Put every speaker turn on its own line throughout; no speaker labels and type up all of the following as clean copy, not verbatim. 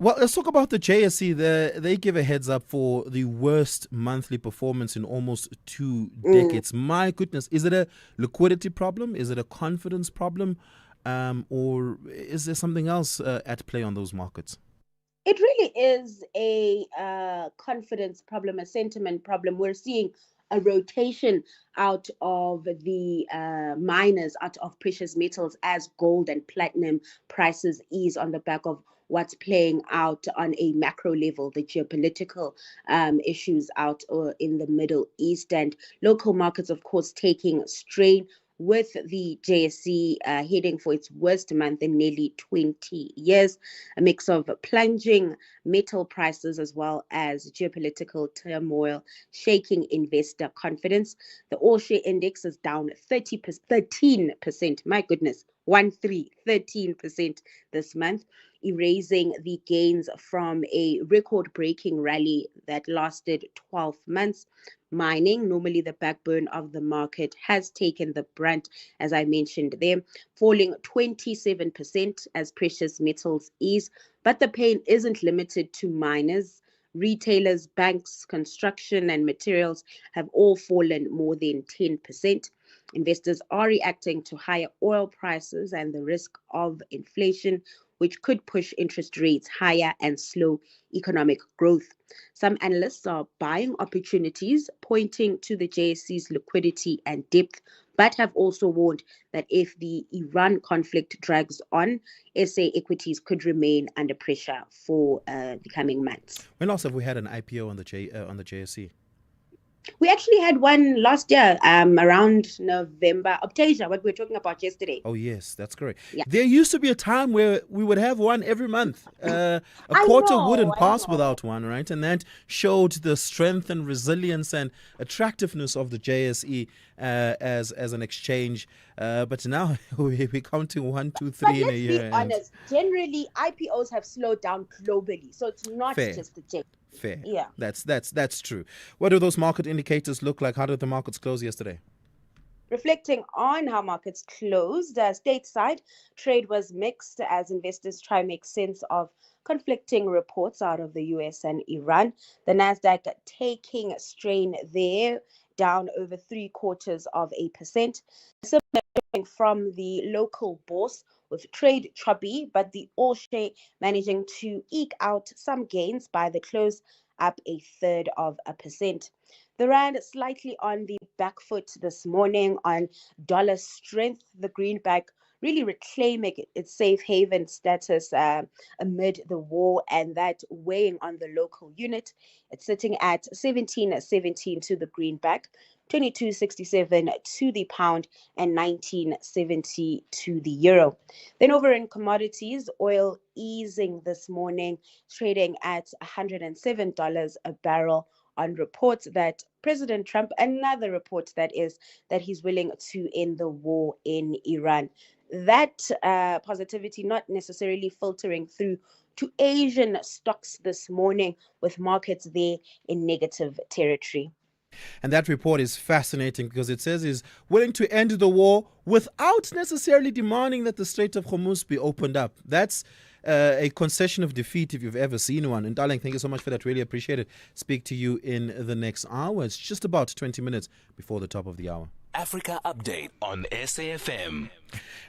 Well, let's talk about the JSE. They give a heads up for the worst monthly performance in almost 2 decades. My goodness, is it a liquidity problem? Is it a confidence problem? Or is there something else at play on those markets?
It really is a confidence problem, a sentiment problem. We're seeing a rotation out of the miners, out of precious metals as gold and platinum prices ease on the back of what's playing out on a macro level, the geopolitical issues out in the Middle East, and local markets, of course, taking strain with the JSE heading for its worst month in nearly 20 years, a mix of plunging metal prices as well as geopolitical turmoil shaking investor confidence. The all share index is down 13%. My goodness, 13% this month, erasing the gains from a record breaking rally that lasted 12 months. Mining, normally the backbone of the market, has taken the brunt, as I mentioned there, falling 27% as precious metals ease. But the pain isn't limited to miners. Retailers, banks, construction, and materials have all fallen more than 10%. Investors are reacting to higher oil prices and the risk of inflation, which could push interest rates higher and slow economic growth. Some analysts are buying opportunities, pointing to the JSC's liquidity and depth, but have also warned that if the Iran conflict drags on, SA equities could remain under pressure for the coming months.
When last have we had an IPO on on the JSE?
We actually had one last year, around November. Optasia, what we were talking about yesterday.
Oh yes, that's correct.
Yeah,
There used to be a time where we would have one every month. A
I
quarter
know,
wouldn't
I
pass
know.
without one, right? And that showed the strength and resilience and attractiveness of the JSE as an exchange. But now we come to one, two,
But
three in a
let's be
year, and
honest. Generally, IPOs have slowed down globally, so it's not
fair,
just the J.
fair.
Yeah.
That's true. What do those market indicators look like? How did the markets close yesterday?
Reflecting on how markets closed, stateside trade was mixed as investors try to make sense of conflicting reports out of the US and Iran. The Nasdaq taking strain there, down over 0.75%. Similar from the local bourse, with trade choppy, but the all share managing to eke out some gains by the close, up a third of a percent. The rand slightly on the back foot this morning on dollar strength. The greenback really reclaiming its safe haven status amid the war, and that weighing on the local unit. It's sitting at 17.17 to the greenback, 22.67 to the pound, and 19.70 to the euro. Then over in commodities, oil easing this morning, trading at $107 a barrel on reports that President Trump, another report that is, that he's willing to end the war in Iran. That positivity not necessarily filtering through to Asian stocks this morning, with markets there in negative territory.
And that report is fascinating because it says he's willing to end the war without necessarily demanding that the Strait of Hormuz be opened up. That's a concession of defeat if you've ever seen one. And darling, thank you so much for that. Really appreciate it. Speak to you in the next hour. It's just about 20 minutes before the top of the hour.
Africa Update on SAFM.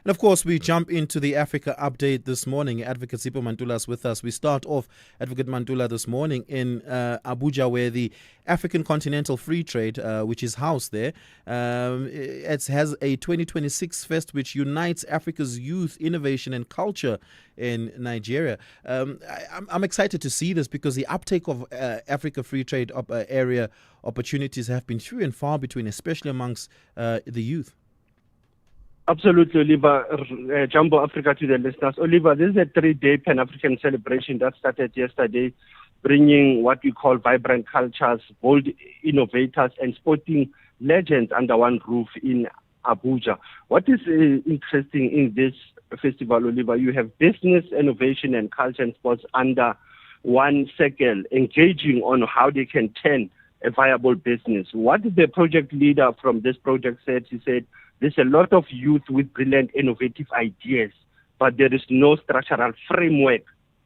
And of course, we jump into the Africa update this morning. Advocate Sipho Mantula is with us. We start off, Advocate Mantula, this morning in Abuja, where the African Continental Free Trade, which is housed there, it has a 2026 fest which unites Africa's youth, innovation and culture in Nigeria. I'm excited to see this because the uptake of Africa Free Trade area opportunities have been few and far between, especially amongst the youth.
Absolutely, Oliver. Jumbo Africa to the listeners. Oliver, this is a 3-day Pan-African celebration that started yesterday, bringing what we call vibrant cultures, bold innovators, and sporting legends under one roof in Abuja. What is interesting in this festival, Oliver, you have business, innovation, and culture and sports under one circle, engaging on how they can turn a viable business. What the project leader from this project said, he said, there's a lot of youth with brilliant, innovative ideas, but there is no structural framework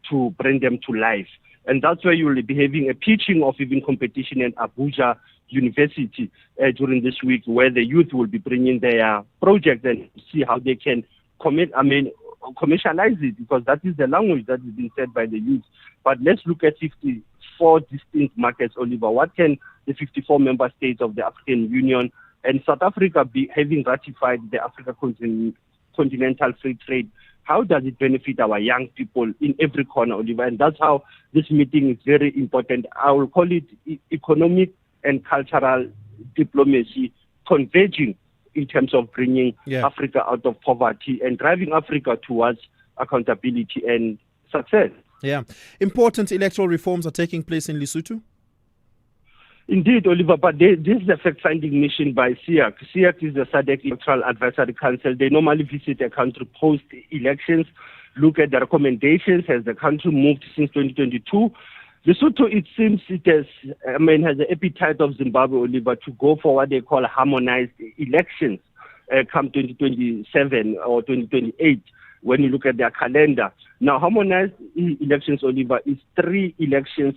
to bring them to life. And that's why you will be having a pitching of even competition in Abuja University during this week, where the youth will be bringing their project and see how they can commercialize it, because that is the language that is being said by the youth. But let's look at 54 distinct markets, Oliver. What can the 54 member states of the African Union and South Africa be having ratified the Africa Continental Free Trade? How does it benefit our young people in every corner, Oliver? And that's how this meeting is very important. I will call it economic and cultural diplomacy converging in terms of bringing Africa out of poverty and driving Africa towards accountability and success.
Yeah. Important electoral reforms are taking place in Lesotho?
Indeed, Oliver, but this is a fact-finding mission by SEAC. SEAC is the SADC Electoral Advisory Council. They normally visit a country post-elections, look at the recommendations as the country moved since 2022. Lesotho, it seems it has the appetite of Zimbabwe, Oliver, to go for what they call harmonized elections come 2027 or 2028. When you look at their calendar. Now, harmonized elections, Oliver, is 3 elections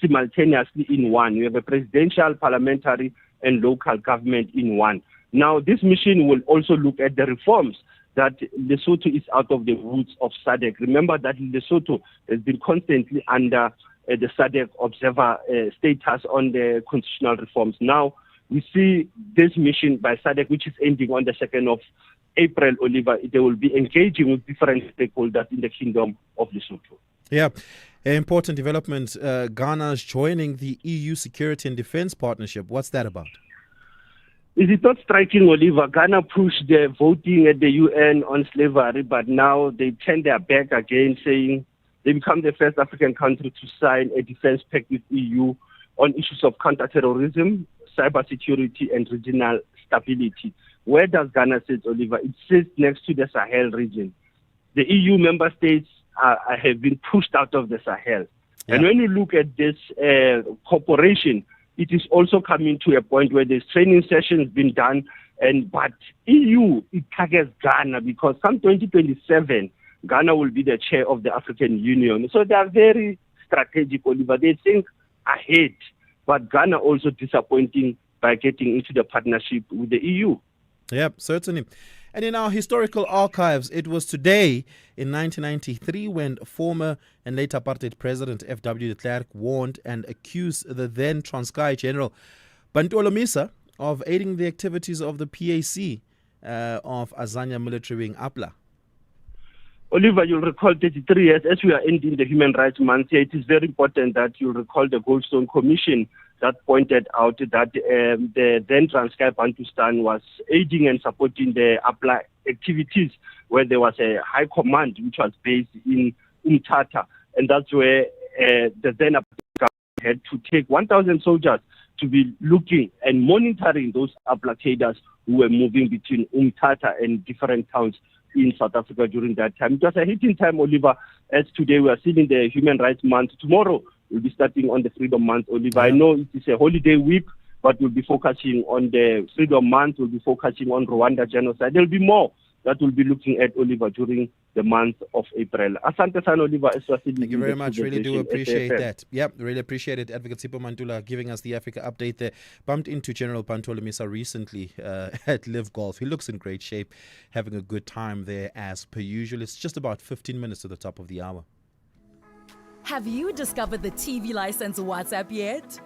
simultaneously in one. You have a presidential, parliamentary, and local government in one. Now, this mission will also look at the reforms that Lesotho is out of the roots of SADC. Remember that Lesotho has been constantly under the SADC observer status on the constitutional reforms. Now, we see this mission by SADC, which is ending on the 2nd of April, Oliver. They will be engaging with different stakeholders in the Kingdom of Lesotho.
Yeah. Important development. Ghana is joining the EU Security and Defense Partnership. What's that about?
Is it not striking, Oliver? Ghana pushed the voting at the UN on slavery, but now they turn their back again, saying they become the first African country to sign a defense pact with EU on issues of counterterrorism, cybersecurity, and regional stability. Where does Ghana sit, Oliver? It sits next to the Sahel region. The EU member states have been pushed out of the Sahel. Yeah. And when you look at this cooperation, it is also coming to a point where there's training sessions being done. But EU, it targets Ghana because come 2027, Ghana will be the chair of the African Union. So they are very strategic, Oliver. They think ahead. But Ghana also disappointing by getting into the partnership with the EU.
Yep, certainly. And in our historical archives, it was today in 1993 when former and late apartheid president F.W. de Klerk warned and accused the then Transkei General Bantu Olomisa of aiding the activities of the PAC of Azania military wing APLA.
Oliver, you'll recall 33 years, as we are ending the Human Rights Month here, it is very important that you'll recall the Goldstone Commission that pointed out that the then Transkei Bantustan was aiding and supporting the APLA activities where there was a high command which was based in Umtata. And that's where the then government had to take 1,000 soldiers to be looking and monitoring those APLA cadres who were moving between Umtata and different towns in South Africa during that time. It was a hitting time, Oliver, as today we are still in the Human Rights Month. Tomorrow we'll be starting on the Freedom Month, Oliver. I know it is a holiday week, but we'll be focusing on the Freedom Month. We'll be focusing on Rwanda genocide. There'll be more that we'll be looking at, Oliver, during the month of April. Asante sana, Oliver.
Thank you very much. Really do appreciate that. Yep, really appreciate it. Advocate Sipho Mantula giving us the Africa update there. Bumped into General Bantu Olomisa recently at Live Golf. He looks in great shape, having a good time there as per usual. It's just about 15 minutes to the top of the hour.
Have you discovered the TV license WhatsApp yet?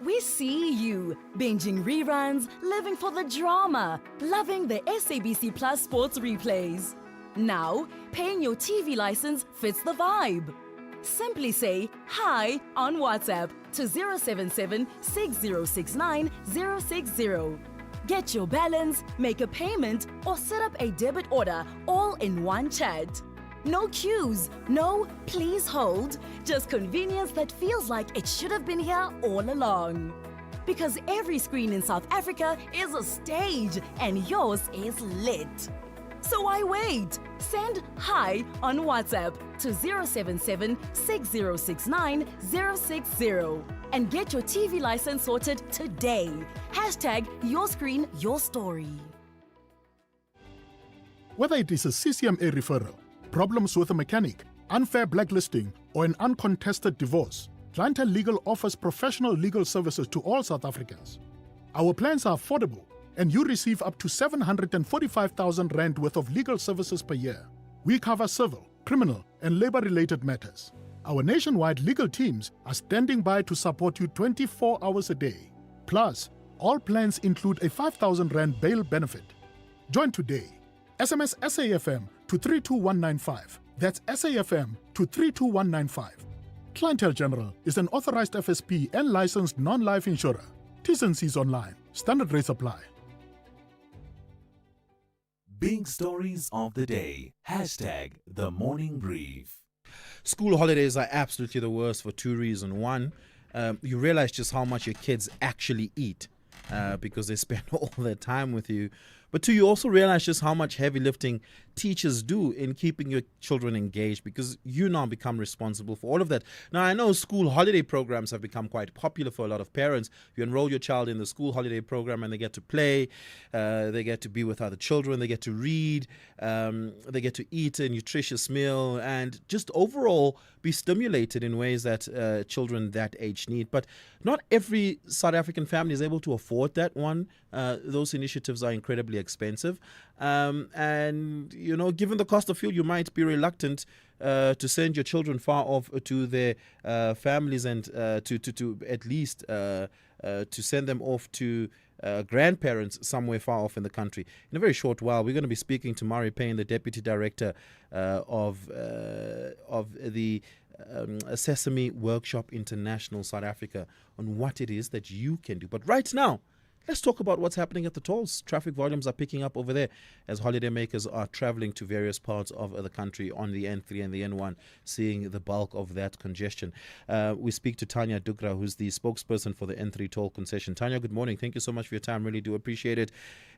We see you, binging reruns, living for the drama, loving the SABC Plus sports replays. Now, paying your TV license fits the vibe. Simply say hi on WhatsApp to 077 6069 060. Get your balance, make a payment, or set up a debit order all in one chat. No queues, no please hold, just convenience that feels like it should have been here all along. Because every screen in South Africa is a stage and yours is lit. So why wait? Send hi on WhatsApp to 077 6069 060 and get your TV license sorted today. Hashtag your screen, your story.
Whether it is a CCMA referral, problems with a mechanic, unfair blacklisting, or an uncontested divorce, Clientele Legal offers professional legal services to all South Africans. Our plans are affordable, and you receive up to 745,000 rand worth of legal services per year. We cover civil, criminal, and labor-related matters. Our nationwide legal teams are standing by to support you 24 hours a day. Plus, all plans include a 5,000 rand bail benefit. Join today. SMS SAFM to 32195. That's SAFM to 32195. Clientele General is an authorized FSP and licensed non-life insurer. T's and C's online. Standard rates apply.
Big stories of the day. Hashtag the morning brief.
School holidays are absolutely the worst for two reasons. One, you realize just how much your kids actually eat because they spend all their time with you. But two, you also realize just how much heavy lifting teachers do in keeping your children engaged, because you now become responsible for all of that. Now, I know school holiday programs have become quite popular for a lot of parents. You enroll your child in the school holiday program and they get to play, they get to be with other children, they get to read, they get to eat a nutritious meal and just overall be stimulated in ways that children that age need. But not every South African family is able to afford that one. Those initiatives are incredibly expensive. And, you know, given the cost of fuel, you might be reluctant to send your children far off to their families and to at least to send them off to grandparents somewhere far off in the country. In a very short while, we're going to be speaking to Mari Payne, the Deputy Director of the Sesame Workshop International South Africa, on what it is that you can do. But right now, let's talk about what's happening at the tolls. Traffic volumes are picking up over there as holidaymakers are traveling to various parts of the country on the N3 and the N1, seeing the bulk of that congestion. We speak to Tanya Dugra, who's the spokesperson for the N3 toll concession. Tanya, good morning. Thank you so much for your time. Really do appreciate it.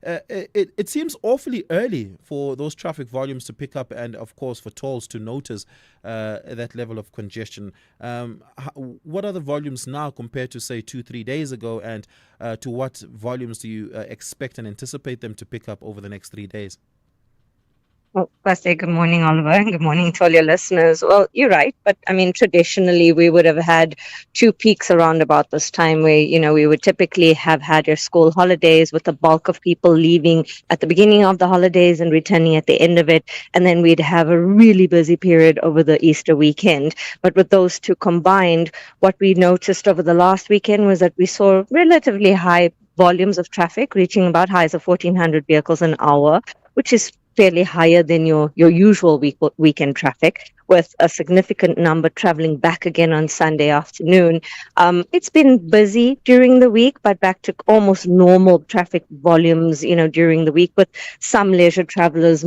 It seems awfully early for those traffic volumes to pick up and, of course, for tolls to notice that level of congestion. What are the volumes now compared to, say, 2-3 days ago, and to what volumes do you expect and anticipate them to pick up over the next 3 days?
Well, firstly, good morning, Oliver, and good morning to all your listeners. Well, you're right, but I mean, traditionally, we would have had two peaks around about this time where, you know, we would typically have had your school holidays with the bulk of people leaving at the beginning of the holidays and returning at the end of it. And then we'd have a really busy period over the Easter weekend. But with those two combined, what we noticed over the last weekend was that we saw relatively high volumes of traffic, reaching about highs of 1,400 vehicles an hour, which is fairly higher than your usual weekend traffic, with a significant number traveling back again on Sunday afternoon. It's been busy during the week, but back to almost normal traffic volumes, you know, during the week, with some leisure travelers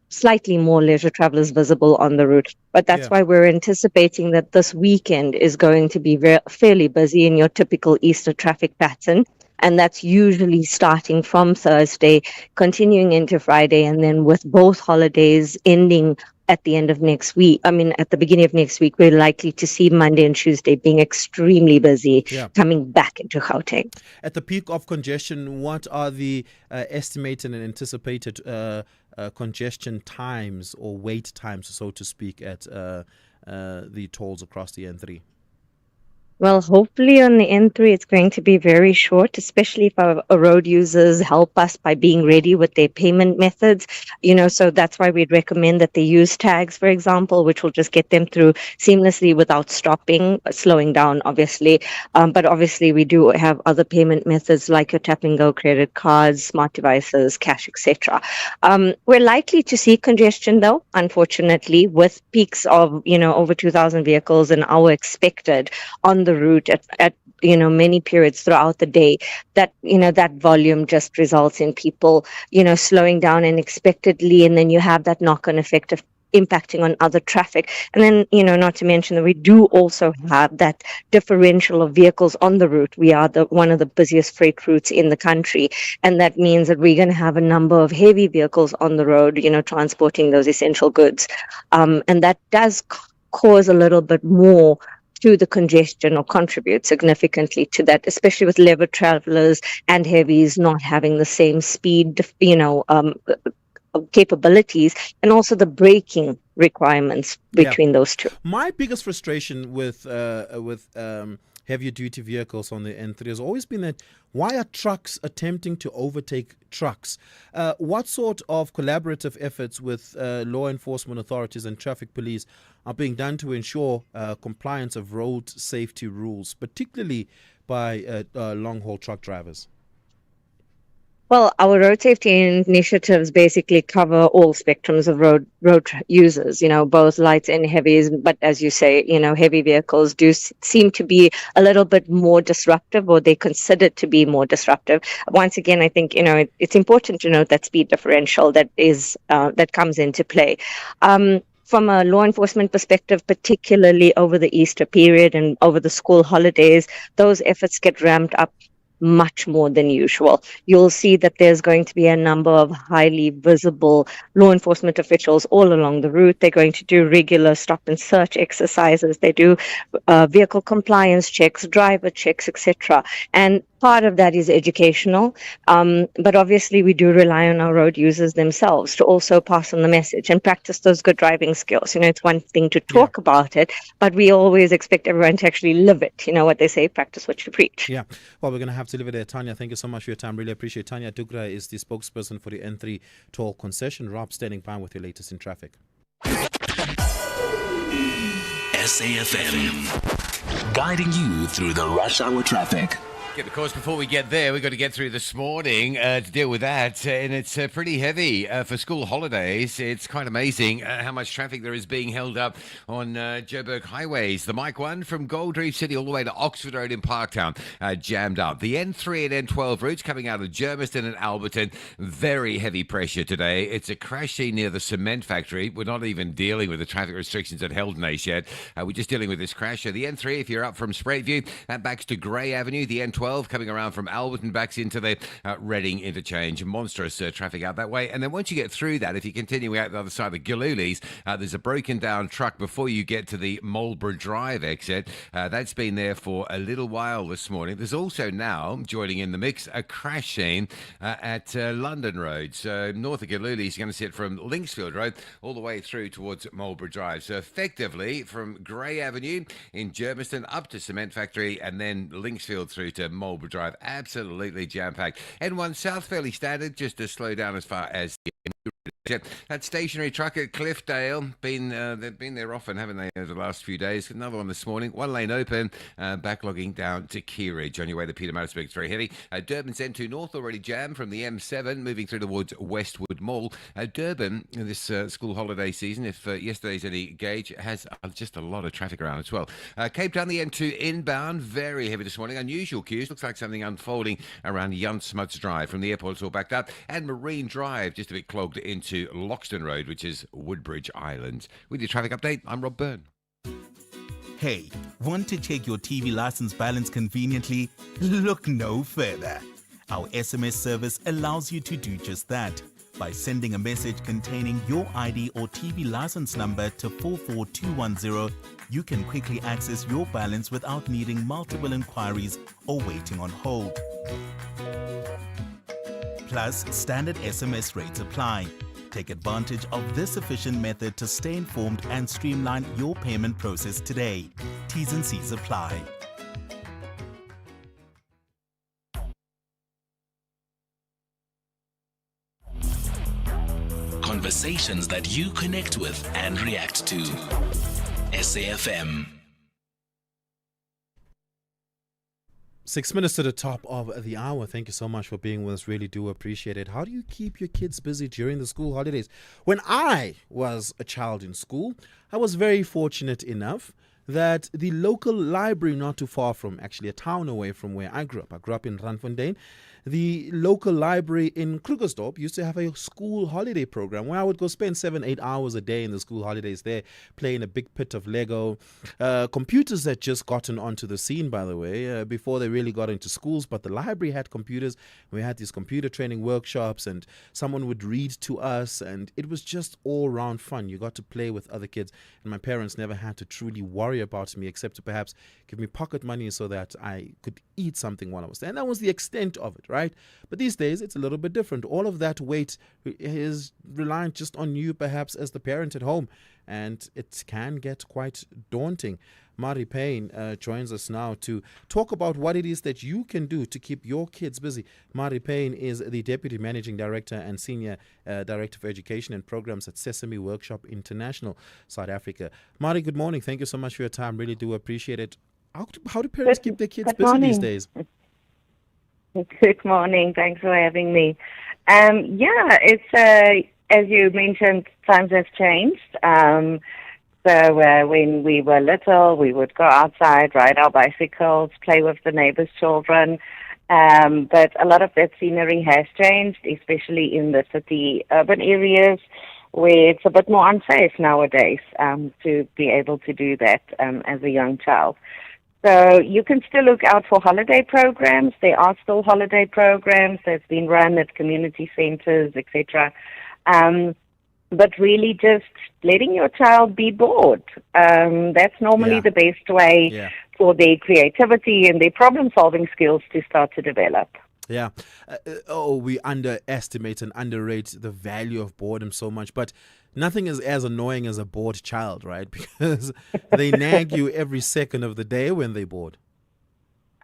slightly more leisure travelers visible on the route. But that's why we're anticipating that this weekend is going to be fairly busy in your typical Easter traffic pattern. And that's usually starting from Thursday, continuing into Friday, and then with both holidays ending at the end of next week. I mean, at the beginning of next week, we're likely to see Monday and Tuesday being extremely busy, coming back into Gauteng.
At the peak of congestion, what are the estimated and anticipated congestion times or wait times, so to speak, at the tolls across the N3?
Well, hopefully on the N3, it's going to be very short, especially if our road users help us by being ready with their payment methods. You know, so that's why we'd recommend that they use tags, for example, which will just get them through seamlessly without stopping, slowing down, obviously. But obviously, we do have other payment methods like your tap and go credit cards, smart devices, cash, etc. We're likely to see congestion, though, unfortunately, with peaks of, you know, over 2,000 vehicles an hour expected on the route at you know, many periods throughout the day. That, you know, that volume just results in people, you know, slowing down unexpectedly, and then you have that knock-on effect of impacting on other traffic. And then, you know, not to mention that we do also have that differential of vehicles on the route. We are one of the busiest freight routes in the country, and that means that we're going to have a number of heavy vehicles on the road, you know, transporting those essential goods, and that does cause a little bit more to the congestion, or contribute significantly to that, especially with leisure travelers and heavies not having the same speed, you know, capabilities, and also the braking requirements between those two.
My biggest frustration with heavier duty vehicles on the N3 has always been that why are trucks attempting to overtake trucks? What sort of collaborative efforts with law enforcement authorities and traffic police are being done to ensure compliance of road safety rules, particularly by long-haul truck drivers?
Well, our road safety initiatives basically cover all spectrums of road users, both lights and heavies. But as you say, heavy vehicles do seem to be a little bit more disruptive, or they're considered to be more disruptive. Once again, I think, it's important to note that speed differential that comes into play. From a law enforcement perspective, particularly over the Easter period and over the school holidays, those efforts get ramped up much more than usual. You'll see that there's going to be a number of highly visible law enforcement officials all along the route. They're going to do regular stop and search exercises. They do vehicle compliance checks, driver checks, etc. And part of that is educational, but obviously we do rely on our road users themselves to also pass on the message and practice those good driving skills. It's one thing to talk about it, but we always expect everyone to actually live it. What they say, practice what you preach.
Yeah, well, we're going to have to leave it there. Tanya, thank you so much for your time. Really appreciate it. Tanya Dugra is the spokesperson for the N3 toll concession. Rob standing by with your latest in traffic.
SAFM, guiding you through the rush hour traffic.
Of course, before we get there, we've got to get through this morning to deal with that. And it's pretty heavy for school holidays. It's quite amazing how much traffic there is being held up on Joburg highways. The Mike 1 from Gold Reef City all the way to Oxford Road in Parktown jammed up. The N3 and N12 routes coming out of Germiston and Alberton, very heavy pressure today. It's a crash scene near the cement factory. We're not even dealing with the traffic restrictions at Heldnace yet. We're just dealing with this crash. So the N3, if you're up from Spruitview, that backs to Grey Avenue. The N12 coming around from Alberton backs into the Reading interchange. Monstrous traffic out that way. And then once you get through that, if you continue out the other side of Gilooly's, there's a broken down truck before you get to the Marlborough Drive exit. That's been there for a little while this morning. There's also now, joining in the mix, a crash scene at London Road. So north of Gilooly's, you're going to see it from Linksfield Road all the way through towards Marlborough Drive. So effectively from Grey Avenue in Germiston up to Cement Factory and then Linksfield through to Marlborough Drive, absolutely jam-packed. N1 South, fairly standard, just to slow down as far as that stationary truck at Cliffdale, they've been there often, haven't they, over the last few days? Another one this morning, one lane open, backlogging down to Keyridge. On your way to Peter Marisburg, it's very heavy. Durban's N2 North already jammed from the M7, moving through towards Westwood Mall. Durban, this school holiday season, if yesterday's any gauge, has just a lot of traffic around as well. Cape Town, the N2 inbound, very heavy this morning. Unusual queues, looks like something unfolding around Jan Smuts Drive. From the airport, it's all backed up. And Marine Drive, just a bit clogged into Loxton Road, which is Woodbridge Island. With your traffic update, I'm Rob Byrne.
Hey, want to check your TV license balance conveniently? Look no further. Our SMS service allows you to do just that. By sending a message containing your ID or TV license number to 44210, you can quickly access your balance without needing multiple inquiries or waiting on hold. Plus, standard SMS rates apply. Take advantage of this efficient method to stay informed and streamline your payment process today. T's and C's apply.
Conversations that you connect with and react to. SAFM.
6 minutes to the top of the hour. Thank you so much for being with us. Really do appreciate it. How do you keep your kids busy during the school holidays? When I was a child in school, I was very fortunate enough that the local library not too far from, actually a town away from where I grew up in Randfontein, the local library in Krugersdorp used to have a school holiday program where I would go spend 7-8 hours a day in the school holidays there, playing a big pit of Lego. Computers had just gotten onto the scene, by the way, before they really got into schools, but the library had computers. We had these computer training workshops and someone would read to us, and it was just all round fun. You got to play with other kids, and my parents never had to truly worry about me except to perhaps give me pocket money so that I could eat something while I was there. And that was the extent of it, right? right? But these days, it's a little bit different. All of that weight is reliant just on you, perhaps, as the parent at home, and it can get quite daunting. Mari Payne joins us now to talk about what it is that you can do to keep your kids busy. Mari Payne is the Deputy Managing Director and Senior Director for Education and Programs at Sesame Workshop International, South Africa. Mari, good morning. Thank you so much for your time. Really do appreciate it. How do parents keep their kids busy these days?
Good morning. Thanks for having me. It's as you mentioned, times have changed. So when we were little, we would go outside, ride our bicycles, play with the neighbors' children. But a lot of that scenery has changed, especially in the city, urban areas, where it's a bit more unsafe nowadays to be able to do that as a young child. So you can still look out for holiday programs. There are still holiday programs that's been run at community centers, etc. But really just letting your child be bored. That's normally the best way for their creativity and their problem-solving skills to start to develop.
Yeah. We underestimate and underrate the value of boredom so much, but nothing is as annoying as a bored child, right? Because they nag you every second of the day when they're bored.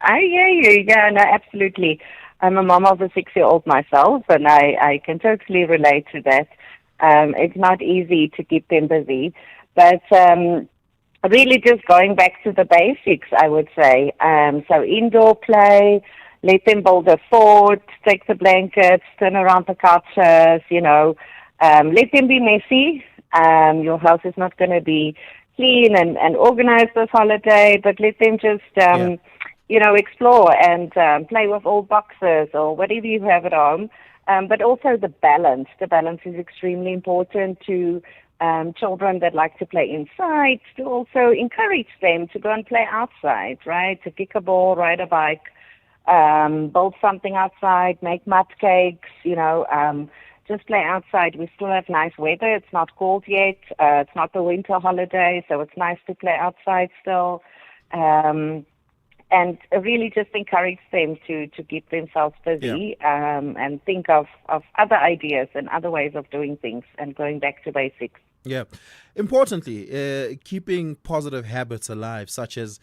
I hear you. Yeah, no, absolutely. I'm a mom of a 6-year-old myself, and I can totally relate to that. It's not easy to keep them busy, but really just going back to the basics, I would say. So indoor play, let them build a fort, take the blankets, turn around the couches, let them be messy. Your house is not going to be clean and organized this holiday, but let them just, explore and play with old boxes or whatever you have at home. But also the balance. The balance is extremely important to children that like to play inside, to also encourage them to go and play outside, right? To kick a ball, ride a bike, build something outside, make mud cakes, just play outside. We still have nice weather. It's not cold yet. It's not the winter holiday, so it's nice to play outside still. And really just encourage them to keep themselves busy and think of other ideas and other ways of doing things and going back to basics.
Yeah. Importantly, keeping positive habits alive, such as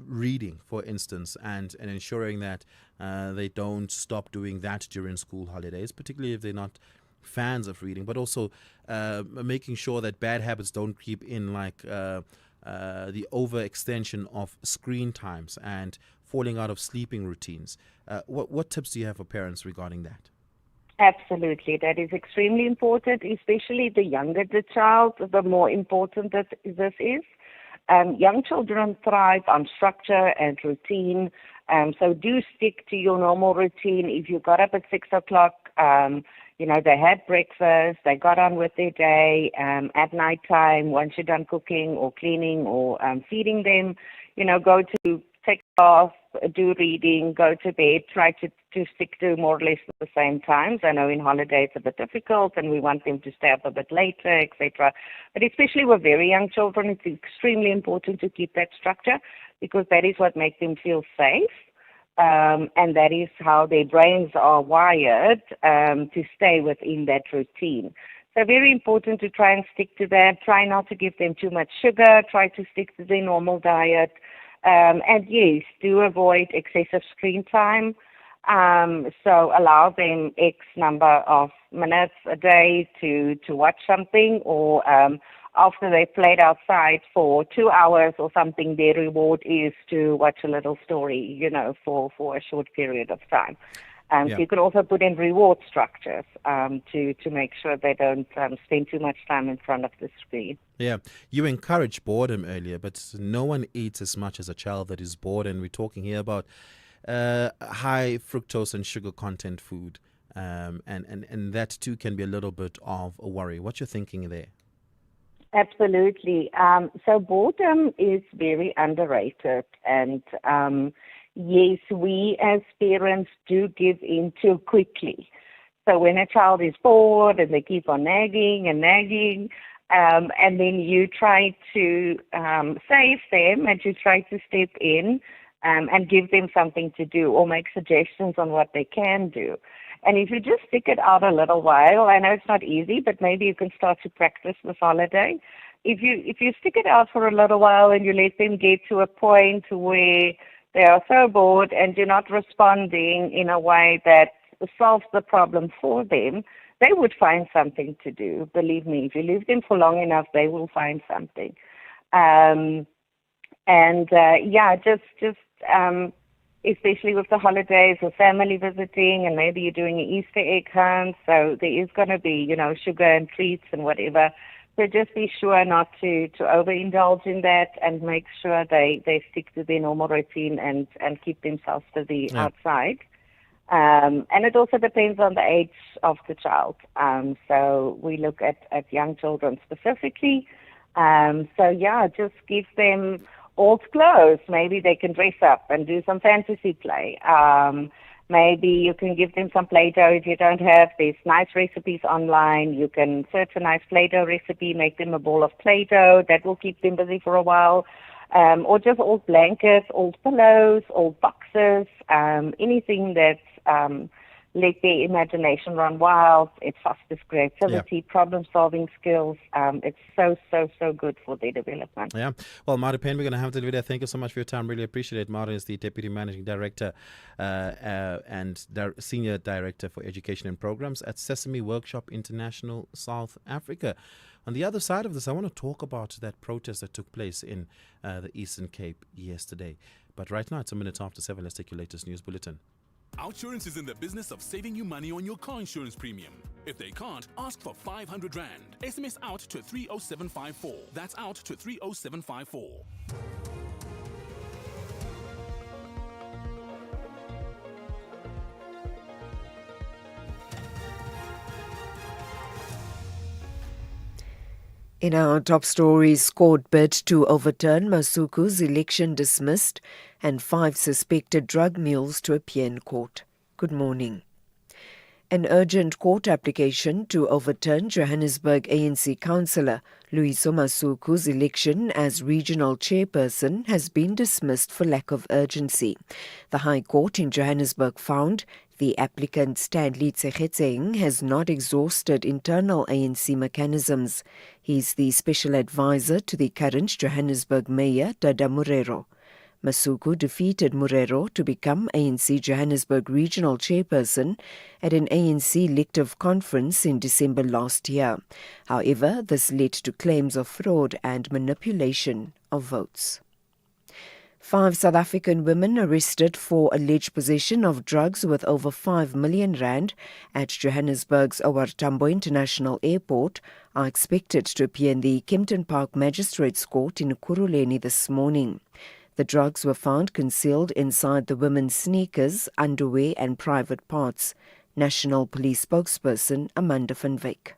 reading, for instance, and ensuring that they don't stop doing that during school holidays, particularly if they're not fans of reading, but also making sure that bad habits don't creep in, like the overextension of screen times and falling out of sleeping routines. What tips do you have for parents regarding that?
Absolutely. That is extremely important, especially the younger the child, the more important that this is. Young children thrive on structure and routine. So do stick to your normal routine. If you got up at 6 o'clock, they had breakfast, they got on with their day. At night time, once you're done cooking or cleaning or feeding them, go to take off, do reading, go to bed, try to stick to more or less the same times. I know in holidays it's a bit difficult and we want them to stay up a bit later, etc. But especially with very young children, it's extremely important to keep that structure because that is what makes them feel safe. And that is how their brains are wired to stay within that routine. So very important to try and stick to that. Try not to give them too much sugar. Try to stick to their normal diet. And yes, do avoid excessive screen time. So allow them X number of minutes a day to watch something, or after they've played outside for 2 hours or something, their reward is to watch a little story, for a short period of time. So you could also put in reward structures to make sure they don't spend too much time in front of the screen.
Yeah, you encouraged boredom earlier, but no one eats as much as a child that is bored, and we're talking here about high fructose and sugar content food, and that too can be a little bit of a worry. What's your thinking there?
Absolutely. So boredom is very underrated, and yes, we as parents do give in too quickly. So when a child is bored and they keep on nagging, and then you try to save them and you try to step in, and give them something to do or make suggestions on what they can do. And if you just stick it out a little while, I know it's not easy, but maybe you can start to practice this holiday. If you stick it out for a little while and you let them get to a point where they are so bored and you're not responding in a way that solves the problem for them, they would find something to do. Believe me, if you leave them for long enough, they will find something. Especially with the holidays or family visiting, and maybe you're doing an Easter egg hunt, so there is going to be, sugar and treats and whatever. So just be sure not to overindulge in that, and make sure they stick to their normal routine and keep themselves busy outside. And it also depends on the age of the child. So we look at young children specifically. Just give them old clothes. Maybe they can dress up and do some fantasy play. Maybe you can give them some Play-Doh if you don't have. There's nice recipes online. You can search a nice Play-Doh recipe, make them a ball of Play-Doh. That will keep them busy for a while. Or just old blankets, old pillows, old boxes, anything that let their imagination run wild. It fosters creativity, problem-solving skills. It's so good for their development.
Yeah. Well, Mara Payne, we're going to have to leave it there. Thank you so much for your time. Really appreciate it. Mara is the Deputy Managing Director and Senior Director for Education and Programs at Sesame Workshop International, South Africa. On the other side of this, I want to talk about that protest that took place in the Eastern Cape yesterday. But right now, it's a minute after 7. Let's take your latest news bulletin.
Outsurance is in the business of saving you money on your car insurance premium. If they can't, ask for 500 Rand. SMS out to 30754. That's out to 30754.
In our top stories, court bid to overturn Masuku's election dismissed and 5 suspected drug mules to appear in court. Good morning. An urgent court application to overturn Johannesburg ANC councillor Luiso Masuku's election as regional chairperson has been dismissed for lack of urgency. The High Court in Johannesburg found the applicant Stanley Tshegetseng has not exhausted internal ANC mechanisms. He is the special advisor to the current Johannesburg Mayor, Dada Morero. Masuku defeated Morero to become ANC Johannesburg regional chairperson at an ANC elective conference in December last year. However, this led to claims of fraud and manipulation of votes. 5 South African women arrested for alleged possession of drugs worth over 5 million rand at Johannesburg's OR Tambo International Airport are expected to appear in the Kempton Park Magistrates Court in Ekurhuleni this morning. The drugs were found concealed inside the women's sneakers, underwear and private parts. National Police spokesperson Amanda van Wyk.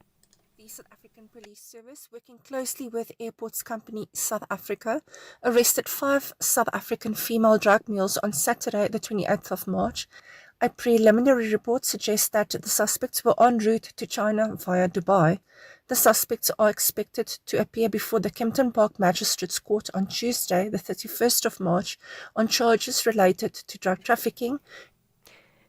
The South African Police Service, working closely with Airports Company South Africa, arrested 5 South African female drug mules on Saturday, the 28th of March. A preliminary report suggests that the suspects were en route to China via Dubai. The suspects are expected to appear before the Kempton Park Magistrates Court on Tuesday, the 31st of March, on charges related to drug trafficking.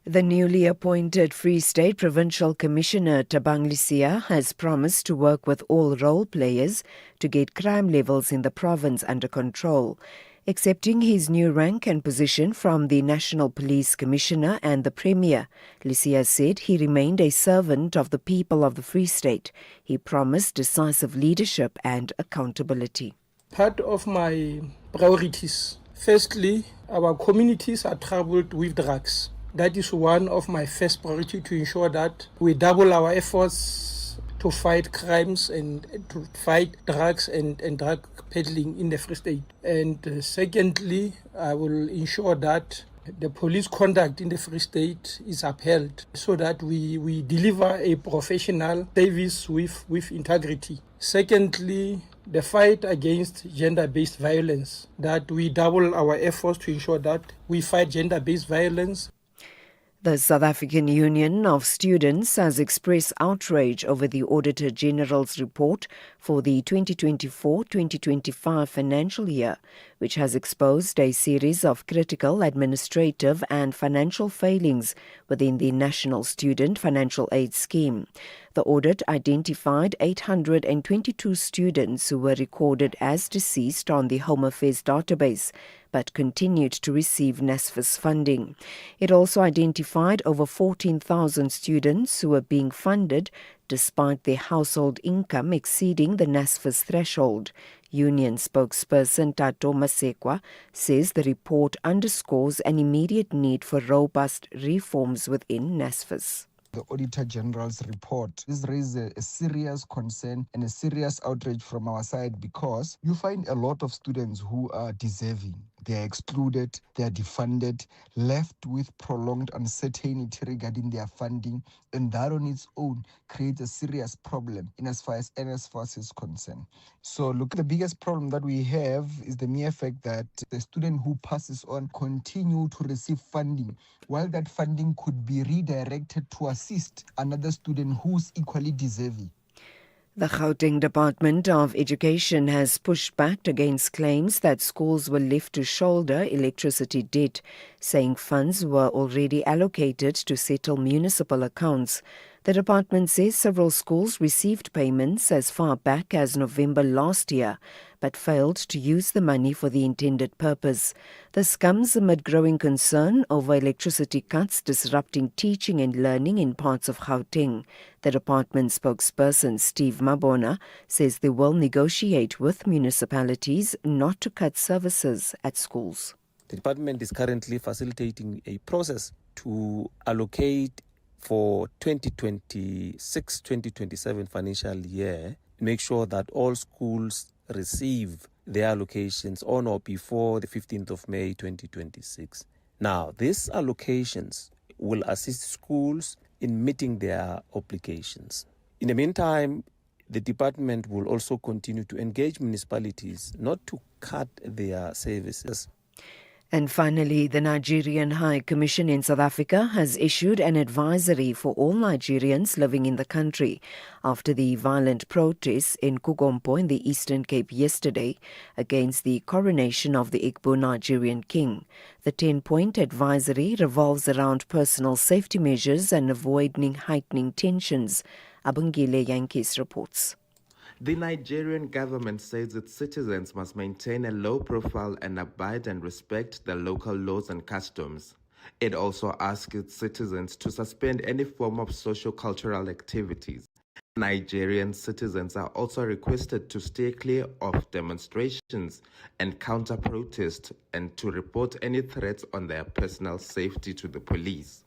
The newly appointed Free State Provincial Commissioner Tabang Lisia has promised to work with all role players to get crime levels in the province under control. Accepting his new rank and position from the National Police Commissioner and the Premier, Lisia said he remained a servant of the people of the Free State. He promised decisive leadership and accountability.
Part of my priorities. Firstly, our communities are troubled with drugs. That is one of my first priority, to ensure that we double our efforts to fight crimes and to fight drugs and drug peddling in the Free State. And secondly, I will ensure that the police conduct in the Free State is upheld so that we deliver a professional service with integrity. Secondly, the fight against gender-based violence, that we double our efforts to ensure that we fight gender-based violence.
The South African Union of Students has expressed outrage over the Auditor General's report for the 2024-2025 financial year, which has exposed a series of critical administrative and financial failings within the National Student Financial Aid Scheme. The audit identified 822 students who were recorded as deceased on the Home Affairs database, but continued to receive NSFAS funding. It also identified over 14,000 students who were being funded despite their household income exceeding the NSFAS threshold. Union spokesperson Tato Masekwa says the report underscores an immediate need for robust reforms within NSFAS.
The Auditor General's report. This raises a serious concern and a serious outrage from our side because you find a lot of students who are deserving. They are excluded, they are defunded, left with prolonged uncertainty regarding their funding, and that on its own creates a serious problem in as far as NSFAS is concerned. So look, the biggest problem that we have is the mere fact that the student who passes on continue to receive funding, while that funding could be redirected to assist another student who's equally deserving.
The Gauteng Department of Education has pushed back against claims that schools were left to shoulder electricity debt, saying funds were already allocated to settle municipal accounts. The department says several schools received payments as far back as November last year, but failed to use the money for the intended purpose. This comes amid growing concern over electricity cuts disrupting teaching and learning in parts of Gauteng. The department spokesperson, Steve Mabona, says they will negotiate with municipalities not to cut services at schools.
The department is currently facilitating a process to allocate for 2026-2027 financial year, make sure that all schools receive their allocations on or before the 15th of May 2026. Now, these allocations will assist schools in meeting their obligations. In the meantime, the department will also continue to engage municipalities not to cut their services.
And finally, the Nigerian High Commission in South Africa has issued an advisory for all Nigerians living in the country after the violent protests in Kugompo in the Eastern Cape yesterday against the coronation of the Igbo Nigerian king. The 10-point advisory revolves around personal safety measures and avoiding heightening tensions. Abungile Yankees reports.
The Nigerian government says its citizens must maintain a low profile and abide and respect the local laws and customs. It also asks its citizens to suspend any form of socio-cultural activities. Nigerian citizens are also requested to stay clear of demonstrations and counter-protest and to report any threats on their personal safety to the police.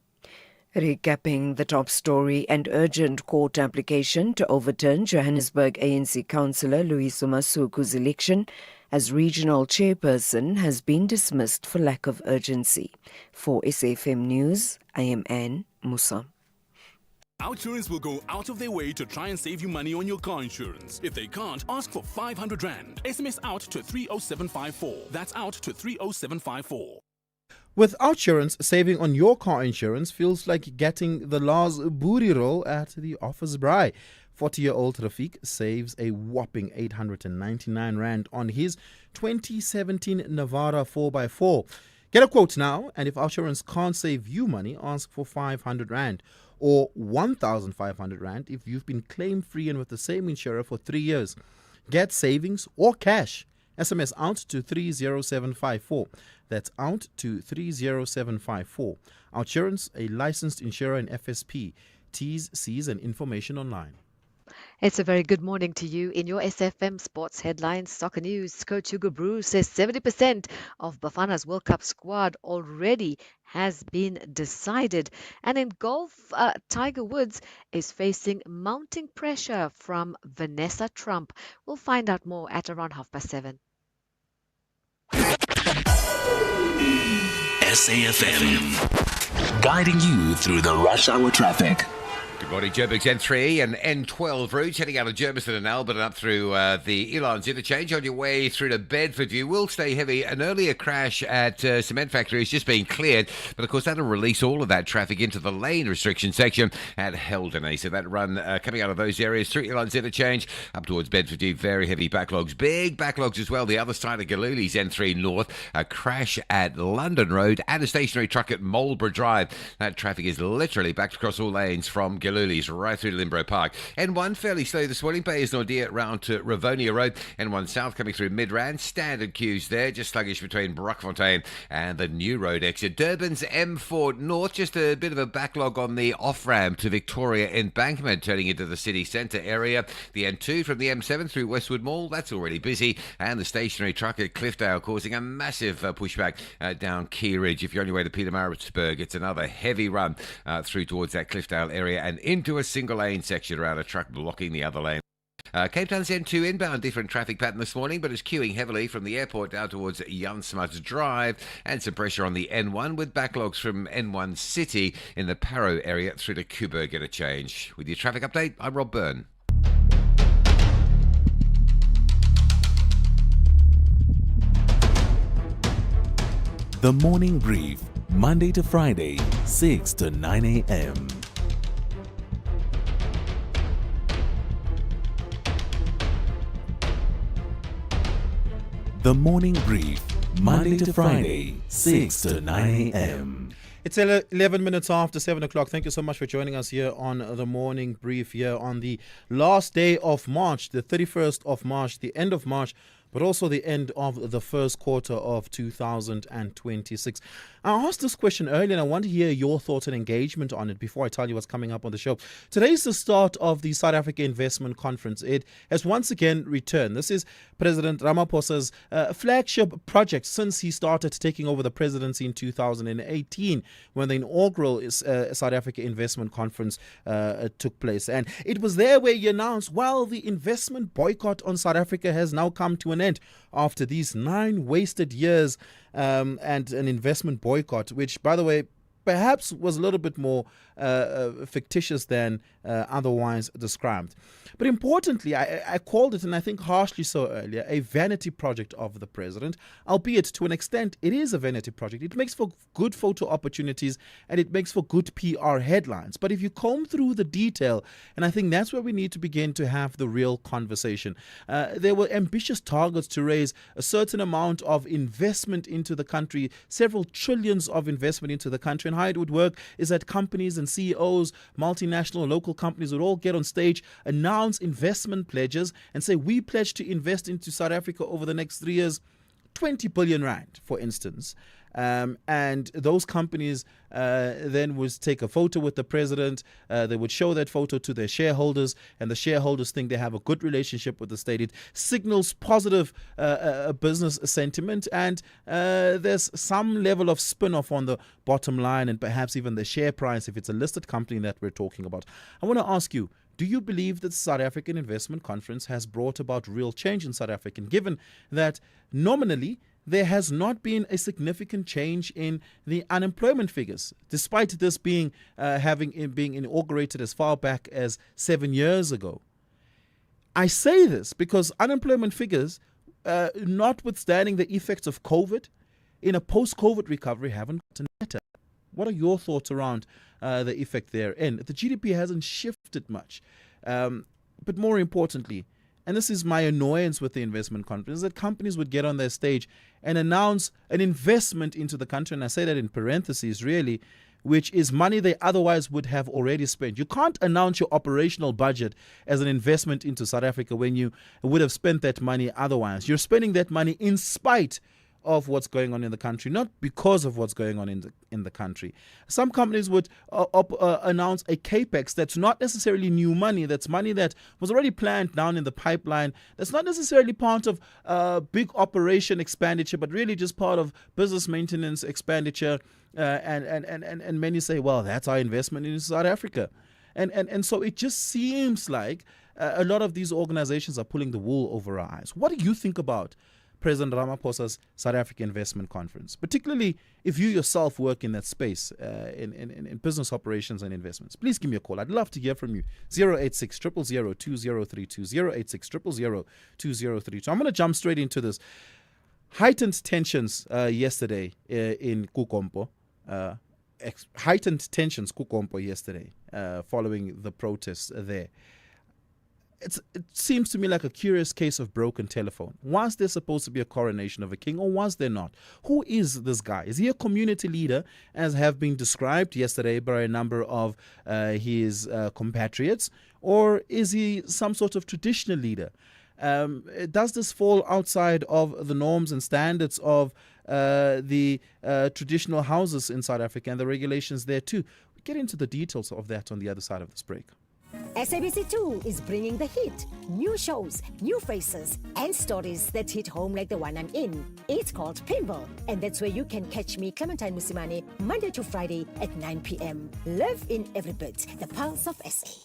Recapping the top story, an urgent court application to overturn Johannesburg ANC councillor Loyiso Masuku's election as regional chairperson has been dismissed for lack of urgency. For SAFM News, I am Anne Musa.
Outsurance will go out of their way to try and save you money on your car insurance. If they can't, ask for 500 Rand. SMS out to 30754. That's out to 30754.
With Outsurance, saving on your car insurance feels like getting the Lars booty roll at the office braai. 40-year-old Rafiq saves a whopping 899 Rand on his 2017 Navara 4x4. Get a quote now, and if Outsurance can't save you money, ask for 500 Rand or 1,500 Rand if you've been claim-free and with the same insurer for 3 years. Get savings or cash. SMS out to 30754. That's out to 30754. Outsurance, a licensed insurer in FSP. T's, C's and information online.
It's a very good morning to you. In your SFM Sports Headlines Soccer News, Coach Hugo Brew says 70% of Bafana's World Cup squad already has been decided. And in golf, Tiger Woods is facing mounting pressure from Vanessa Trump. We'll find out more at around 7:30.
SAFM, guiding you through the rush hour traffic.
Good morning, Joburg's N3 and N12 routes heading out of Germiston and Albert and up through the Elons interchange on your way through to Bedford. You will stay heavy. An earlier crash at Cement Factory has just been cleared, but of course that'll release all of that traffic into the lane restriction section at Heldene. So that run coming out of those areas through Elons interchange up towards Bedford, very heavy backlogs. Big backlogs as well. The other side of Galuli's N3 North, a crash at London Road and a stationary truck at Marlborough Drive. That traffic is literally backed across all lanes from Galuli's right through to Limbro Park. N1 fairly slow this morning. Bayes Nordia round to Ravonia Road. N1 South coming through Midrand. Standard queues there, just sluggish between Brockfontein and the New Road exit. Durban's M4 North, just a bit of a backlog on the off-ramp to Victoria Embankment turning into the city centre area. The N2 from the M7 through Westwood Mall, that's already busy. And the stationary truck at Cliffdale causing a massive pushback down Key Ridge. If you're on your way to Pietermaritzburg, it's another heavy run through towards that Cliffdale area and into a single lane section around a truck blocking the other lane. Cape Town's N2 inbound, different traffic pattern this morning, but it's queuing heavily from the airport down towards Jan Smuts Drive and some pressure on the N1 with backlogs from N1 City in the Parow area through to Kuburg interchange. With your traffic update, I'm Rob Byrne.
The Morning Brief, Monday to Friday, 6 to 9 a.m. The Morning Brief, Monday to Friday, 6 to 9 a.m.
It's 11 minutes after 7 o'clock. Thank you so much for joining us here on the Morning Brief here on the last day of March, the 31st of March, the end of March, but also the end of the first quarter of 2026. I asked this question earlier and I want to hear your thoughts and engagement on it before I tell you what's coming up on the show. Today's the start of the South Africa Investment Conference. It has once again returned. This is President Ramaphosa's flagship project since he started taking over the presidency in 2018 when the inaugural South Africa Investment Conference took place. And it was there where he announced, well, the investment boycott on South Africa has now come to an end after these 9 wasted years and an investment boycott, which, by the way, perhaps was a little bit more fictitious than otherwise described. But importantly, I called it, and I think harshly so earlier, a vanity project of the president, albeit to an extent it is a vanity project. It makes for good photo opportunities and it makes for good PR headlines. But if you comb through the detail, and I think that's where we need to begin to have the real conversation. There were ambitious targets to raise a certain amount of investment into the country, several trillions of investment into the country. And how it would work is that companies and CEOs, multinational, local companies would all get on stage, announce investment pledges and say, we pledge to invest into South Africa over the next 3 years, 20 billion rand, for instance. And those companies then would take a photo with the president. They would show that photo to their shareholders, and the shareholders think they have a good relationship with the state. It signals positive business sentiment, and there's some level of spin-off on the bottom line and perhaps even the share price if it's a listed company that we're talking about. I want to ask you, do you believe that the South African Investment Conference has brought about real change in South Africa, given that nominally there has not been a significant change in the unemployment figures, despite this being being inaugurated as far back as 7 years ago? I say this because unemployment figures, notwithstanding the effects of COVID, in a post-COVID recovery haven't gotten better. What are your thoughts around the effect therein? The GDP hasn't shifted much. But more importantly, and this is my annoyance with the investment conference, that companies would get on their stage and announce an investment into the country, and I say that in parentheses really, which is money they otherwise would have already spent. You can't announce your operational budget as an investment into South Africa when you would have spent that money otherwise. You're spending that money in spite of what's going on in the country, not because of what's going on in the country. Some companies would announce a capex that's not necessarily new money, that's money that was already planned down in the pipeline, that's not necessarily part of big operation expenditure, but really just part of business maintenance expenditure. And many say, well, that's our investment in South Africa. And so it just seems like a lot of these organizations are pulling the wool over our eyes. What do you think about President Ramaphosa's South Africa Investment Conference, particularly if you yourself work in that space, in business operations and investments. Please give me a call. I'd love to hear from you. 086 000 2032, 086 000 2032. I'm going to jump straight into this. Heightened tensions yesterday in Kukompo. Heightened tensions Kukompo yesterday following the protests there. It seems to me like a curious case of broken telephone. Was there supposed to be a coronation of a king, or was there not? Who is this guy? Is he a community leader, as have been described yesterday by a number of his compatriots, or is he some sort of traditional leader? Does this fall outside of the norms and standards of the traditional houses in South Africa and the regulations there too? We'll get into the details of that on the other side of this break.
SABC2 is bringing the heat. New shows, new faces, and stories that hit home like the one I'm in. It's called Pinball, and that's where you can catch me, Clementine Musimane, Monday to Friday at 9 p.m. Live in every bit, the pulse of SA.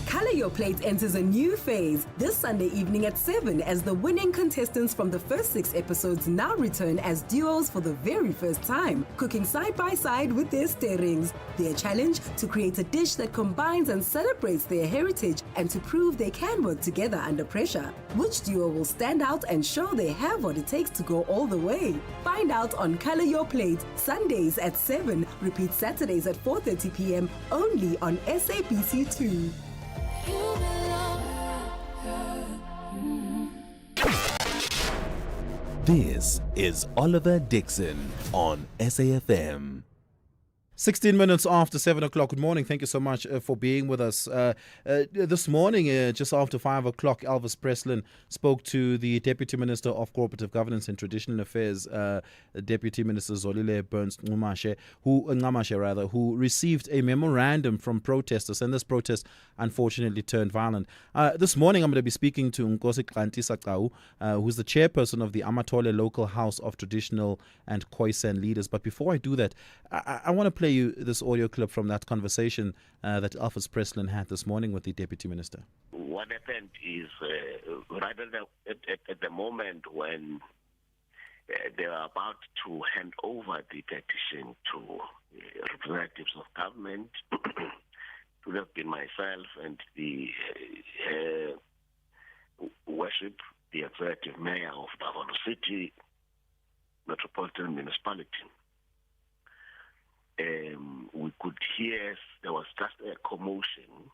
Color Your Plate enters a new phase this Sunday evening at 7 as the winning contestants from the first 6 episodes now return as duos for the very first time, cooking side by side with their stirrings. Their challenge to create a dish that combines and celebrates their heritage and to prove they can work together under pressure. Which duo will stand out and show they have what it takes to go all the way? Find out on Color Your Plate, Sundays at 7, repeat Saturdays at 4:30 p.m. only on SABC2.
This is Oliver Dixon on SAFM.
16 minutes after 7 o'clock. Good morning. Thank you so much for being with us. This morning, just after 5 o'clock, Elvis Preslin spoke to the Deputy Minister of Cooperative Governance and Traditional Affairs, Deputy Minister Zolile Burns-Nxumashe, who received a memorandum from protesters, and this protest unfortunately turned violent. This morning, I'm going to be speaking to Nkosi Klanti Sakau, who's the chairperson of the Amatole Local House of Traditional and Khoisan Leaders. But before I do that, I want to play you this audio clip from that conversation that Elvis Preslin had this morning with the Deputy Minister.
What happened is right at the moment when they were about to hand over the petition to representatives of government, it would have been myself and the worship, the executive mayor of Davao City Metropolitan Municipality. We could hear there was just a commotion.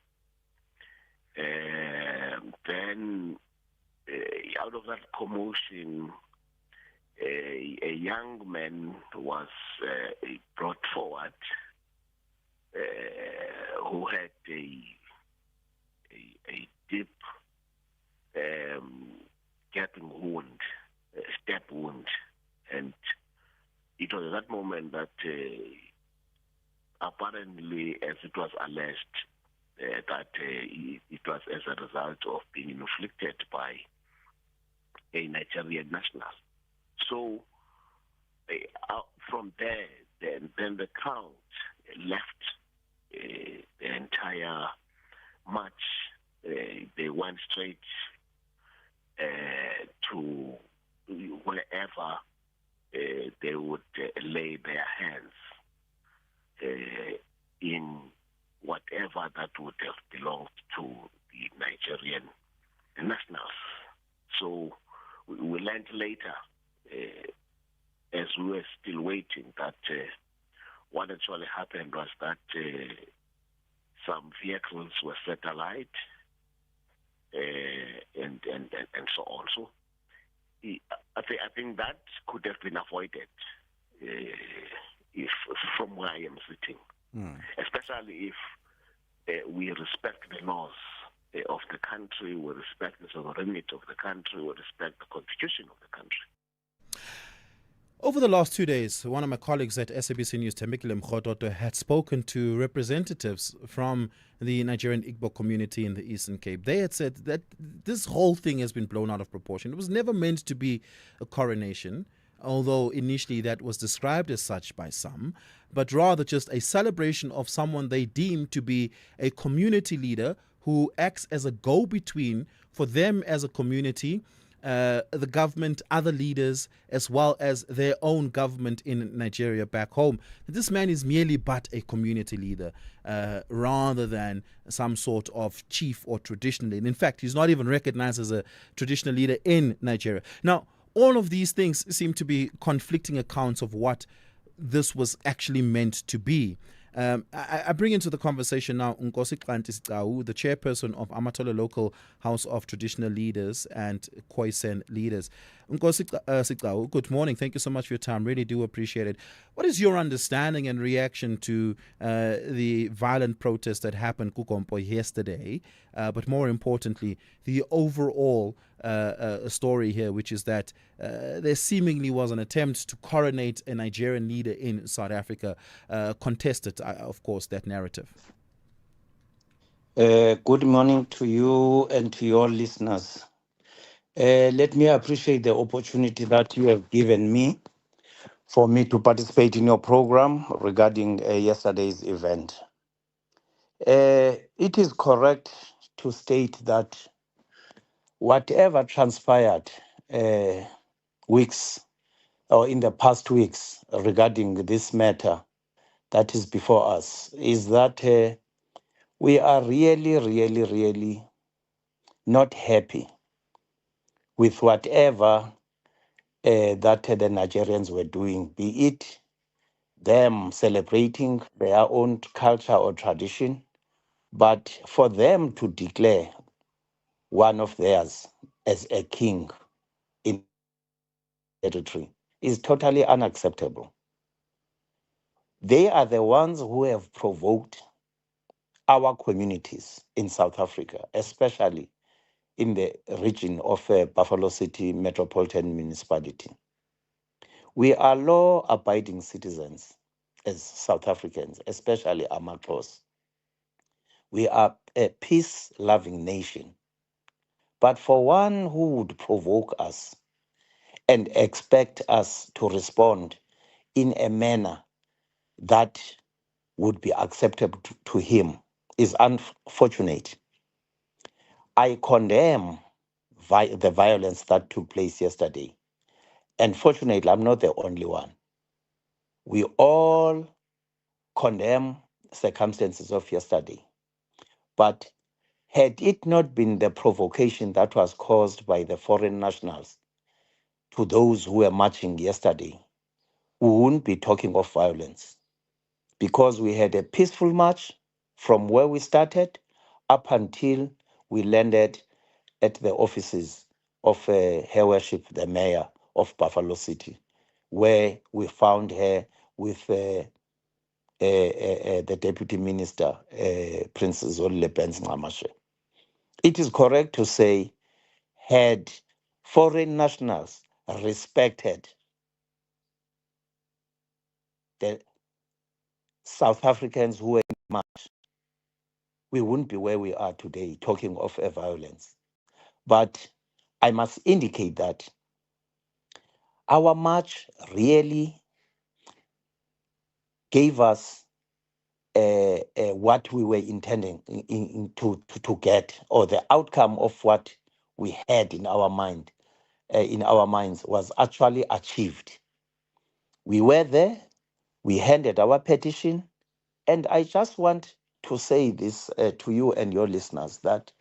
Then out of that commotion, a young man was brought forward who had a deep gaping wound, a stab wound. And it was at that moment that apparently, as it was alleged, that it was as a result of being inflicted by a Nigerian national. So from there, then the crowd left the entire march. They went straight to wherever they would lay their hands in whatever that would have belonged to the Nigerian nationals. So we learned later, as we were still waiting, that what actually happened was that some vehicles were set alight and so on. So I think that could have been avoided if from where I am sitting, especially if we respect the laws of the country, we respect the sovereignty of the country, we respect the constitution of the country.
Over the last 2 days, one of my colleagues at SABC News, Thembekile Mkhototo, had spoken to representatives from the Nigerian Igbo community in the Eastern Cape. They had said that this whole thing has been blown out of proportion. It was never meant to be a coronation, although initially that was described as such by some, but rather just a celebration of someone they deemed to be a community leader who acts as a go-between for them as a community, the government, other leaders, as well as their own government in Nigeria back home. This man is merely but a community leader rather than some sort of chief or traditional leader. In fact, he's not even recognized as a traditional leader in Nigeria. Now, all of these things seem to be conflicting accounts of what this was actually meant to be. I bring into the conversation now Nkosi Xanti Sigcawu, the chairperson of Amatolo Local House of Traditional Leaders and Khoisan Leaders. Nkosi Sigcawu, good morning. Thank you so much for your time. Really do appreciate it. What is your understanding and reaction to the violent protest that happened Kukompo yesterday, but more importantly, the overall story here, which is that there seemingly was an attempt to coronate a Nigerian leader in South Africa, contested, of course, that narrative.
Good morning to you and to your listeners. Let me appreciate the opportunity that you have given me for me to participate in your program regarding yesterday's event. It is correct to state that whatever transpired weeks or in the past weeks regarding this matter that is before us is that we are really not happy with whatever that the Nigerians were doing, be it them celebrating their own culture or tradition, but for them to declare one of theirs as a king in territory is totally unacceptable. They are the ones who have provoked our communities in South Africa, especially in the region of Buffalo City Metropolitan Municipality. We are law-abiding citizens as South Africans, especially Amaxhosa. We are a peace-loving nation. But for one who would provoke us and expect us to respond in a manner that would be acceptable to him is unfortunate. I condemn the violence that took place yesterday. And fortunately, I'm not the only one. We all condemn circumstances of yesterday. But had it not been the provocation that was caused by the foreign nationals to those who were marching yesterday, we wouldn't be talking of violence. Because we had a peaceful march from where we started up until we landed at the offices of Her Worship, the Mayor of Buffalo City, where we found her with the Deputy Minister, Princess Zolile Benz Nxamashe. It is correct to say, had foreign nationals respected the South Africans who were in march, we wouldn't be where we are today talking of violence. But I must indicate that our march really gave us what we were intending to get, or the outcome of what we had in our mind, in our minds, was actually achieved. We were there, we handed our petition, and I just want to say this to you and your listeners, that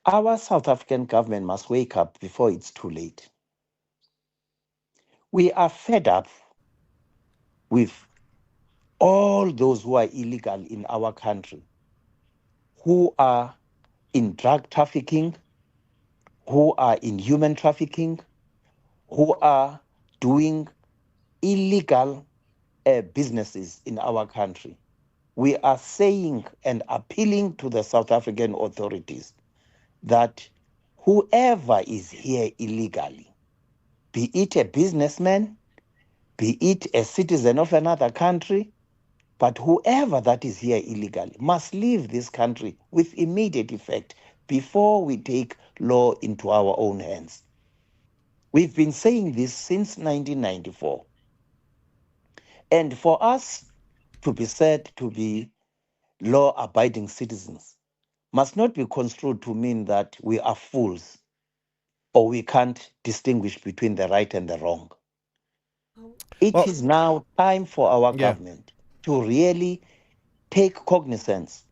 our South African government must wake up before it's too late. We are fed up with all those who are illegal in our country, who are in drug trafficking, who are in human trafficking, who are doing illegal businesses in our country. We are saying and appealing to the South African authorities that whoever is here illegally, be it a businessman, be it a citizen of another country, but whoever that is here illegally must leave this country with immediate effect before we take law into our own hands. We've been saying this since 1994. And for us to be said to be law-abiding citizens, must not be construed to mean that we are fools or we can't distinguish between the right and the wrong. It is now time for our government to really take cognizance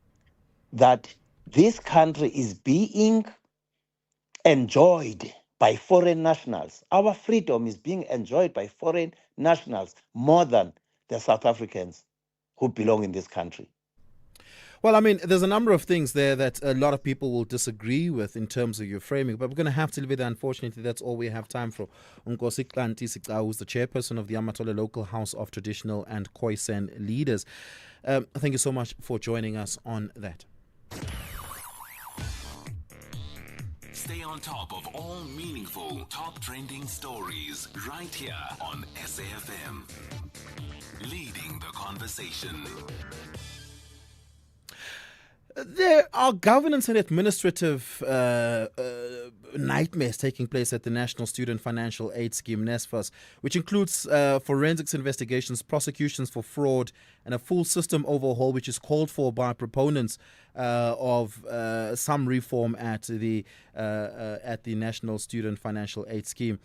that this country is being enjoyed by foreign nationals. Our freedom is being enjoyed by foreign nationals more than the South Africans who belong in this country.
Well, I mean, there's a number of things there that a lot of people will disagree with in terms of your framing, but we're going to have to leave it there. Unfortunately, that's all we have time for. Nkosi Klanti Sikau, who's the chairperson of the Amatole Local House of Traditional and Khoisan Leaders. Thank you so much for joining us on that.
Stay on top of all meaningful, top trending stories right here on SAFM. Leading the conversation.
There are governance and administrative nightmares taking place at the National Student Financial Aid Scheme, NSFAS, which includes forensics investigations, prosecutions for fraud, and a full system overhaul, which is called for by proponents of some reform at the National Student Financial Aid Scheme.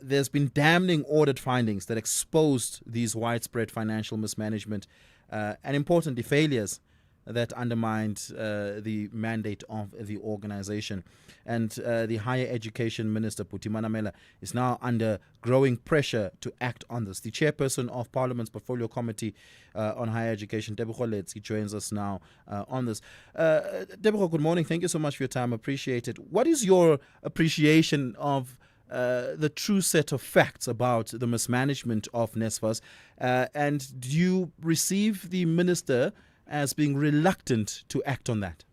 There's been damning audit findings that exposed these widespread financial mismanagement and, importantly, failures that undermined the mandate of the organization. And the Higher Education Minister, Phuthi Manamela, is now under growing pressure to act on this. The chairperson of Parliament's Portfolio Committee on Higher Education, Tebogo Letsi, joins us now on this. Tebogo, good morning. Thank you so much for your time. Appreciate it. What is your appreciation of the true set of facts about the mismanagement of NSFAS? And do you receive the minister as being reluctant to act on that?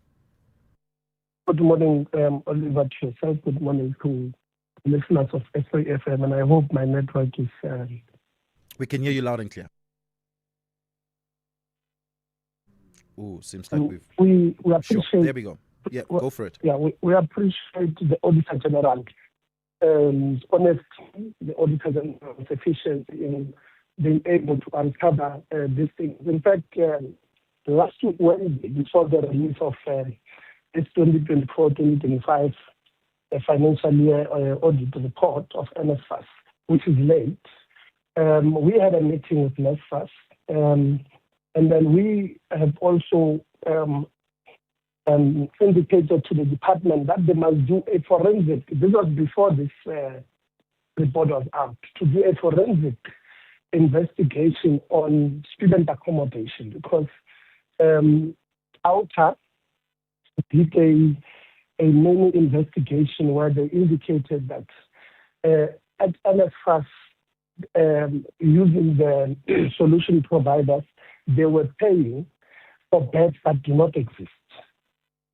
Good morning, Oliver, to yourself. Good morning to listeners of SAFM, and I hope my network is...
We can hear you loud and clear. Oh, seems like
we appreciate...
Sure. There we go. Yeah, go for it.
Yeah, we appreciate the Auditor General honesty, the Auditor General's efficiency in being able to uncover these things. In fact, last week, Wednesday, before the release of this 2024-2025 financial year audit report of NSFAS, which is late, we had a meeting with NSFAS, and then we have also indicated to the department that they must do a forensic, this was before this report was out, to do a forensic investigation on student accommodation, because Outer did a mini investigation where they indicated that at NSFAS, using the solution providers, they were paying for beds that do not exist.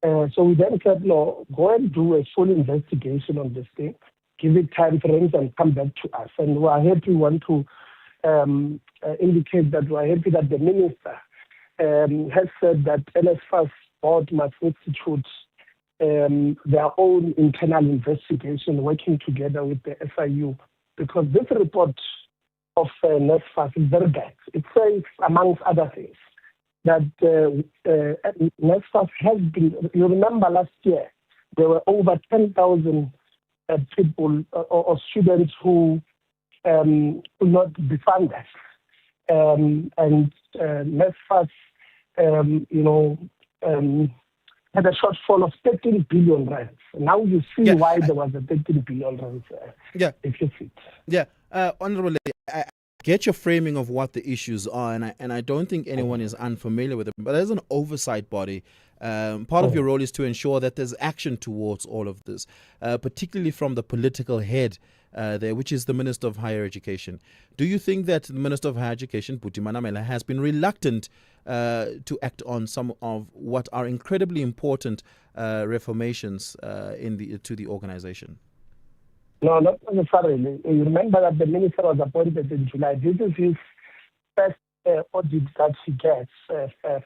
So we then said, no, go and do a full investigation on this thing, give it time frames and come back to us. And we are happy, want to indicate that we are happy that the minister has said that NSFAS board must institute their own internal investigation, working together with the SIU, because this report of NSFAS is very bad. It says, amongst other things, that NSFAS has been, you remember last year, there were over 10,000 people or students who could not be funded. And NSFAS, had a shortfall of 13 billion rands. Now you see why there was a 13 billion rands deficit.
Yeah, Honorable, I get your framing of what the issues are, and I don't think anyone is unfamiliar with it. But as an oversight body, part of your role is to ensure that there's action towards all of this, particularly from the political head there, which is the Minister of Higher Education. Do you think that the Minister of Higher Education, Phuthi Manamela, has been reluctant to act on some of what are incredibly important reformations to the organization?
No, not necessarily. You remember that the minister was appointed in July. This is his first audit that he gets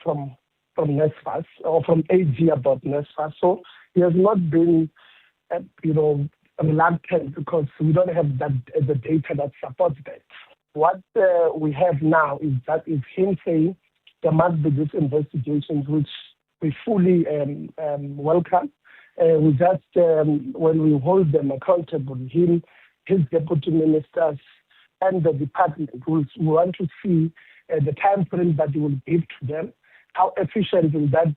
from NSFAS or from AG about NSFAS. So he has not been, reluctant, because we don't have the data that supports that. What we have now is him saying there must be these investigations which we fully welcome. We just, when we hold them accountable, him, his deputy ministers, and the department, we want to see the time frame that you will give to them, how efficient will that,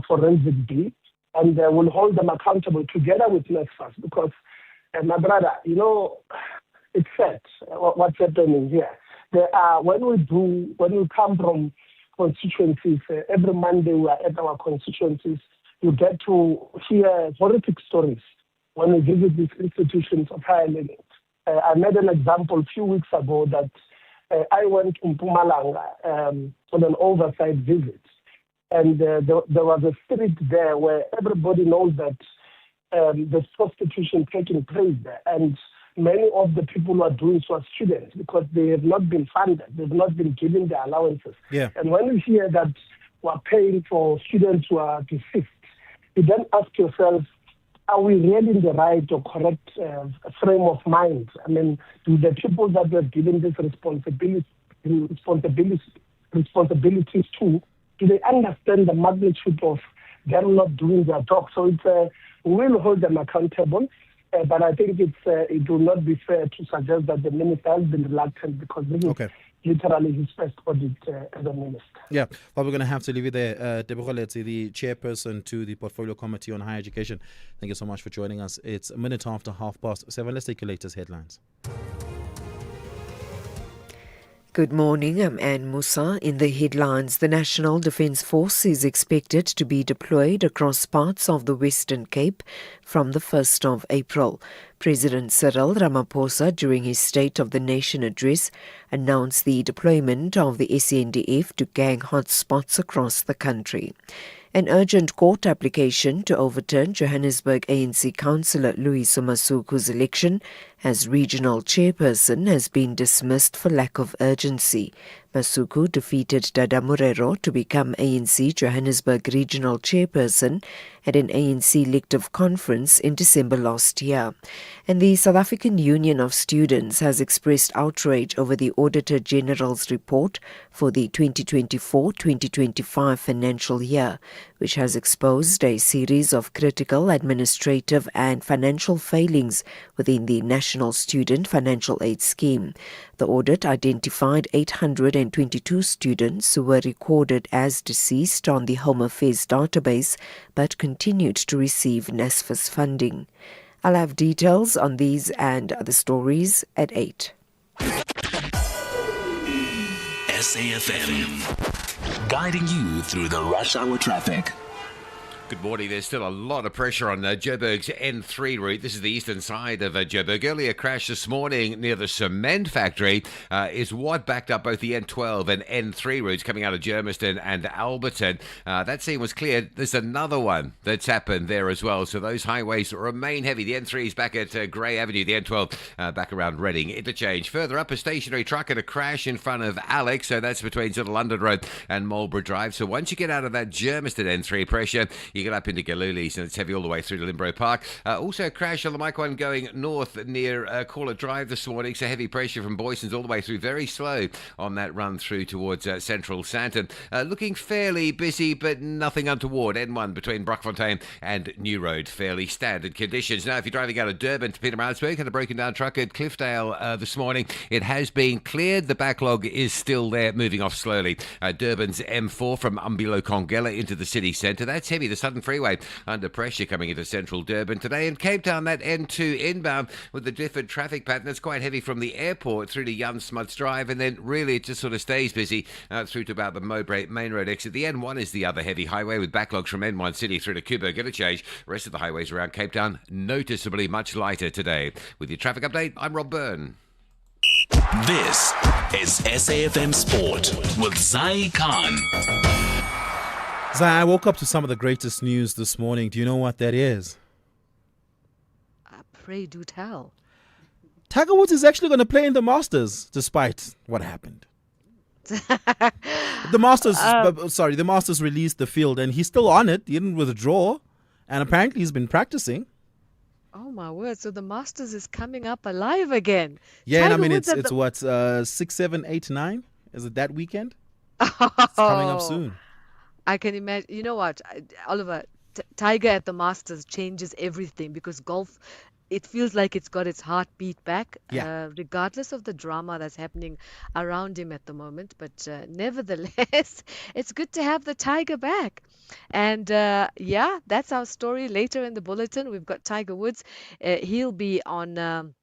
forensic be, and we'll hold them accountable together with NSFAS, because, my brother, it's sad what's happening here. There are, when we come from constituencies, every Monday we are at our constituencies, you get to hear horrific stories when we visit these institutions of higher learning. I made an example a few weeks ago that I went to Mpumalanga on an oversight visit, and there was a street there where everybody knows that there's prostitution taking place there, and many of the people who are doing so are students because they have not been funded, they've not been given their allowances.
Yeah.
And when you hear that we're paying for students who are deceased, you then ask yourself, are we really in the right or correct frame of mind? I mean, do the people that we're given this responsibilities to, do they understand the magnitude of them not doing their job? So it's we will hold them accountable, but I think it will not be fair to suggest that the minister has been reluctant, because this is literally his first audit as a minister.
Yeah, well, we're going to have to leave it there. Deborah Letsi, the chairperson to the Portfolio Committee on Higher Education, thank you so much for joining us. It's a minute after 7:30. Let's take your latest headlines.
Good morning, I'm Anne Musa. In the headlines, the National Defence Force is expected to be deployed across parts of the Western Cape from the 1st of April. President Cyril Ramaphosa, during his State of the Nation address, announced the deployment of the SANDF to gang hotspots across the country. An urgent court application to overturn Johannesburg ANC councillor Loyiso Masuku's election as regional chairperson has been dismissed for lack of urgency. Masuku defeated Dada Morero to become ANC Johannesburg regional chairperson at an ANC elective conference in December last year. And the South African Union of Students has expressed outrage over the Auditor General's report for the 2024-2025 financial year, which has exposed a series of critical administrative and financial failings within the National Student Financial Aid Scheme. The audit identified 822 students who were recorded as deceased on the Home Affairs database but continued to receive NSFAS funding. I'll have details on these and other stories at 8.
SAFM, guiding you through the rush hour traffic.
Good morning. There's still a lot of pressure on Joburg's N3 route. This is the eastern side of Joburg. Earlier crash this morning near the cement factory is what backed up both the N12 and N3 routes coming out of Germiston and Alberton. That scene was cleared. There's another one that's happened there as well. So those highways remain heavy. The N3 is back at Grey Avenue. The N12 back around Reading Interchange. Further up, a stationary truck and a crash in front of Alex. So that's between sort of London Road and Marlborough Drive. So once you get out of that Germiston N3 pressure, you get up into Galulis, and it's heavy all the way through to Limbro Park. Also a crash on the Mike 1 going north near Corlett Drive this morning, so heavy pressure from Boysons all the way through, very slow on that run through towards Central Sandton. Looking fairly busy, but nothing untoward. N1 between Brockfontein and New Road, fairly standard conditions. Now, if you're driving out of Durban to Pietermaritzburg, had a broken down truck at Cliffdale this morning. It has been cleared. The backlog is still there, moving off slowly. Durban's M4 from Umbilo Kongela into the city centre. That's heavy. The Southern Freeway under pressure coming into central Durban today. In Cape Town, that N2 inbound with the different traffic pattern. It's quite heavy from the airport through to Jan Smuts Drive, and then really it just sort of stays busy through to about the Mowbray Main Road exit. The N1 is the other heavy highway with backlogs from N1 City through to Kuba. Going to change. The rest of the highways around Cape Town noticeably much lighter today. With your traffic update, I'm Rob Byrne.
This is SAFM Sport with Zai Khan.
Zai, I woke up to some of the greatest news this morning. Do you know what that is?
Pray do tell.
Tiger Woods is actually going to play in the Masters, despite what happened. The Masters released the field, and he's still on it. He didn't withdraw, and apparently he's been practicing.
Oh my word! So the Masters is coming up alive again.
Yeah,
Tiger
and I mean
Woods
it's what 6, 7, 8, 9? Is it that weekend? It's coming up soon.
I can imagine. You know what, Oliver, Tiger at the Masters changes everything because golf. It feels like it's got its heartbeat back,
Yeah.
regardless of the drama that's happening around him at the moment. But nevertheless, it's good to have the Tiger back. And yeah, that's our story. Later in the bulletin, we've got Tiger Woods. He'll be on.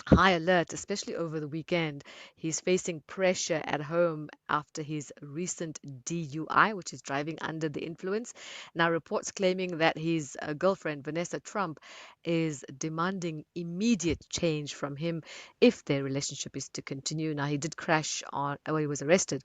High alert, especially over the weekend. He's facing pressure at home after his recent DUI, which is driving under the influence. Now, reports claiming that his girlfriend, Vanessa Trump, is demanding immediate change from him if their relationship is to continue. Now, he did crash he was arrested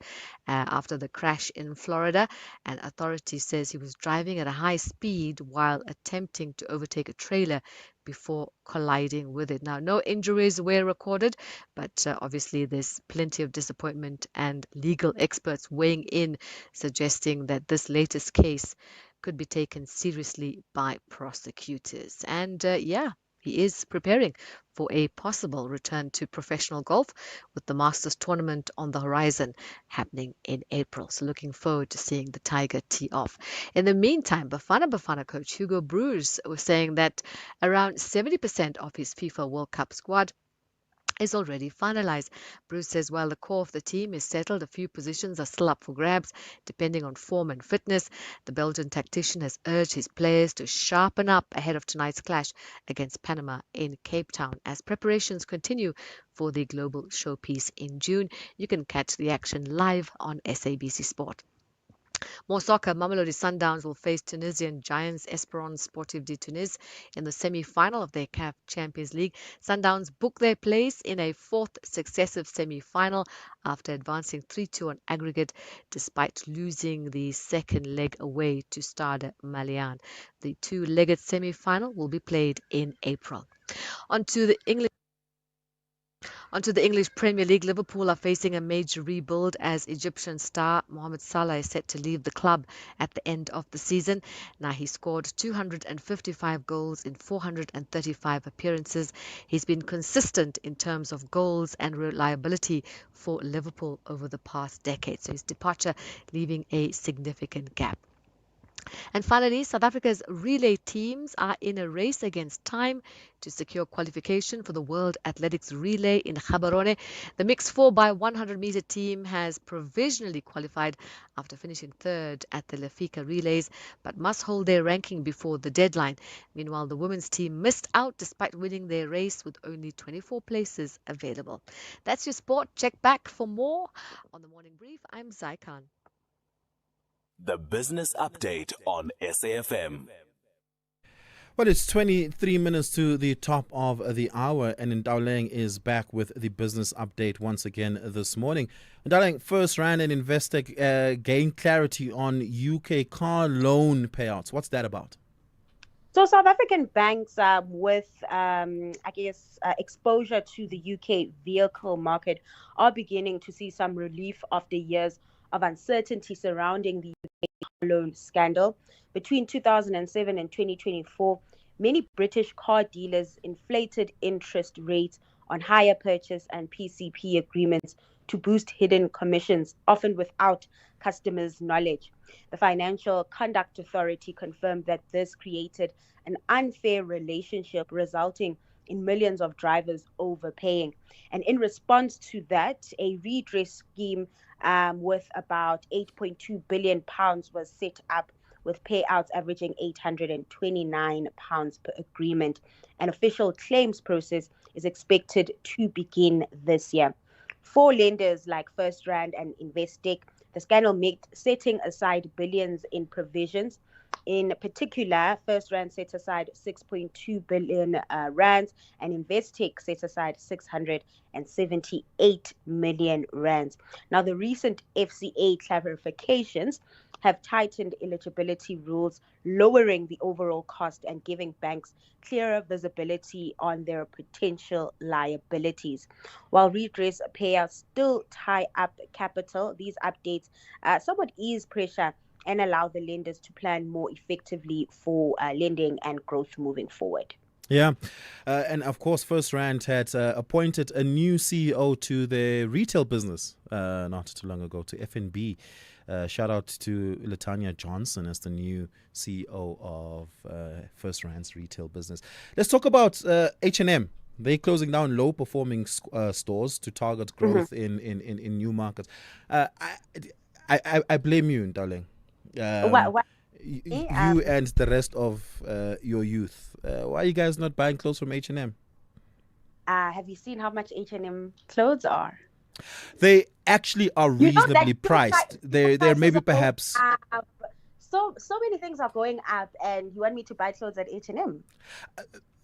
after the crash in Florida, and authorities says he was driving at a high speed while attempting to overtake a trailer before colliding with it. Now, no injuries were recorded, but obviously there's plenty of disappointment and legal experts weighing in, suggesting that this latest case could be taken seriously by prosecutors. And yeah, he is preparing for a possible return to professional golf with the Masters tournament on the horizon happening in April. So looking forward to seeing the Tiger tee off. In the meantime, Bafana coach Hugo Broos was saying that around 70% of his FIFA World Cup squad is already finalized. Bruce says while the core of the team is settled, a few positions are still up for grabs, depending on form and fitness. The Belgian tactician has urged his players to sharpen up ahead of tonight's clash against Panama in Cape Town. As preparations continue for the global showpiece in June, you can catch the action live on SABC Sport. More soccer, Mamelodi Sundowns will face Tunisian giants Esperance Sportive de Tunis in the semi-final of their CAF Champions League. Sundowns book their place in a fourth successive semi-final after advancing 3-2 on aggregate despite losing the second leg away to Stade Malien. The two-legged semi-final will be played in April. Onto the English Premier League, Liverpool are facing a major rebuild as Egyptian star Mohamed Salah is set to leave the club at the end of the season. Now, he scored 255 goals in 435 appearances. He's been consistent in terms of goals and reliability for Liverpool over the past decade. So his departure leaving a significant gap. And finally, South Africa's relay teams are in a race against time to secure qualification for the World Athletics Relay in Gaborone. The mixed 4x100-meter team has provisionally qualified after finishing third at the Lefika Relays, but must hold their ranking before the deadline. Meanwhile, the women's team missed out despite winning their race with only 24 places available. That's your sport. Check back for more on the Morning Brief. I'm Zai Khan.
The Business Update on SAFM.
Well, it's 23 minutes to the top of the hour, and Ndaleng is back with the business update once again this morning. Ndaleng, First Rand and Investec gain clarity on UK car loan payouts. What's that about?
So South African banks with, exposure to the UK vehicle market are beginning to see some relief after years of uncertainty surrounding the UK loan scandal. Between 2007 and 2024, many British car dealers inflated interest rates on hire purchase and PCP agreements to boost hidden commissions, often without customers' knowledge. The Financial Conduct Authority confirmed that this created an unfair relationship, resulting in millions of drivers overpaying. And in response to that, a redress scheme with about £8.2 billion was set up, with payouts averaging £829 per agreement. An official claims process is expected to begin this year. For lenders like First Rand and Investec, the scandal made setting aside billions in provisions. In particular, First Rand set aside 6.2 billion rands, and Investec set aside 678 million rands. Now, the recent FCA clarifications have tightened eligibility rules, lowering the overall cost and giving banks clearer visibility on their potential liabilities. While redress payouts still tie up capital, these updates somewhat ease pressure and allow the lenders to plan more effectively for lending and growth moving forward.
Yeah, and of course, First Rand had appointed a new CEO to the retail business not too long ago, to FNB. Shout out to Latanya Johnson as the new CEO of First Rand's retail business. Let's talk about H&M. They're closing down low-performing stores to target growth in new markets. I blame you, darling.
What?
You and the rest of your youth. Why are you guys not buying clothes from H&M?
Have you seen how much H&M clothes are?
They actually are reasonably priced. They're maybe perhaps.
So many things are going up, and you want me to buy clothes at H&M?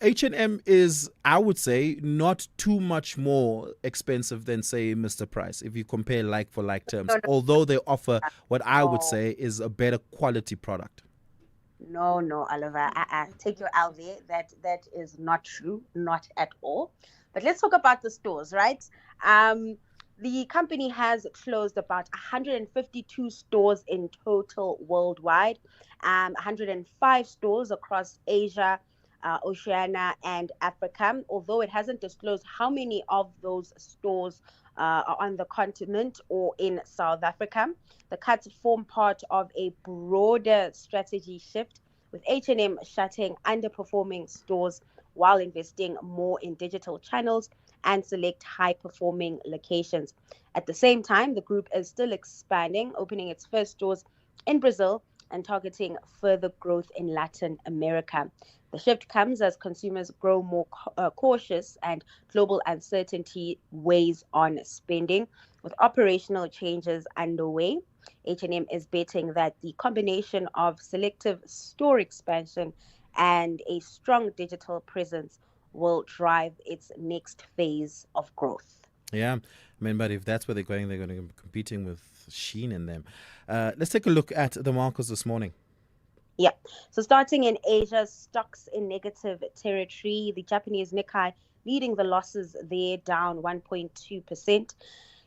H&M is, I would say, not too much more expensive than, say, Mr. Price, if you compare like for like terms, although they offer what I would say is a better quality product.
No, Oliver. Take your L there. That is not true, not at all. But let's talk about the stores, right? The company has closed about 152 stores in total worldwide, 105 stores across Asia, Oceania, and Africa. Although it hasn't disclosed how many of those stores are on the continent or in South Africa. The cuts form part of a broader strategy shift, with H&M shutting underperforming stores while investing more in digital channels and select high-performing locations. At the same time, the group is still expanding, opening its first stores in Brazil and targeting further growth in Latin America. The shift comes as consumers grow more cautious and global uncertainty weighs on spending. With operational changes underway, H&M is betting that the combination of selective store expansion and a strong digital presence will drive its next phase of growth.
Yeah, I mean, but if that's where they're going to be competing with Shein and them. Let's take a look at the markets this morning.
Yeah. So starting in Asia, stocks in negative territory. The Japanese Nikkei leading the losses there, down 1.2%.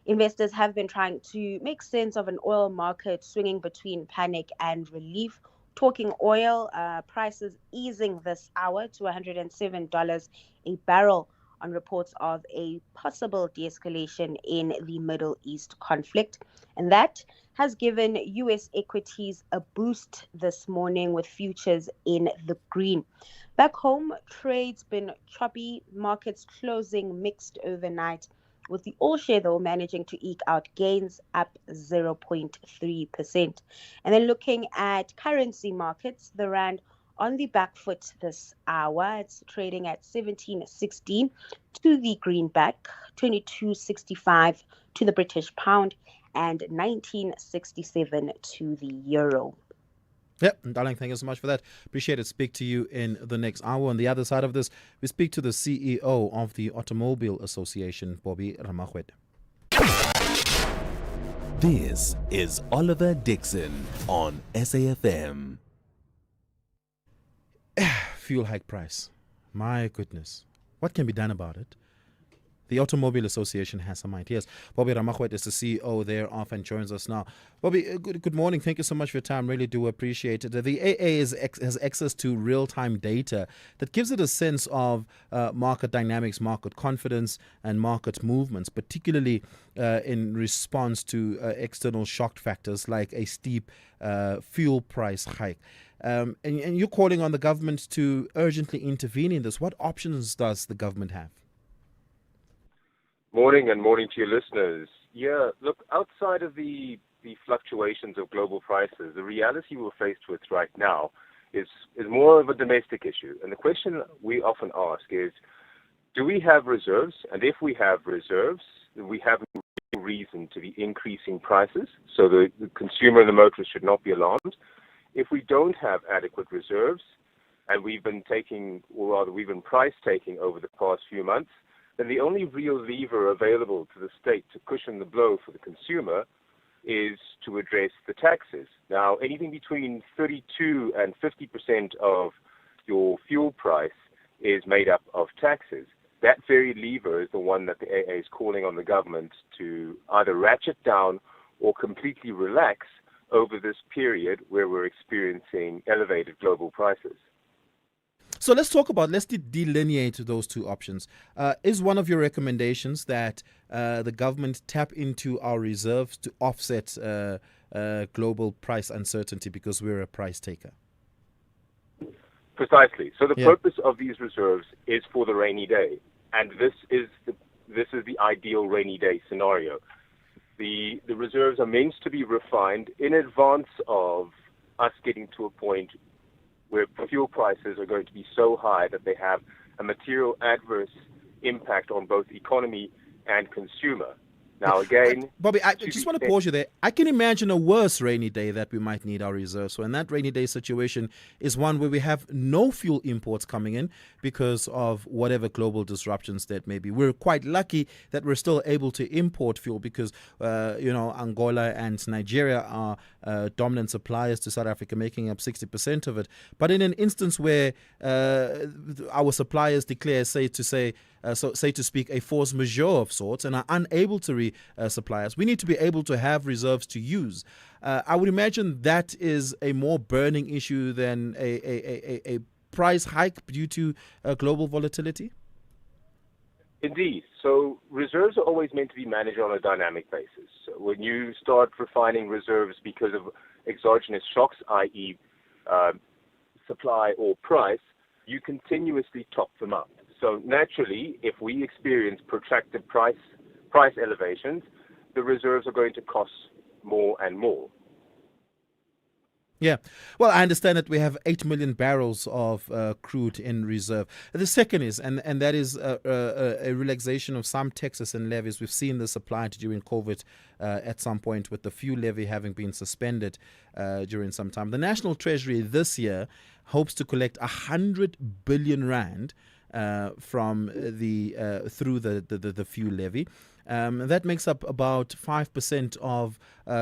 Investors have been trying to make sense of an oil market swinging between panic and relief. Talking oil, prices easing this hour to $107 a barrel on reports of a possible de-escalation in the Middle East conflict. And that has given U.S. equities a boost this morning with futures in the green. Back home, trade's been choppy, markets closing mixed overnight, with the all-share, though, managing to eke out gains up 0.3%. And then looking at currency markets, the rand on the back foot this hour. It's trading at 17.16 to the greenback, 22.65 to the British pound, and 19.67 to the euro.
Yep, darling, thank you so much for that. Appreciate it. Speak to you in the next hour. On the other side of this, we speak to the CEO of the Automobile Association, Bobby Ramachwet.
This is Oliver Dixon on SAFM.
Fuel hike price. My goodness. What can be done about it? The Automobile Association has some ideas. Bobby Ramachwet is the CEO thereof and joins us now. Bobby, good morning. Thank you so much for your time. Really do appreciate it. The AA has access to real-time data that gives it a sense of market dynamics, market confidence, and market movements, particularly in response to external shock factors like a steep fuel price hike. And you're calling on the government to urgently intervene in this. What options does the government have?
Morning and morning to your listeners. Yeah, look, outside of the fluctuations of global prices, the reality we're faced with right now is more of a domestic issue. And the question we often ask is, do we have reserves? And if we have reserves, we have no reason to be increasing prices. So the consumer and the motorist should not be alarmed. If we don't have adequate reserves, and we've been price taking over the past few months, then the only real lever available to the state to cushion the blow for the consumer is to address the taxes. Now, anything between 32 and 50% of your fuel price is made up of taxes. That very lever is the one that the AA is calling on the government to either ratchet down or completely relax over this period where we're experiencing elevated global prices.
So let's delineate those two options. Is one of your recommendations that the government tap into our reserves to offset global price uncertainty because we're a price taker.
Precisely. So the
Yeah.
purpose of these reserves is for the rainy day, and this is the ideal rainy day scenario. The reserves are meant to be refined in advance of us getting to a point where fuel prices are going to be so high that they have a material adverse impact on both economy and consumer. Now, again,
Bobby, I just want to pause you there. I can imagine a worse rainy day that we might need our reserves. So, and that rainy day situation is one where we have no fuel imports coming in because of whatever global disruptions that may be. We're quite lucky that we're still able to import fuel because, Angola and Nigeria are dominant suppliers to South Africa, making up 60% of it. But in an instance where our suppliers declare, say to speak, a force majeure of sorts and are unable to supply us, we need to be able to have reserves to use. I would imagine that is a more burning issue than a price hike due to global volatility.
Indeed. So reserves are always meant to be managed on a dynamic basis. So when you start refining reserves because of exogenous shocks, i.e. Supply or price, you continuously top them up. So naturally, if we experience protracted price elevations, the reserves are going to cost more and more.
Yeah. Well, I understand that we have 8 million barrels of crude in reserve. The second is, and that is a relaxation of some taxes and levies. We've seen this applied during COVID at some point, with the fuel levy having been suspended during some time. The National Treasury this year hopes to collect 100 billion rand from through the fuel levy. That makes up about 5% of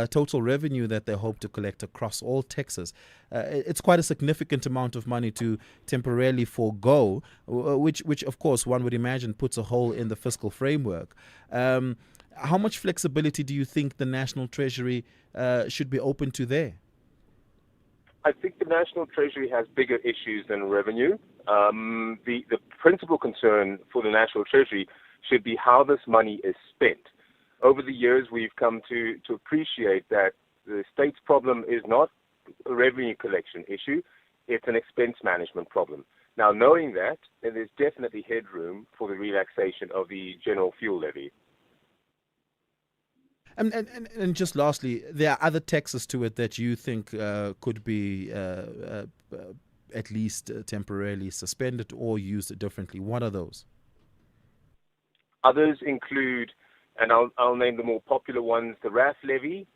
total revenue that they hope to collect across all taxes. It's quite a significant amount of money to temporarily forego, which of course one would imagine puts a hole in the fiscal framework. How much flexibility do you think the National Treasury should be open to there?
I think the National Treasury has bigger issues than revenue. The principal concern for the National Treasury should be how this money is spent. Over the years, we've come to appreciate that the state's problem is not a revenue collection issue, it's an expense management problem. Now, knowing that, then there's definitely headroom for the relaxation of the general fuel levy.
And just lastly, there are other taxes to it that you think could be at least temporarily suspended or used differently. What are those?
Others include, and I'll name the more popular ones, the RAF levy.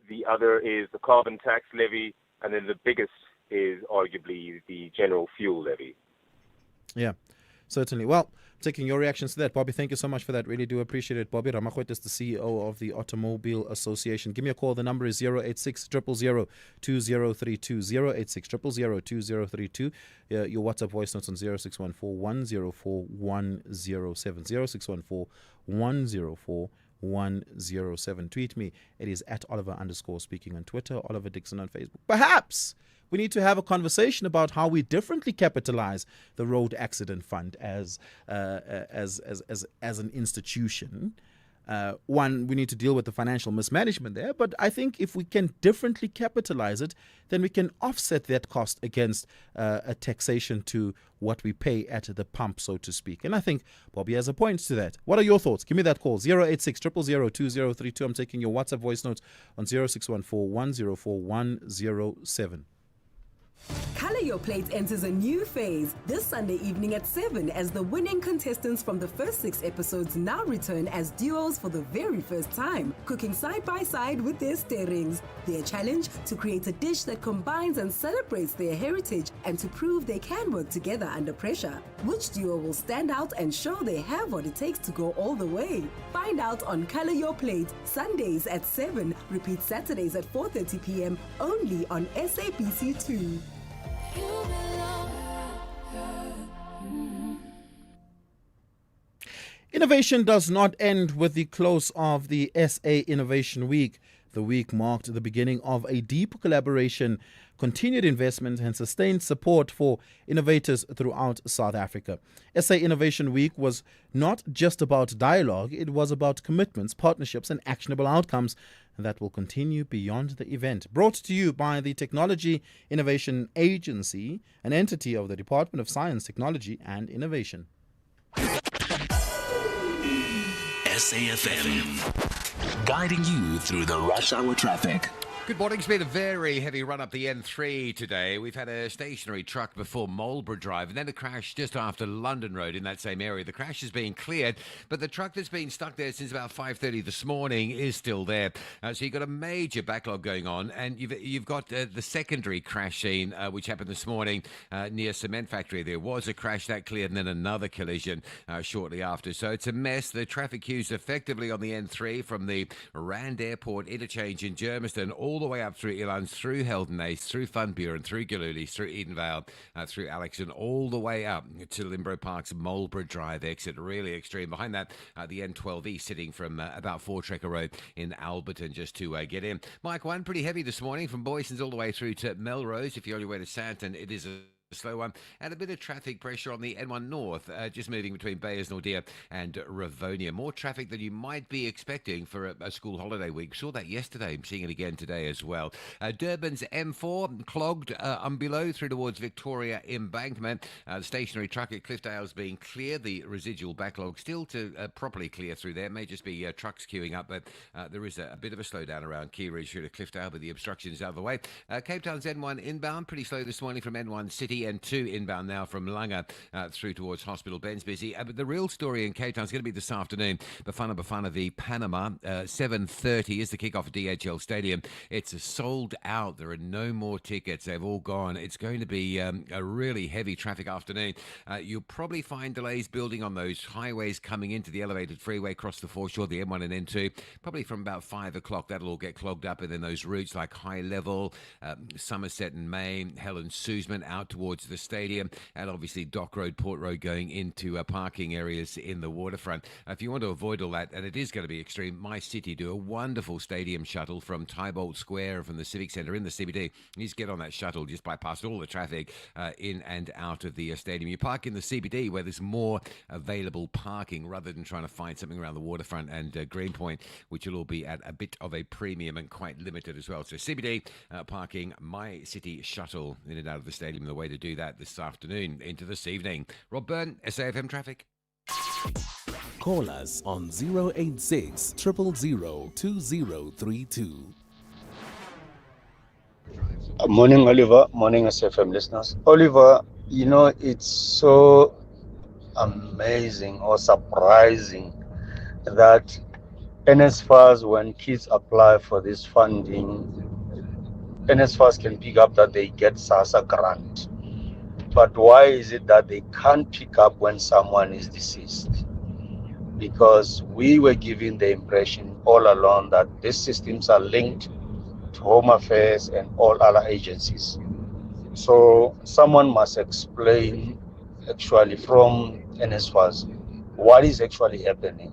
The other is the carbon tax levy, and then the biggest is arguably the general fuel levy.
Yeah, certainly. Well, taking your reactions to that, Bobby, thank you so much for that. Really do appreciate it. Bobby Ramakwet is the CEO of the Automobile Association. Give me a call. The number is 086 000 2032. 086 000 2032. Your WhatsApp voice notes on 0614 104 107. 0614 104 107. Tweet me. It is at Oliver_speaking on Twitter, Oliver Dixon on Facebook. Perhaps we need to have a conversation about how we differently capitalize the road accident fund as an institution. One, we need to deal with the financial mismanagement there, but I think if we can differently capitalize it, then we can offset that cost against a taxation to what we pay at the pump, so to speak. And I think Bobby has a point to that. What are your thoughts? Give me that call, 086 000 2032. I'm taking your WhatsApp voice notes on 0614 104 107.
Color Your Plate enters a new phase this Sunday evening at 7 as the winning contestants from the first 6 episodes now return as duos for the very first time, cooking side by side with their stirrings. Their challenge: to create a dish that combines and celebrates their heritage and to prove they can work together under pressure. Which duo will stand out and show they have what it takes to go all the way? Find out on Color Your Plate, Sundays at 7, repeat Saturdays at 4:30 p.m. only on SABC2.
Innovation does not end with the close of the SA Innovation Week. The week marked the beginning of a deep collaboration, continued investment and sustained support for innovators throughout South Africa. SA Innovation Week was not just about dialogue, it was about commitments, partnerships and actionable outcomes that will continue beyond the event. Brought to you by the Technology Innovation Agency, an entity of the Department of Science, Technology and Innovation.
SAFM, guiding you through the rush hour traffic.
Good morning. It's been a very heavy run up the N3 today. We've had a stationary truck before Marlborough Drive and then a crash just after London Road in that same area. The crash is being cleared, but the truck that's been stuck there since about 5:30 this morning is still there. So you've got a major backlog going on, and you've got the secondary crash scene, which happened this morning near Cement Factory. There was a crash that cleared and then another collision shortly after. So it's a mess. The traffic queues effectively on the N3 from the Rand Airport interchange in Germiston all the way up through Ilands, through Heldenace, through Funburen, through Giluli, through Edenvale, through Alexon, all the way up to Limbro Park's Marlborough Drive exit. Really extreme. Behind that, the N12E sitting from about Voortrekker Road in Alberton just to get in. Mike 1, pretty heavy this morning from Boysons all the way through to Melrose. If you're on your way to Sandton, it is a slow one, and a bit of traffic pressure on the N1 North, just moving between Bayers Nordia and Ravonia. More traffic than you might be expecting for a school holiday week. Saw that yesterday. I'm seeing it again today as well. Durban's M4 clogged below through towards Victoria Embankment. The stationary truck at Cliffdale's being cleared. The residual backlog still to properly clear through there. It may just be trucks queuing up, but there is a bit of a slowdown around Key Ridge through to Cliffdale, but the obstruction's out of the way. Cape Town's N1 inbound, pretty slow this morning from N1 City. N2 inbound now from Langa through towards Hospital Ben's busy. But the real story in Cape Town is going to be this afternoon. Bafana v Panama. 7:30 is the kickoff at DHL Stadium. It's sold out. There are no more tickets. They've all gone. It's going to be a really heavy traffic afternoon. You'll probably find delays building on those highways coming into the elevated freeway across the foreshore, the M1 and N2. Probably from about 5 o'clock, that'll all get clogged up. And then those routes like High Level, Somerset and Main, Helen Suzman out towards the stadium, and obviously Dock Road, Port Road going into parking areas in the waterfront. If you want to avoid all that, and it is going to be extreme, My City do a wonderful stadium shuttle from Tybolt Square, from the Civic Centre in the CBD. You just get on that shuttle, just bypass all the traffic in and out of the stadium. You park in the CBD where there's more available parking rather than trying to find something around the waterfront and Greenpoint, which will all be at a bit of a premium and quite limited as well. So CBD parking, My City shuttle in and out of the stadium, the way to do that this afternoon into this evening. Rob Byrne, SAFM Traffic.
Call us on 086 000 2032.
Morning, Oliver. Morning, SFM listeners. Oliver, you know, it's so amazing or surprising that NSFAS, when kids apply for this funding, NSFAS can pick up that they get SASA grant. But why is it that they can't pick up when someone is deceased? Because we were given the impression all along that these systems are linked to Home Affairs and all other agencies. So someone must explain actually from NSFAS what is actually happening.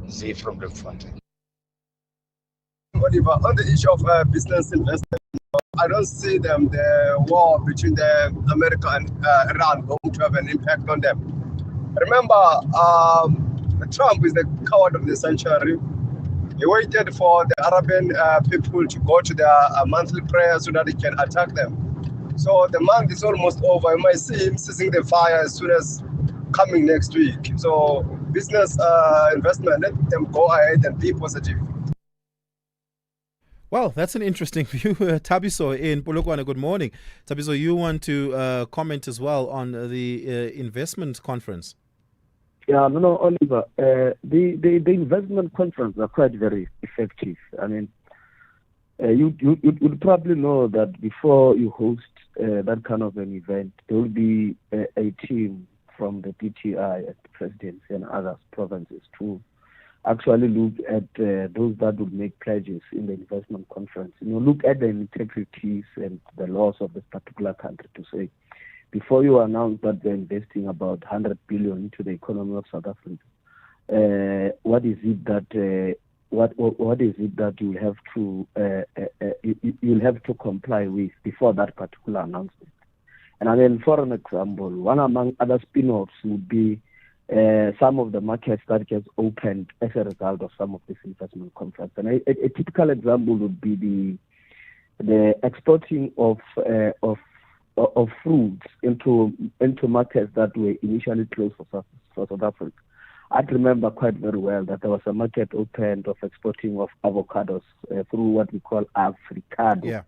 See from the front.
Oliver, on the issue of business investment, I don't see the war between America and Iran going to have an impact on them. Remember, Trump is the coward of the century. He waited for the Arabian people to go to their monthly prayer so that he can attack them. So the month is almost over. You might see him seizing the fire as soon as coming next week. So business investment, let them go ahead and be positive.
Well, that's an interesting view. Tabiso in Polokwane, good morning. Tabiso, you want to comment as well on the investment conference?
Yeah, no, Oliver. The investment conference are quite very effective. I mean, you probably know that before you host that kind of an event, there will be a team from the PTI and the presidency and other provinces to actually look at those that would make pledges in the investment conference. You know, look at the integrities and the laws of this particular country to say, before you announce that they're investing about 100 billion into the economy of South Africa, what is it that what is it that you have to you'll have to comply with before that particular announcement. And then, for an example, one among other spin-offs would be some of the markets that get opened as a result of some of this investment conference. And a typical example would be the exporting of fruits into markets that were initially closed for South Africa. I remember quite very well that there was a market opened of exporting of avocados through what we call Africado.
Yeah.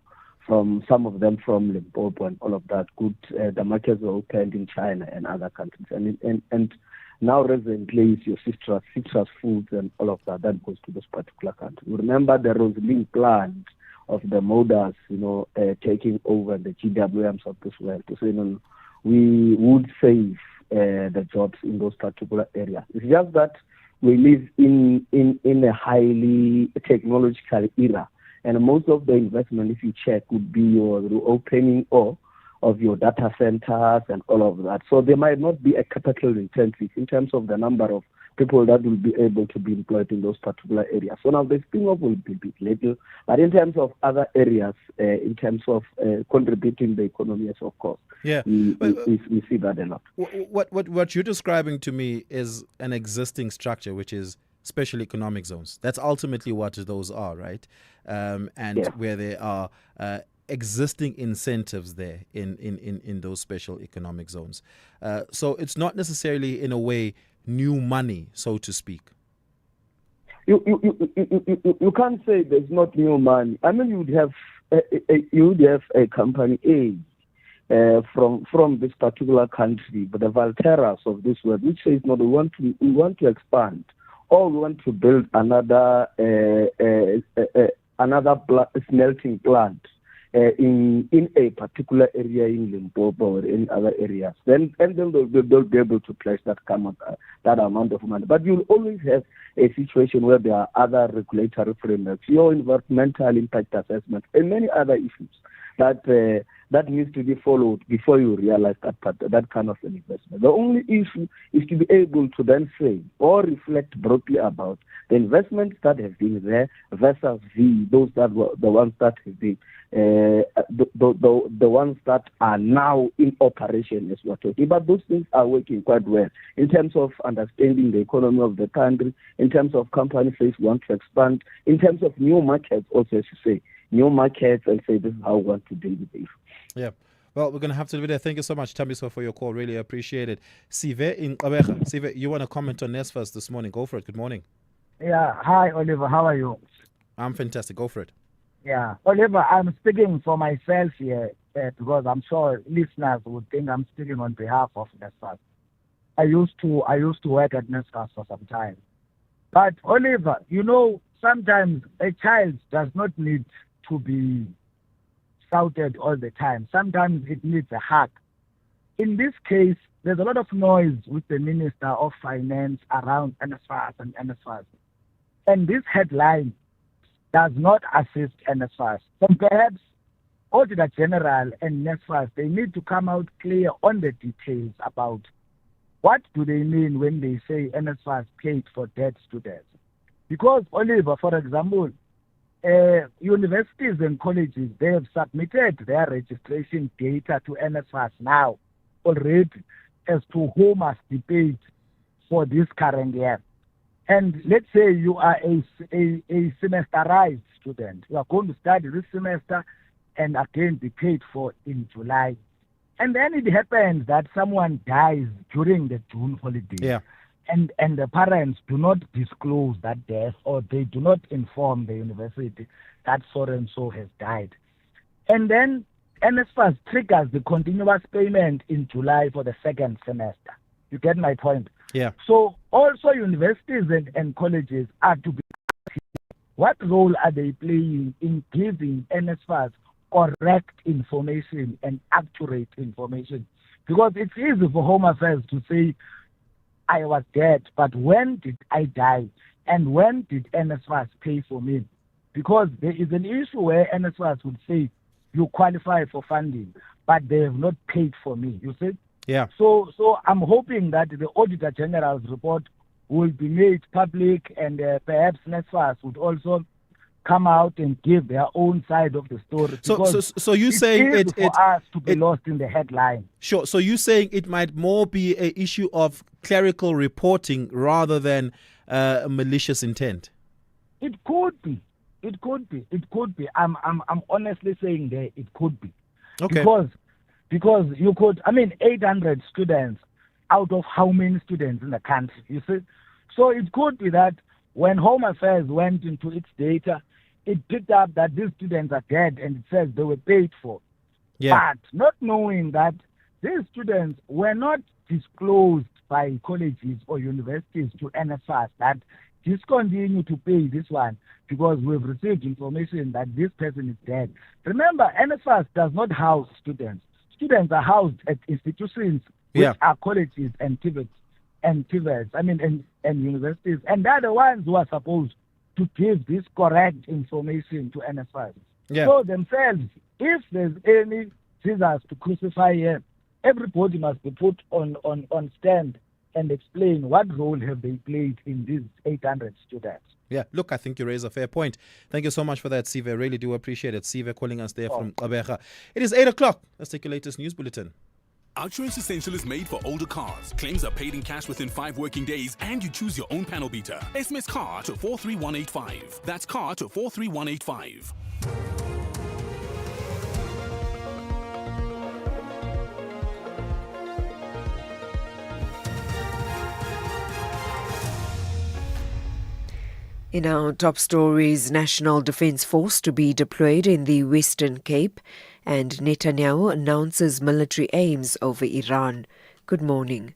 From some of them from Limpopo and all of that. The markets were opened in China and other countries. And now recently it's your citrus fruits and all of that goes to this particular country. You remember the Rosaline plant of the Modas, taking over the GWMs of this world to say, no, we would save the jobs in those particular areas. It's just that we live in a highly technological era, and most of the investment, if you check, would be your opening of your data centers and all of that. So there might not be a capital intensive in terms of the number of people that will be able to be employed in those particular areas. So now the spin-off will be little, but in terms of other areas, in terms of contributing the economy, yes, of course, we see that a lot.
What you're describing to me is an existing structure, which is special economic zones. That's ultimately what those are, right? Where there are existing incentives there in those special economic zones. So it's not necessarily, in a way, new money, so to speak.
You can't say there's not new money. I mean, you'd have a company A from this particular country, but the Valteras of this world, which says, no, we want to expand, or we want to build another smelting plant in a particular area in Limpopo or in other areas. Then they'll be able to place that amount of money. But you'll always have a situation where there are other regulatory frameworks, your environmental impact assessment, and many other issues that needs to be followed before you realize that kind of an investment. The only issue is to be able to then say or reflect broadly about the investments that have been there versus those that were the ones that have been the ones that are now in operation as we're talking. But those things are working quite well in terms of understanding the economy of the country, in terms of companies who want to expand, in terms of new markets also, as you say, new markets, and say this is how we want to deal with it.
Yeah. Well, we're going to have to leave it there. Thank you so much, Tambiso, for your call. Really appreciate it. Sive in Qabecha. Sive, you want to comment on NSFAS this morning? Go for it. Good morning.
Yeah. Hi, Oliver. How are you?
I'm fantastic. Go for it.
Yeah. Oliver, I'm speaking for myself here because I'm sure listeners would think I'm speaking on behalf of NSFAS. I used to work at NSFAS for some time. But, Oliver, sometimes a child does not need to be shouted all the time. Sometimes it needs a hug. In this case, there's a lot of noise with the Minister of Finance around NSFAS and NSFAS. And this headline does not assist NSFAS. So perhaps Auditor General and NSFAS, they need to come out clear on the details about what do they mean when they say NSFAS paid for dead students. Because, Oliver, for example, universities and colleges, they have submitted their registration data to NSFAS now already as to who must be paid for this current year. And let's say you are a semesterized student. You are going to study this semester and again be paid for in July. And then it happens that someone dies during the June holiday.
Yeah.
And the parents do not disclose that death, or they do not inform the university that so-and-so has died. And then NSFAS triggers the continuous payment in July for the second semester. You get my point?
Yeah.
So also universities and colleges are to be what role are they playing in giving NSFAS correct information and accurate information? Because it's easy for Home Affairs to say, I was dead, but when did I die? And when did NSFAS pay for me? Because there is an issue where NSFAS would say, you qualify for funding, but they have not paid for me, you see?
Yeah.
So I'm hoping that the Auditor General's report will be made public, and perhaps NSFAS would also come out and give their own side of the story.
So you saying
it for us to be lost in the headline?
Sure. So you saying it might more be an issue of clerical reporting rather than malicious intent?
It could be. It could be. It could be. I'm honestly saying that it could be.
Okay.
Because you could. 800 students out of how many students in the country? You see. So it could be that when Home Affairs went into its data, it picked up that these students are dead, and it says they were paid for.
Yeah.
But not knowing that these students were not disclosed by colleges or universities to NSFAS that discontinue to pay this one because we've received information that this person is dead. Remember, NSFAS does not house students. Students are housed at institutions which are colleges and TVETs and universities, and they're the ones who are supposed to give this correct information to NSFAS.
Yeah.
So themselves, if there's any scissors to crucify here, everybody must be put on stand and explain what role have they played in these 800 students.
Yeah, look, I think you raise a fair point. Thank you so much for that, Sive. I really do appreciate it. Sive calling us there from Abeja. It is 8 o'clock. Let's take your latest news bulletin.
Outsurance Essential is made for older cars. Claims are paid in cash within 5 working days, and you choose your own panel beater. SMS CAR to 43185. That's CAR to 43185.
In our top stories, National Defence Force to be deployed in the Western Cape, and Netanyahu announces military aims over Iran. Good morning.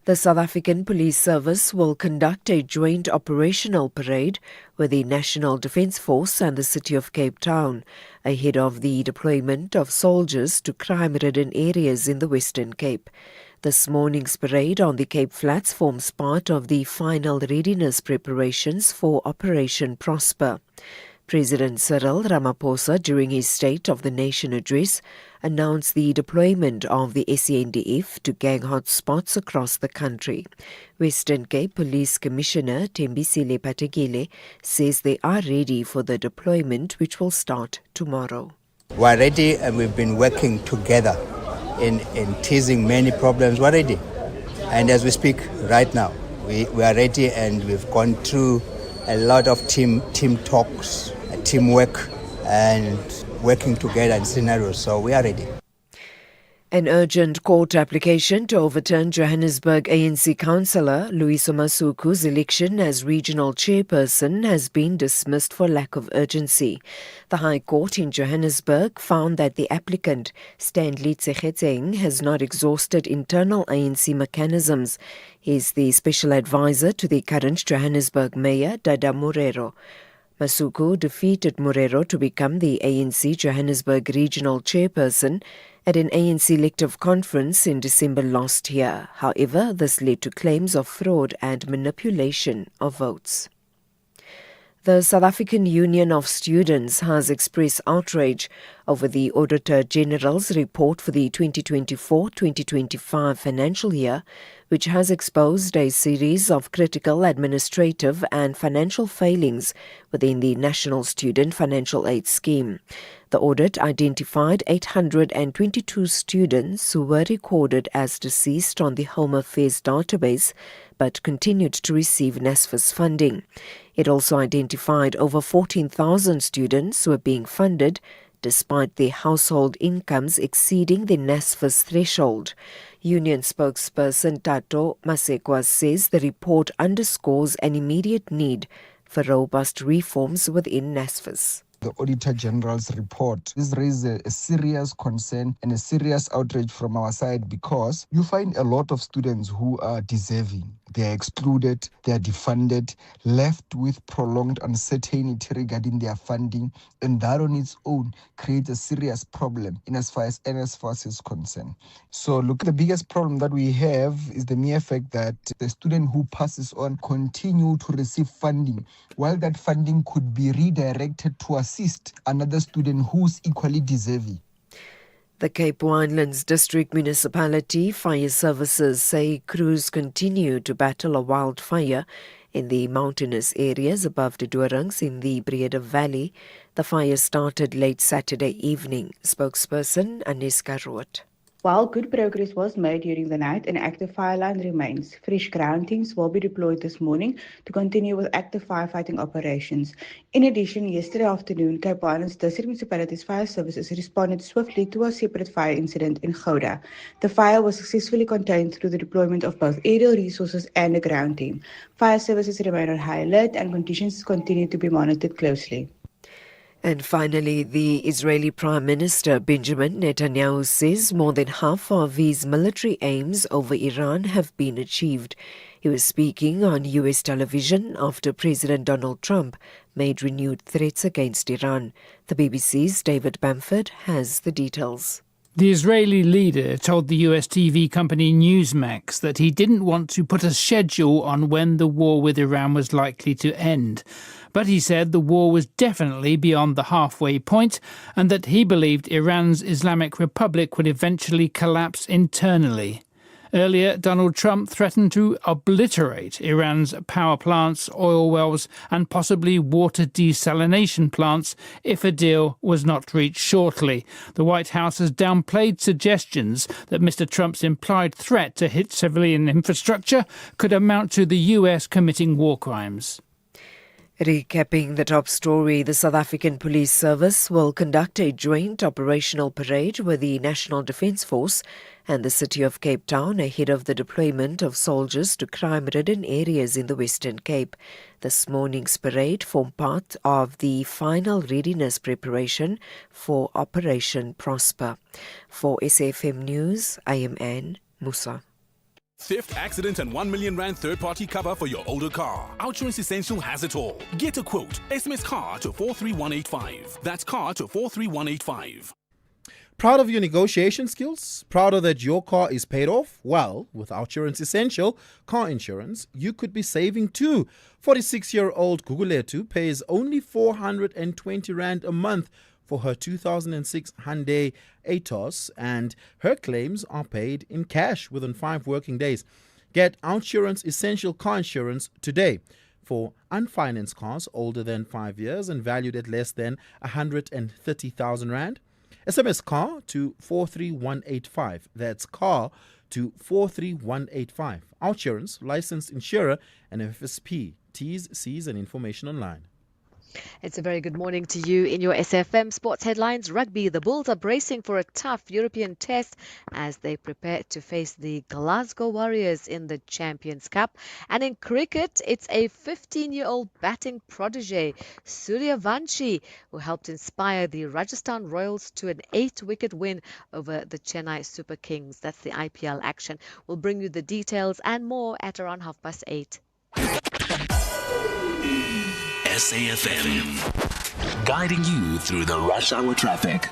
The South African Police Service will conduct a joint operational parade with the National Defence Force and the City of Cape Town ahead of the deployment of soldiers to crime-ridden areas in the Western Cape. This morning's parade on the Cape Flats forms part of the final readiness preparations for Operation Prosper. President Cyril Ramaphosa, during his State of the Nation address, announced the deployment of the SANDF to gang hotspots across the country. Western Cape Police Commissioner Tembisile Patekile says they are ready for the deployment, which will start tomorrow.
We're ready, and we've been working together in teasing many problems. We're ready. And as we speak right now, we are ready, and we've gone through a lot of team talks, teamwork, and working together in scenarios. So we are ready.
An urgent court application to overturn Johannesburg ANC councillor Loyiso Masuku's election as regional chairperson has been dismissed for lack of urgency. The High Court in Johannesburg found that the applicant, Stanley Tsekheteng, has not exhausted internal ANC mechanisms. He is the special advisor to the current Johannesburg mayor, Dada Morero. Masuku defeated Morero to become the ANC Johannesburg regional chairperson at an ANC elective conference in December last year. However, this led to claims of fraud and manipulation of votes. The South African Union of Students has expressed outrage over the Auditor General's report for the 2024-2025 financial year, which has exposed a series of critical administrative and financial failings within the National Student Financial Aid Scheme. The audit identified 822 students who were recorded as deceased on the Home Affairs database but continued to receive NSFAS funding. It also identified over 14,000 students who were being funded despite their household incomes exceeding the NSFAS threshold. Union spokesperson Tato Masekwa says the report underscores an immediate need for robust reforms within NSFAS.
The Auditor General's report. This raises a serious concern and a serious outrage from our side because you find a lot of students who are deserving. They are excluded, they are defunded, left with prolonged uncertainty regarding their funding, and that on its own creates a serious problem in as far as NSFAS is concerned. So look, the biggest problem that we have is the mere fact that the student who passes on continue to receive funding, while that funding could be redirected to assist another student who's equally deserving.
The Cape Winelands District Municipality Fire Services say crews continue to battle a wildfire in the mountainous areas above the Doorngs in the Breda Valley. The fire started late Saturday evening. Spokesperson Aniska Root.
While good progress was made during the night, an active fire line remains. Fresh ground teams will be deployed this morning to continue with active firefighting operations. In addition, yesterday afternoon, Cape Winelands District Municipality's Fire Services responded swiftly to a separate fire incident in Gouda. The fire was successfully contained through the deployment of both aerial resources and a ground team. Fire services remain on high alert and conditions continue to be monitored closely.
And finally, the Israeli Prime Minister Benjamin Netanyahu says more than half of his military aims over Iran have been achieved. He was speaking on US television after President Donald Trump made renewed threats against Iran. The BBC's David Bamford has the details.
The Israeli leader told the US TV company Newsmax that he didn't want to put a schedule on when the war with Iran was likely to end. But he said the war was definitely beyond the halfway point and that he believed Iran's Islamic Republic would eventually collapse internally. Earlier, Donald Trump threatened to obliterate Iran's power plants, oil wells and possibly water desalination plants if a deal was not reached shortly. The White House has downplayed suggestions that Mr. Trump's implied threat to hit civilian infrastructure could amount to the US committing war crimes.
Recapping the top story, the South African Police Service will conduct a joint operational parade with the National Defence Force and the City of Cape Town ahead of the deployment of soldiers to crime-ridden areas in the Western Cape. This morning's parade formed part of the final readiness preparation for Operation Prosper. For SAFM News, I am Anne Musa.
Theft, accident, and 1 million rand third-party cover for your older car. Outsurance Essential has it all. Get a quote. SMS CAR to 43185. That's CAR to 43185.
Proud of your negotiation skills? Prouder that your car is paid off? Well, with Outsurance Essential car insurance, you could be saving too. 46-year-old Guguletu pays only 420 rand a month for her 2006 Hyundai Atos, and her claims are paid in cash within 5 working days. Get Outsurance Essential car insurance today for unfinanced cars older than 5 years and valued at less than 130,000 rand. SMS CAR to 43185. That's CAR to 43185. Outsurance, licensed insurer and FSP. T's, C's and information online.
It's a very good morning to you in your SFM Sports Headlines. Rugby, the Bulls are bracing for a tough European test as they prepare to face the Glasgow Warriors in the Champions Cup. And in cricket, it's a 15-year-old batting protege, Suryavanshi, who helped inspire the Rajasthan Royals to an 8-wicket win over the Chennai Super Kings. That's the IPL action. We'll bring you the details and more at around 8:30.
SAFM, guiding you through the rush hour traffic.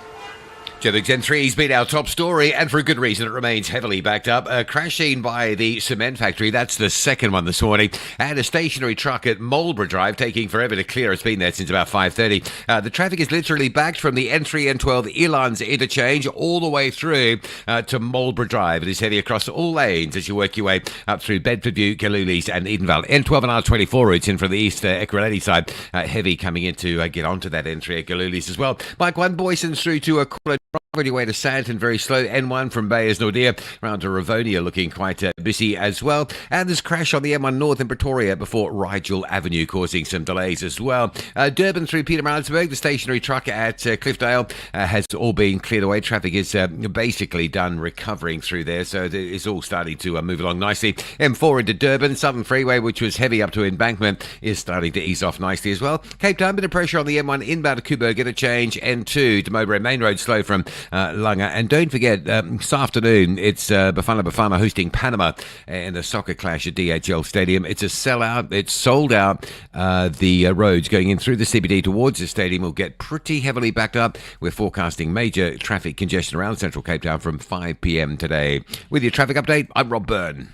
Joburg N3's been our top story, and for a good reason. It remains heavily backed up. A crash scene by the cement factory, that's the second one this morning, and a stationary truck at Marlborough Drive taking forever to clear. It's been there since about 5:30. The traffic is literally backed from the N3, N12 Elands interchange all the way through to Marlborough Drive. It is heading across all lanes as you work your way up through Bedford View, Kalulis and Edenvale. N12 and R24 routes in from the east Ekurhuleni side. Heavy coming in to get onto that N3 at Kalulis as well. Mike One Boyson's through to a corner. On your way to Sandton, very slow. N1 from Bayers Nordia round to Ravonia looking quite busy as well. And there's a crash on the M1 North in Pretoria before Rigel Avenue, causing some delays as well. Durban through Pietermaritzburg, the stationary truck at Cliffdale has all been cleared away. Traffic is basically done recovering through there, so it's all starting to move along nicely. M4 into Durban, Southern Freeway, which was heavy up to Embankment, is starting to ease off nicely as well. Cape Town, bit of pressure on the M1 inbound to Kuburg, interchange. N2 to Mowbray Main Road, slow from Langa. And don't forget, this afternoon, it's Bafana hosting Panama in the soccer clash at DHL Stadium. It's a sellout. It's sold out. The roads going in through the CBD towards the stadium will get pretty heavily backed up. We're forecasting major traffic congestion around central Cape Town from 5 p.m. today. With your traffic update, I'm Rob Byrne.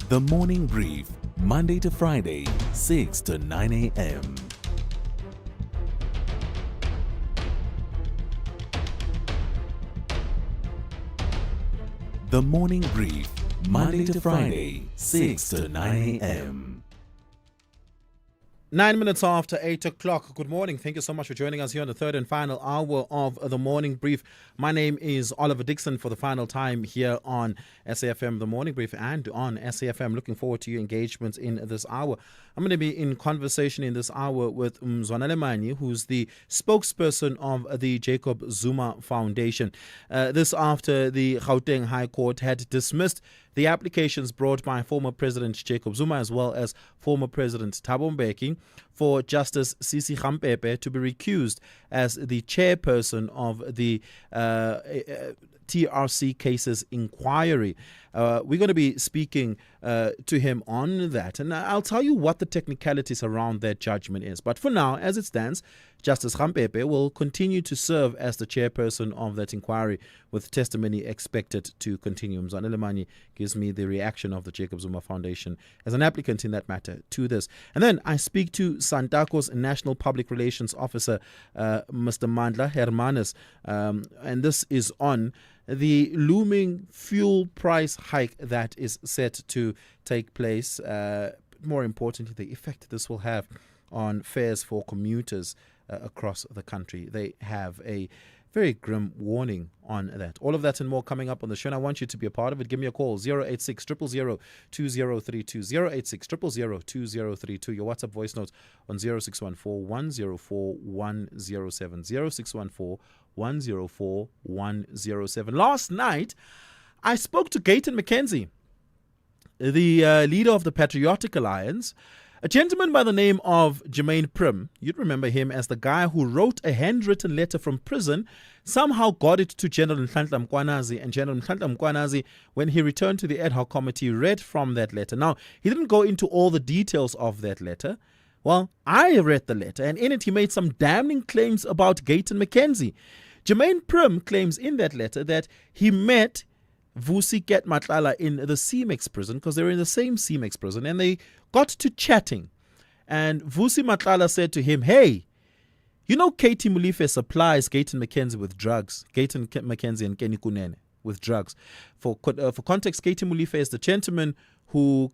The Morning Brief, Monday to Friday, 6 to 9 a.m. The Morning Brief, Monday to Friday, 6 to 9 a.m.
9 minutes after 8 o'clock. Good morning. Thank you so much for joining us here on the third and final hour of the Morning Brief. My name is Oliver Dixon for the final time here on SAFM, the Morning Brief, and on SAFM. Looking forward to your engagement in this hour. I'm going to be in conversation in this hour with Mzwanele Manyi, who's the spokesperson of the Jacob Zuma Foundation. This after the Gauteng High Court had dismissed the applications brought by former President Jacob Zuma as well as former President Thabo Mbeki for Justice Sisi Gampepe to be recused as the chairperson of the TRC cases inquiry. We're going to be speaking to him on that, and I'll tell you what the technicalities around that judgment is. But for now, as it stands, Justice Gampepe will continue to serve as the chairperson of that inquiry, with testimony expected to continue. Mzwanele Manyi gives me the reaction of the Jacob Zuma Foundation as an applicant in that matter to this. And then I speak to Santaco's National Public Relations Officer, Mr. Mandla Hermanus, and this is on the looming fuel price hike that is set to take place. More importantly, the effect this will have on fares for commuters across the country. They have a very grim warning on that. All of that and more coming up on the show, and I want you to be a part of it. Give me a call, 086 000 2032, 086 000 2032. Your WhatsApp voice notes on 0614 104 107, 0614 104 107. Last night, I spoke to Gayton McKenzie, the leader of the Patriotic Alliance, a gentleman by the name of Jermaine Prim. You'd remember him as the guy who wrote a handwritten letter from prison, somehow got it to General Nhlanhla Mkwanazi, and General Nhlanhla Mkwanazi, when he returned to the ad hoc committee, read from that letter. Now, he didn't go into all the details of that letter. Well, I read the letter, and in it he made some damning claims about Gayton McKenzie. Jermaine Prim claims in that letter that he met Vusi Ket Matlala in the CMEX prison, because they were in the same CMEX prison, and they got to chatting. And Vusi Matlala said to him, hey, you know Katie Mulife supplies Gayton McKenzie with drugs. Gayton McKenzie and Kenny Kunene with drugs. For context, Katie Mulife is the gentleman who,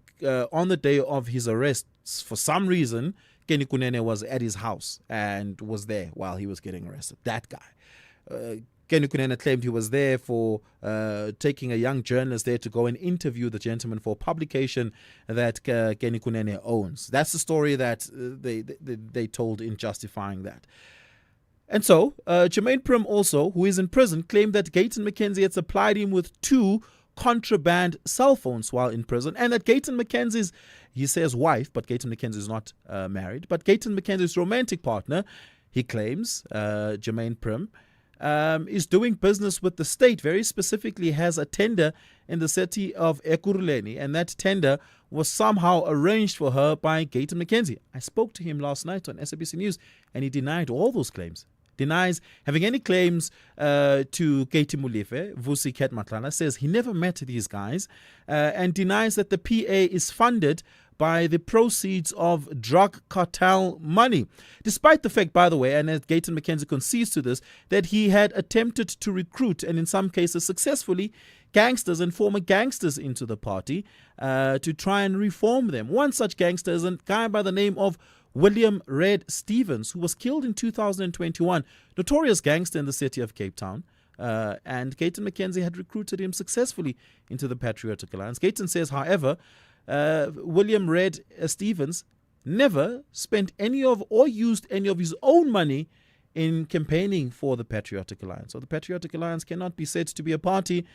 on the day of his arrest, for some reason, Kenny Kunene was at his house and was there while he was getting arrested. That guy. Kenny Kunene claimed he was there for taking a young journalist there to go and interview the gentleman for a publication that Kenny Kunene owns. That's the story that they told in justifying that. And so, Jermaine Prim also, who is in prison, claimed that Gayton McKenzie had supplied him with 2 contraband cell phones while in prison, and that Gayton McKenzie's, he says wife, but Gayton McKenzie is not married, but Gayton McKenzie's romantic partner, he claims, Jermaine Prim, is doing business with the state, very specifically has a tender in the city of Ekurhuleni, and that tender was somehow arranged for her by Gayton McKenzie. I spoke to him last night on SABC News, and he denied all those claims. Denies having any claims to Katie Mulife. Vusi Ket Matlala says he never met these guys, and denies that the PA is funded by the proceeds of drug cartel money. Despite the fact, by the way, and Gayton McKenzie concedes to this, that he had attempted to recruit, and in some cases successfully, gangsters and former gangsters into the party to try and reform them. One such gangster is a guy by the name of William Red Stevens, who was killed in 2021, notorious gangster in the city of Cape Town. And Gayton McKenzie had recruited him successfully into the Patriotic Alliance. Gayton says, however, William Red Stevens never spent any of or used any of his own money in campaigning for the Patriotic Alliance. So the Patriotic Alliance cannot be said to be a party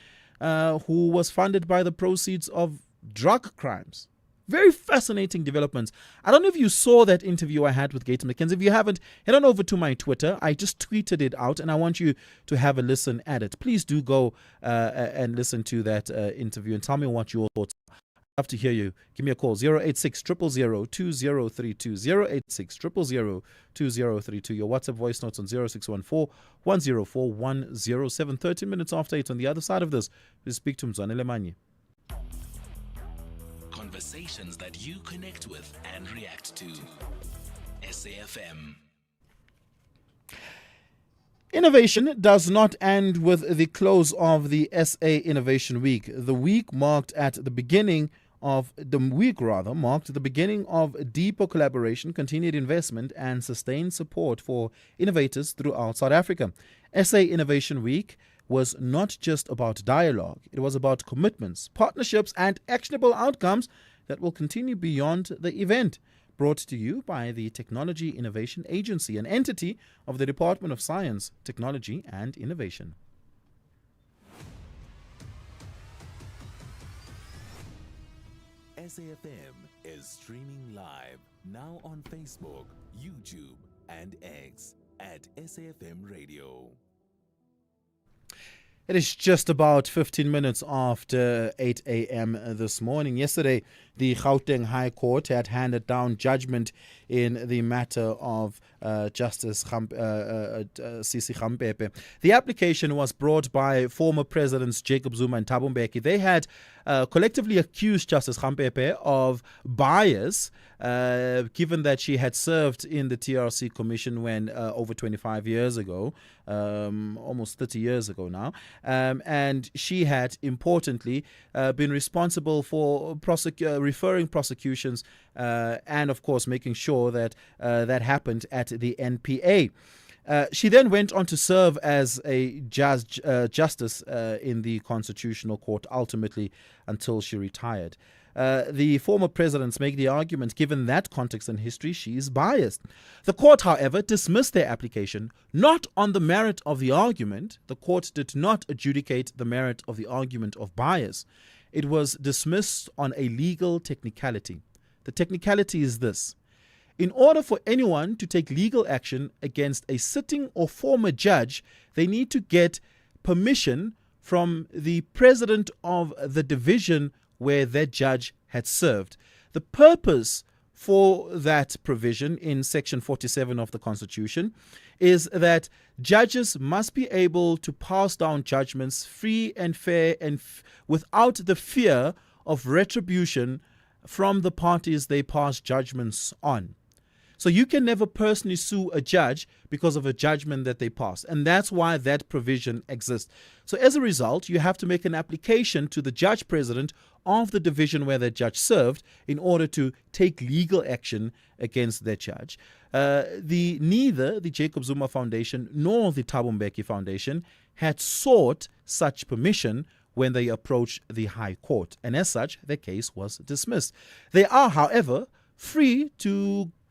who was funded by the proceeds of drug crimes. Very fascinating developments. I don't know if you saw that interview I had with Gayton McKenzie. If you haven't, head on over to my Twitter. I just tweeted it out, and I want you to have a listen at it. Please do go and listen to that interview and tell me what your thoughts are. I'd love to hear you. Give me a call, 086 000 2032, 086 000 2032. Your WhatsApp voice notes on 0614 104 107. 13 minutes after 8. On the other side of this, we speak to Mzwanele Manyi.
conversations that you connect with and react to. SAFM.
Innovation does not end with the close of the SA Innovation Week. The week marked the beginning of deeper collaboration, continued investment, and sustained support for innovators throughout South Africa. SA Innovation Week was not just about dialogue, it was about commitments, partnerships, and actionable outcomes that will continue beyond the event. Brought to you by the Technology Innovation Agency, an entity of the Department of Science, Technology and Innovation.
SAFM is streaming live now on Facebook, YouTube, and X at SAFM Radio.
It is just about 15 minutes after 8 a.m. this morning. Yesterday, the Gauteng High Court had handed down judgment in the matter of Justice Sisi Gampepe. The application was brought by former Presidents Jacob Zuma and Thabo Mbeki. They had collectively accused Justice Gampepe of bias, given that she had served in the TRC Commission when over 25 years ago, almost 30 years ago now, and she had importantly been responsible for referring prosecutions and of course making sure that that happened at the NPA. She then went on to serve as a justice in the Constitutional Court, ultimately until she retired. The former presidents make the argument, given that context and history, she is biased. The court, however, dismissed their application, not on the merit of the argument. The court did not adjudicate the merit of the argument of bias. It was dismissed on a legal technicality. The technicality is this. In order for anyone to take legal action against a sitting or former judge, they need to get permission from the president of the division where that judge had served. The purpose for that provision in Section 47 of the Constitution is that judges must be able to pass down judgments free and fair and without the fear of retribution from the parties they pass judgments on. So you can never personally sue a judge because of a judgment that they pass. And that's why that provision exists. So as a result, you have to make an application to the judge president of the division where that judge served in order to take legal action against that judge. Neither the Jacob Zuma Foundation nor the Thabo Mbeki Foundation had sought such permission when they approached the High Court. And as such, their case was dismissed. They are, however,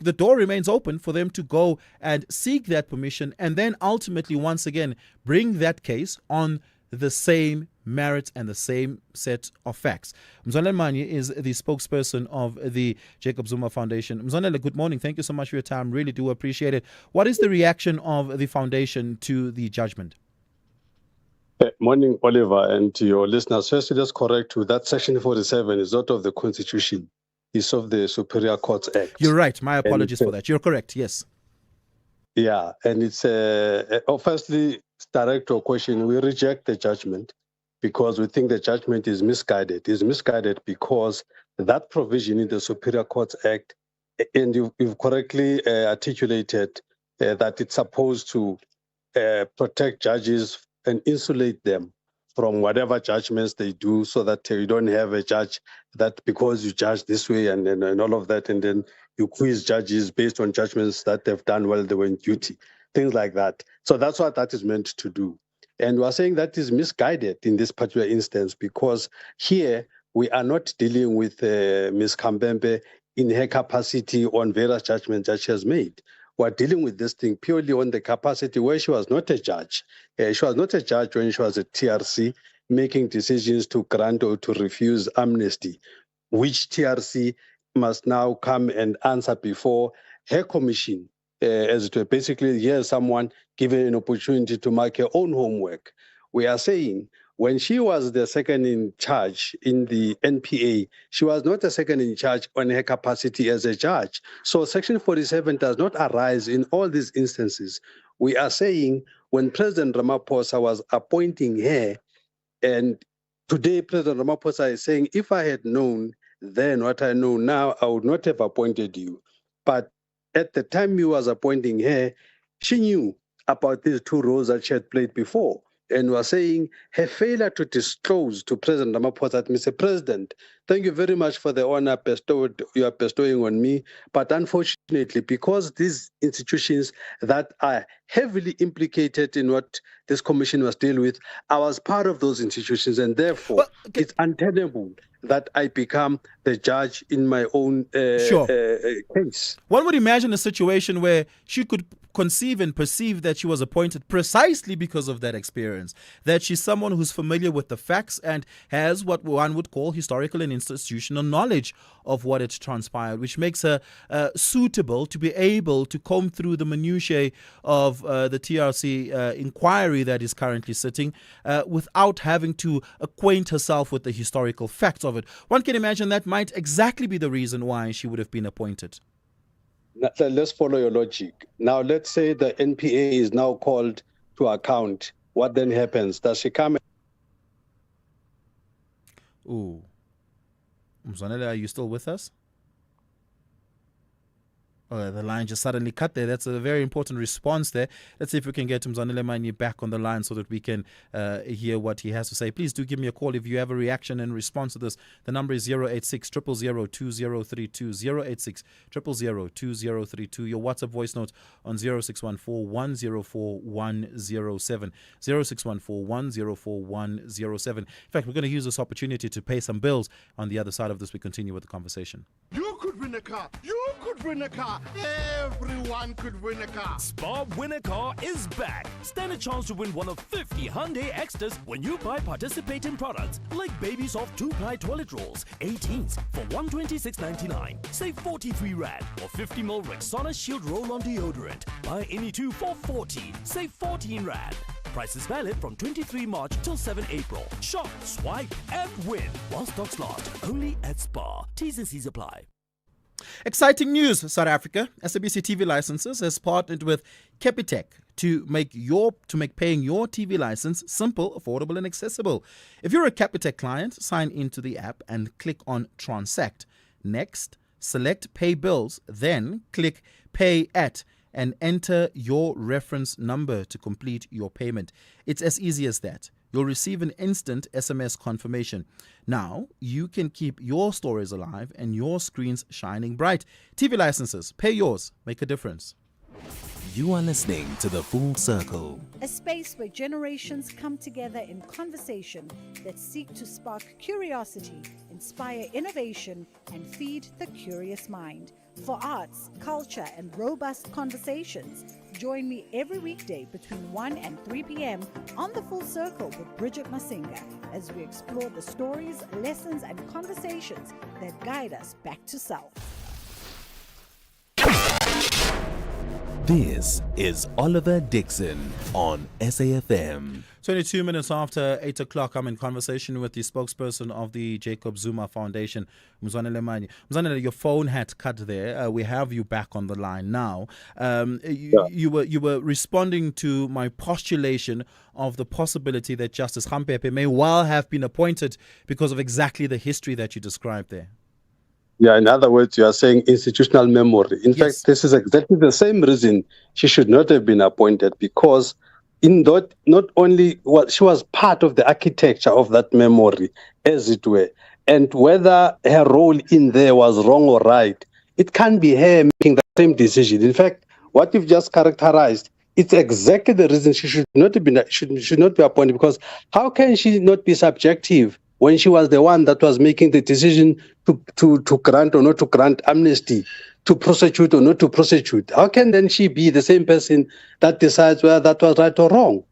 the door remains open for them to go and seek that permission and then ultimately, once again, bring that case on the same merits and the same set of facts. Mzwanele Manye is the spokesperson of the Jacob Zuma Foundation. Mzwanele, good morning. Thank you so much for your time. Really do appreciate it. What is the reaction of the foundation to the judgment?
Morning, Oliver, and to your listeners. Firstly, just correct you that Section 47 is not of the Constitution. It's of the Superior Courts Act.
You're right. My apologies for that. You're correct. Yes.
Yeah, and it's firstly, direct your question. We reject the judgment because we think the judgment is misguided. It's misguided because that provision in the Superior Courts Act, and you've correctly articulated that it's supposed to protect judges and insulate them from whatever judgments they do, so that you don't have a judge that because you judge this way and all of that, and then you quiz judges based on judgments that they've done while they were in duty, things like that. So that's what that is meant to do. And we're saying that is misguided in this particular instance because here we are not dealing with Ms. Kambembe in her capacity on various judgments that she has made. We're dealing with this thing purely on the capacity where she was not a judge. She was not a judge when she was a TRC making decisions to grant or to refuse amnesty, which TRC must now come and answer before her commission, as to basically here's someone given an opportunity to make her own homework. We are saying when she was the second in charge in the NPA, she was not a second in charge on her capacity as a judge. So Section 47 does not arise in all these instances. We are saying when President Ramaphosa was appointing her, and today President Ramaphosa is saying, if I had known then what I know now, I would not have appointed you. But at the time you was appointing her, she knew about these two roles that she had played before, and was saying her failure to disclose to President Ramaphosa that, Mr. President, thank you very much for the honor you are bestowing on me, but unfortunately, because these institutions that are heavily implicated in what this commission was dealing with, I was part of those institutions, and therefore it's untenable that I become the judge in my own case.
One would imagine a situation where she could conceive and perceive that she was appointed precisely because of that experience, that she's someone who's familiar with the facts and has what one would call historical and institutional knowledge of what had transpired, which makes her suitable to be able to comb through the minutiae of the TRC inquiry that is currently sitting without having to acquaint herself with the historical facts of it. One can imagine that might exactly be the reason why she would have been appointed.
Now, let's follow your logic. Now, let's say the NPA is now called to account. What then happens? Does she come?
Ooh. Mzwanele, are you still with us? The line just suddenly cut there. That's a very important response there. Let's see if we can get Mzwanele Manyi back on the line so that we can hear what he has to say. Please do give me a call if you have a reaction in response to this. The number is 086 000 2032, 086 000 2032. Your WhatsApp voice note on 0614 104 107, 0614 104 107. In fact, we're going to use this opportunity to pay some bills. On the other side of this, we continue with the conversation.
You could win a car. You could win a car. Everyone could win a car.
Spar Win a Car is back. Stand a chance to win one of 50 Hyundai Extras when you buy participating products like Baby Soft 2-ply toilet rolls, 18s for 126.99. Save 43 Rand or 50ml Rexona Shield Roll-On deodorant. Buy any two for 40. Save 14 Rand. Price is valid from 23 March till 7 April. Shop, swipe, and win while stocks last. Only at Spar. T's and C's apply.
Exciting news, South Africa. SABC TV Licenses has partnered with Capitec to make paying your TV license simple, affordable, and accessible. If you're a Capitec client, sign into the app and click on Transact. Next, select Pay Bills, then click Pay At and enter your reference number to complete your payment. It's as easy as that. You'll receive an instant SMS confirmation. Now, you can keep your stories alive and your screens shining bright. TV licenses, pay yours, make a difference.
You are listening to The Full Circle,
a space where generations come together in conversation that seek to spark curiosity, inspire innovation, and feed the curious mind. For arts, culture, and robust conversations, join me every weekday between 1 and 3 p.m. on The Full Circle with Bridget Masinga as we explore the stories, lessons, and conversations that guide us back to self.
This is Oliver Dixon on SAFM.
22 minutes after 8 o'clock, I'm in conversation with the spokesperson of the Jacob Zuma Foundation, Mzwanele Manyi. Mzwanele, your phone had cut there. We have you back on the line now. You were responding to my postulation of the possibility that Justice Gampepe may well have been appointed because of exactly the history that you described there.
Yeah, in other words, you are saying institutional memory. In fact, this is exactly the same reason she should not have been appointed, because not only she was part of the architecture of that memory, as it were, and whether her role in there was wrong or right, it can't be her making the same decision. In fact, what you've just characterized, it's exactly the reason she should not be appointed, because how can she not be subjective when she was the one that was making the decision to grant or not to grant amnesty, to prosecute or not to prosecute? How can then she be the same person that decides whether that was right or wrong?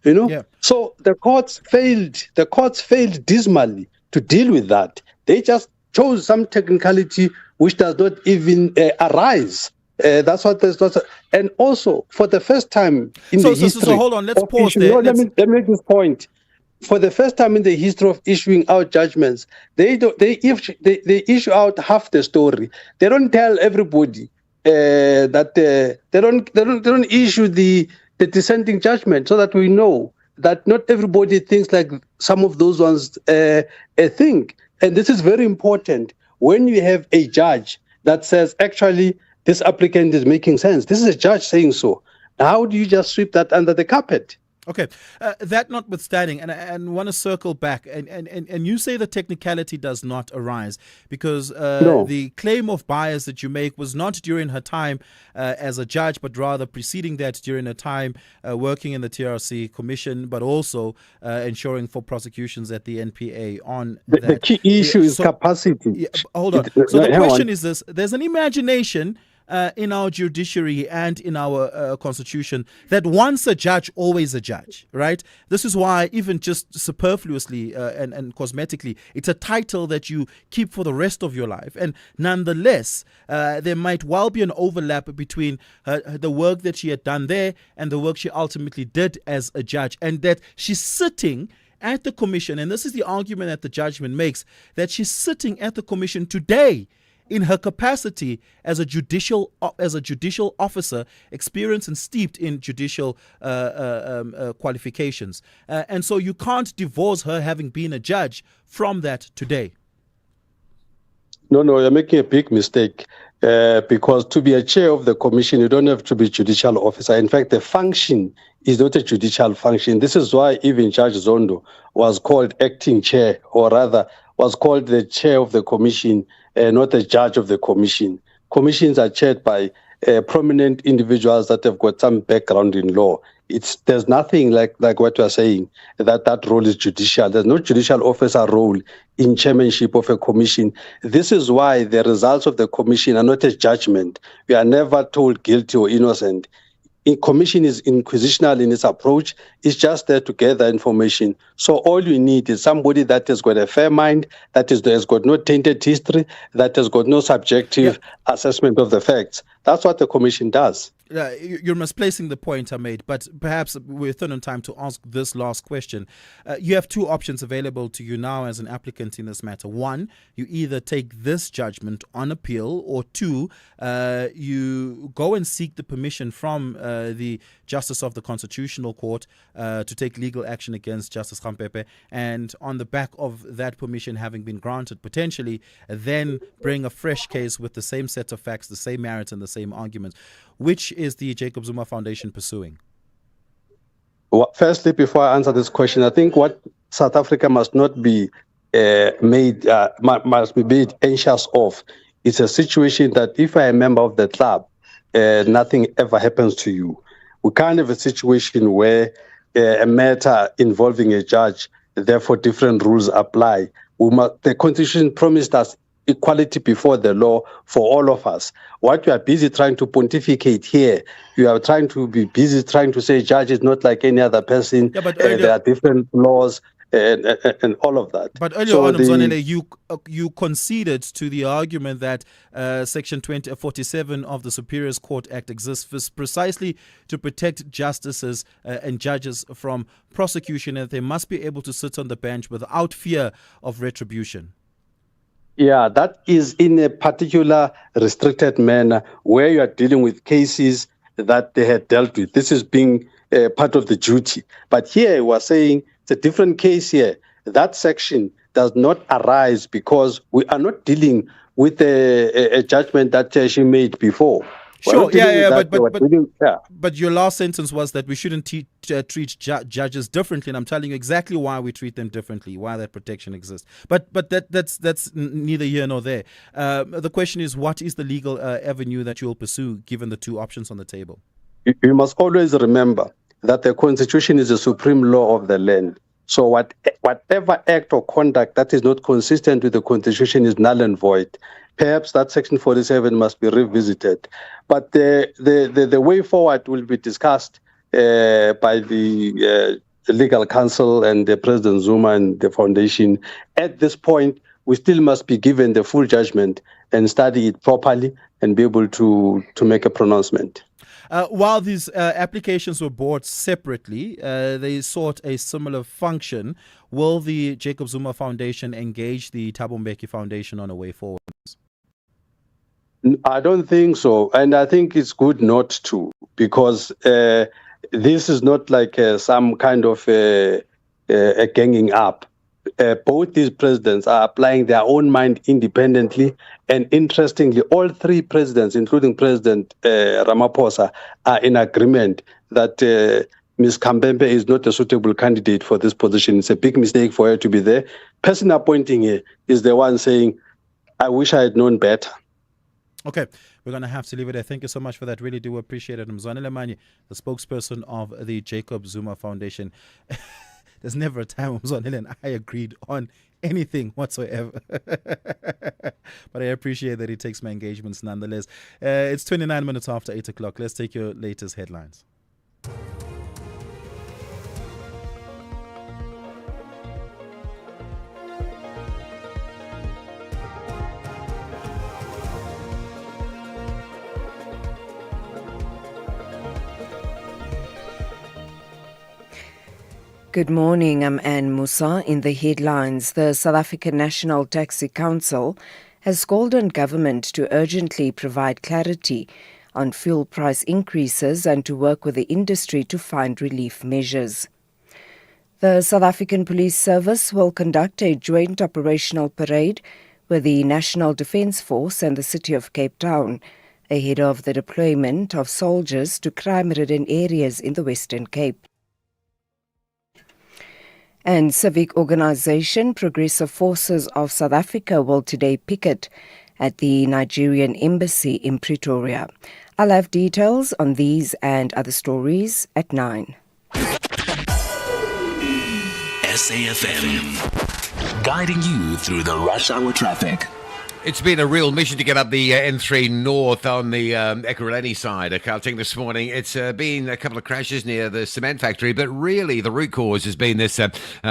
You know? Yeah. So the courts failed dismally to deal with that. They just chose some technicality which does not even arise. That's what there's not. And also, for the first time in the history. So hold on, let's pause there. Let me make this point. For the first time in the history of issuing out judgments, they issue out half the story. They don't tell everybody that they don't issue the dissenting judgment, so that we know that not everybody thinks like some of those ones think. And this is very important. when you have a judge that says, actually, this applicant is making sense, this is a judge saying so, how do you just sweep that under the carpet?
Okay, that notwithstanding, and I want to circle back, and you say the technicality does not arise because
No.
the claim of bias that you make was not during her time as a judge, but rather preceding that during her time working in the TRC Commission, but also ensuring for prosecutions at the NPA on
The
that.
key issue is capacity.
Hold on. So the question is this: there's an imagination in our judiciary and in our constitution that once a judge, always a judge, right? This is why even just superfluously and cosmetically, it's a title that you keep for the rest of your life. And nonetheless, there might well be an overlap between the work that she had done there and the work she ultimately did as a judge, and that she's sitting at the commission, and this is the argument that the judgment makes, that she's sitting at the commission today in her capacity as a judicial officer, experienced and steeped in judicial qualifications. And so you can't divorce her having been a judge from that today.
No, you're making a big mistake because to be a chair of the commission, you don't have to be judicial officer. In fact, the function is not a judicial function. This is why even Judge Zondo was called acting chair, or rather was called the chair of the commission, not the judge of the commission. Commissions are chaired by prominent individuals that have got some background in law. There's nothing like what you are saying, that role is judicial. There's no judicial officer role in chairmanship of a commission. This is why the results of the commission are not a judgment. We are never told guilty or innocent. A commission is inquisitional in its approach. It's just there to gather information. So all you need is somebody that has got a fair mind, that has got no tainted history, that has got no subjective assessment of the facts. That's what the commission does.
You're misplacing the point I made, but perhaps we're thin on time to ask this last question. You have two options available to you now as an applicant in this matter. One, you either take this judgment on appeal, or two, you go and seek the permission from the Justice of the Constitutional Court to take legal action against Justice Gampepe, and on the back of that permission having been granted, potentially then bring a fresh case with the same set of facts, the same merits and the same arguments. Which is the Jacob Zuma Foundation pursuing?
Well, firstly, before I answer this question, I think what South Africa must not be must be made anxious of is a situation that if I am a member of the club, nothing ever happens to you. We can't have a situation where a matter involving a judge, therefore different rules apply. The Constitution promised us equality before the law for all of us. What you are busy trying to pontificate here, you are trying to say judge is not like any other person.
Yeah, but earlier,
there are different laws and all of that.
But earlier on, Mzwanele, you conceded to the argument that Section 47 of the Superiors Court Act exists precisely to protect justices and judges from prosecution, and they must be able to sit on the bench without fear of retribution.
Yeah, that is in a particular restricted manner where you are dealing with cases that they had dealt with. This is being part of the duty. But here we're saying it's a different case here. That section does not arise because we are not dealing with a judgment that she made before.
Sure, but your last sentence was that we shouldn't treat judges differently, and I'm telling you exactly why we treat them differently, why that protection exists. But that's neither here nor there. The question is, what is the legal avenue that you will pursue given the two options on the table?
You must always remember that the Constitution is the supreme law of the land. So whatever act or conduct that is not consistent with the Constitution is null and void. Perhaps that Section 47 must be revisited. But the way forward will be discussed by the legal counsel and the President Zuma and the foundation. At this point, we still must be given the full judgment and study it properly and be able to make a pronouncement.
While these applications were brought separately, they sought a similar function. Will the Jacob Zuma Foundation engage the Thabo Mbeki Foundation on a way forward?
I don't think so. And I think it's good not to, because this is not like some kind of a ganging up. both these presidents are applying their own mind independently. And interestingly, all three presidents, including President Ramaphosa, are in agreement that Ms. Kambembe is not a suitable candidate for this position. It's a big mistake for her to be there. Person appointing her is the one saying, I wish I had known better.
Okay, we're going to have to leave it there. Thank you so much for that. Really do appreciate it. Mzwanele Manyi, the spokesperson of the Jacob Zuma Foundation. There's never a time when Mzwanele and I agreed on anything whatsoever. But I appreciate that he takes my engagements nonetheless. It's 29 minutes after 8 o'clock. Let's take your latest headlines.
Good morning, I'm Anne Musa. In the headlines, the South African National Taxi Council has called on government to urgently provide clarity on fuel price increases and to work with the industry to find relief measures. The South African Police Service will conduct a joint operational parade with the National Defence Force and the City of Cape Town ahead of the deployment of soldiers to crime-ridden areas in the Western Cape. And civic organisation Progressive Forces of South Africa will today picket at the Nigerian Embassy in Pretoria. I'll have details on these and other stories at 9.
SAFM, guiding you through the rush hour traffic.
It's been a real mission to get up the N3 North on the Ekurhuleni side of Gauteng this morning. It's been a couple of crashes near the cement factory, but really the root cause has been this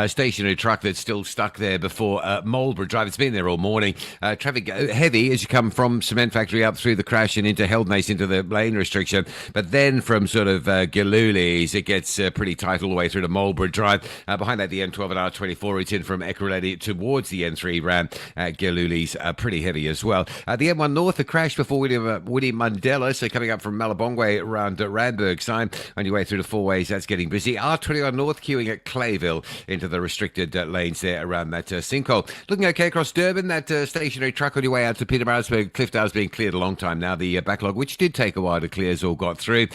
stationary truck that's still stuck there before Marlborough Drive. It's been there all morning. Traffic heavy as you come from cement factory up through the crash and into Heldnace into the lane restriction. But then from sort of Gilulis, it gets pretty tight all the way through to Marlborough Drive. Behind that, the N12 and R24, it's in from Ekurhuleni towards the N3 ram at Gilulis. Pretty heavy as well. The M1 North, the crash before William Mandela, so coming up from Malabongwe around Randburg sign on your way through the four ways, that's getting busy. R21 North queuing at Clayville into the restricted lanes there around that sinkhole. Looking okay across Durban, that stationary truck on your way out to Pietermaritzburg, Cliffdale's been cleared a long time now. The backlog, which did take a while to clear, has all got through.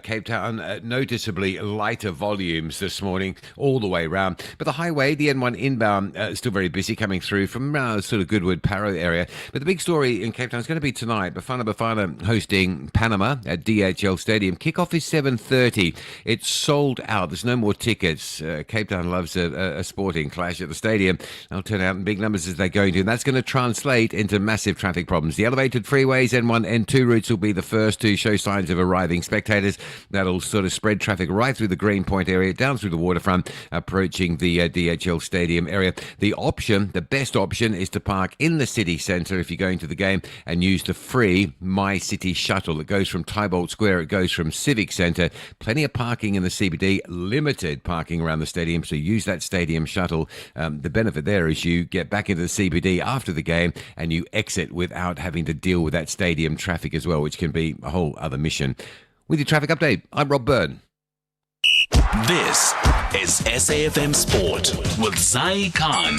Cape Town, noticeably lighter volumes this morning all the way round. But the highway, the N1 inbound, still very busy coming through from sort of Goodwood, Parow area. But the big story in Cape Town is going to be tonight. Bafana hosting Panama at DHL Stadium. Kickoff is 7:30. It's sold out. There's no more tickets. Cape Town loves a sporting clash at the stadium. They'll turn out in big numbers as they're going to. And that's going to translate into massive traffic problems. The elevated freeways, N1, N2 routes will be the first to show signs of arriving spectators. That'll sort of spread traffic right through the Greenpoint area, down through the waterfront, approaching the DHL Stadium area. The best option, is to park in the city centre if you're going to the game and use the free My City shuttle that goes from Tybolt Square. It goes from Civic Centre. Plenty of parking in the CBD, limited parking around the stadium, so use that stadium shuttle. The benefit there is you get back into the CBD after the game and you exit without having to deal with that stadium traffic as well, which can be a whole other mission. With your traffic update, I'm Rob Byrne.
This is SAFM Sport with Zai Khan.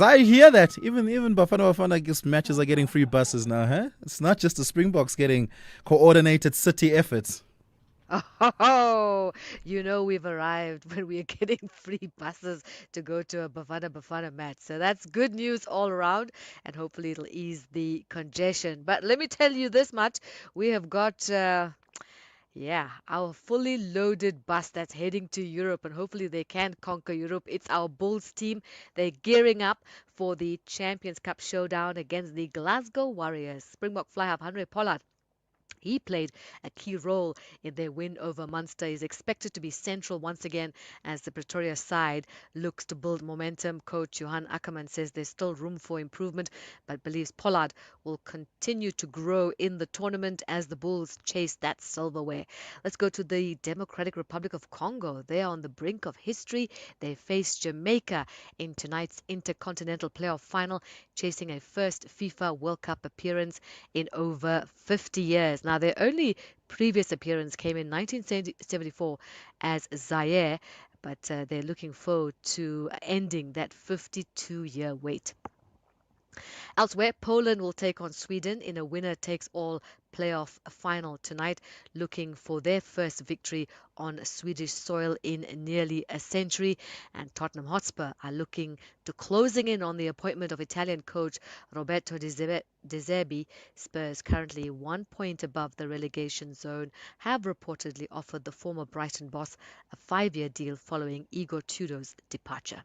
I hear that even Bafana matches are getting free buses now, huh? It's not just the Springboks getting coordinated city efforts.
Oh, we've arrived when we are getting free buses to go to a Bafana match. So that's good news all around, and hopefully it'll ease the congestion. But let me tell you this much: we have got our fully loaded bus that's heading to Europe, and hopefully they can conquer Europe. It's our Bulls team. They're gearing up for the Champions Cup showdown against the Glasgow Warriors. Springbok fly-half Henry Pollard, he played a key role in their win over Munster. He's expected to be central once again as the Pretoria side looks to build momentum. Coach Johan Ackerman says there's still room for improvement, but believes Pollard will continue to grow in the tournament as the Bulls chase that silverware. Let's go to the Democratic Republic of Congo. They are on the brink of history. They face Jamaica in tonight's Intercontinental Playoff Final, chasing a first FIFA World Cup appearance in over 50 years. Now, their only previous appearance came in 1974 as Zaire, but they're looking forward to ending that 52-year wait. Elsewhere, Poland will take on Sweden in a winner-takes-all playoff final tonight, looking for their first victory on Swedish soil in nearly a century. And Tottenham Hotspur are looking to closing in on the appointment of Italian coach Roberto De Zerbi. Spurs, currently 1 point above the relegation zone, have reportedly offered the former Brighton boss a 5-year deal following Igor Tudor's departure.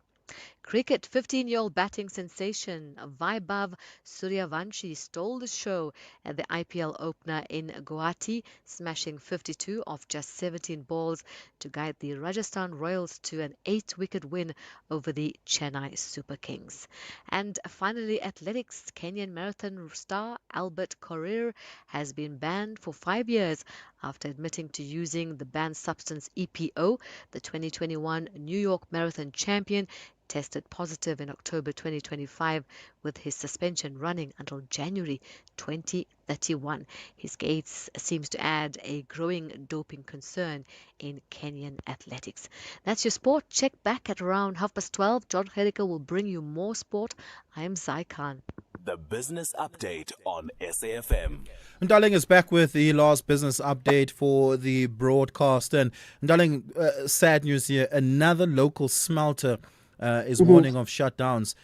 Cricket, 15-year-old batting sensation Vaibhav Suryavanshi stole the show at the IPL opener in Guwahati, smashing 52 off just 17 balls to guide the Rajasthan Royals to an 8-wicket win over the Chennai Super Kings. And finally, athletics, Kenyan marathon star Albert Korir has been banned for 5 years after admitting to using the banned substance EPO. The 2021 New York Marathon champion tested positive in October 2025, with his suspension running until January 2031. His case seems to add a growing doping concern in Kenyan athletics. That's your sport. Check back at around 12:30. John Herica will bring you more sport. I am Zai Khan.
The Business Update on SAFM.
Darling is back with the last business update for the broadcast. And Darling, sad news here. Another local smelter is warning of shutdowns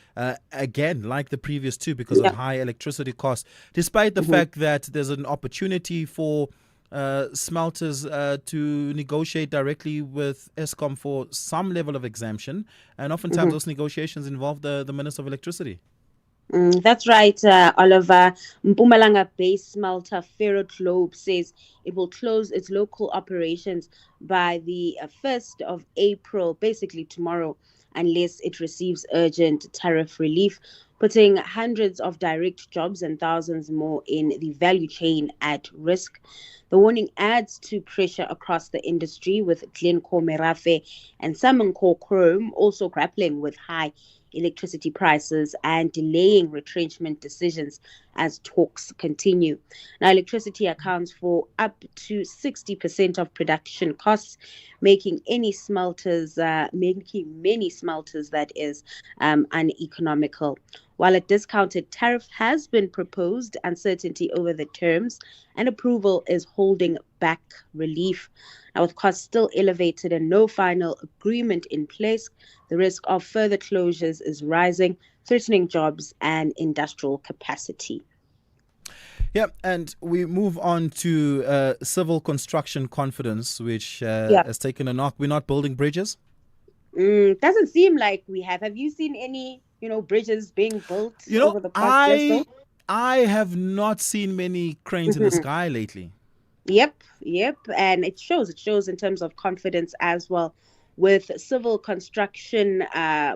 again, like the previous two, because of high electricity costs, despite the fact that there's an opportunity for smelters to negotiate directly with Eskom for some level of exemption. And oftentimes those negotiations involve the Minister of Electricity.
That's right, Oliver. Mpumalanga-based smelter Ferroglobe says it will close its local operations by the 1st of April, basically tomorrow, unless it receives urgent tariff relief, putting hundreds of direct jobs and thousands more in the value chain at risk. The warning adds to pressure across the industry, with Glencore Merafe and Samancor Chrome also grappling with high electricity prices and delaying retrenchment decisions as talks continue. Now, electricity accounts for up to 60% of production costs, making many smelters that is uneconomical. While a discounted tariff has been proposed, uncertainty over the terms and approval is holding back relief. Now, with costs still elevated and no final agreement in place, the risk of further closures is rising, threatening jobs and industrial capacity.
Yeah, and we move on to civil construction confidence, which has taken a knock. We're not building bridges?
Doesn't seem like we have. Have you seen any, bridges being built over the past year or so?
I have not seen many cranes in the sky lately.
Yep. And it shows in terms of confidence as well, with civil construction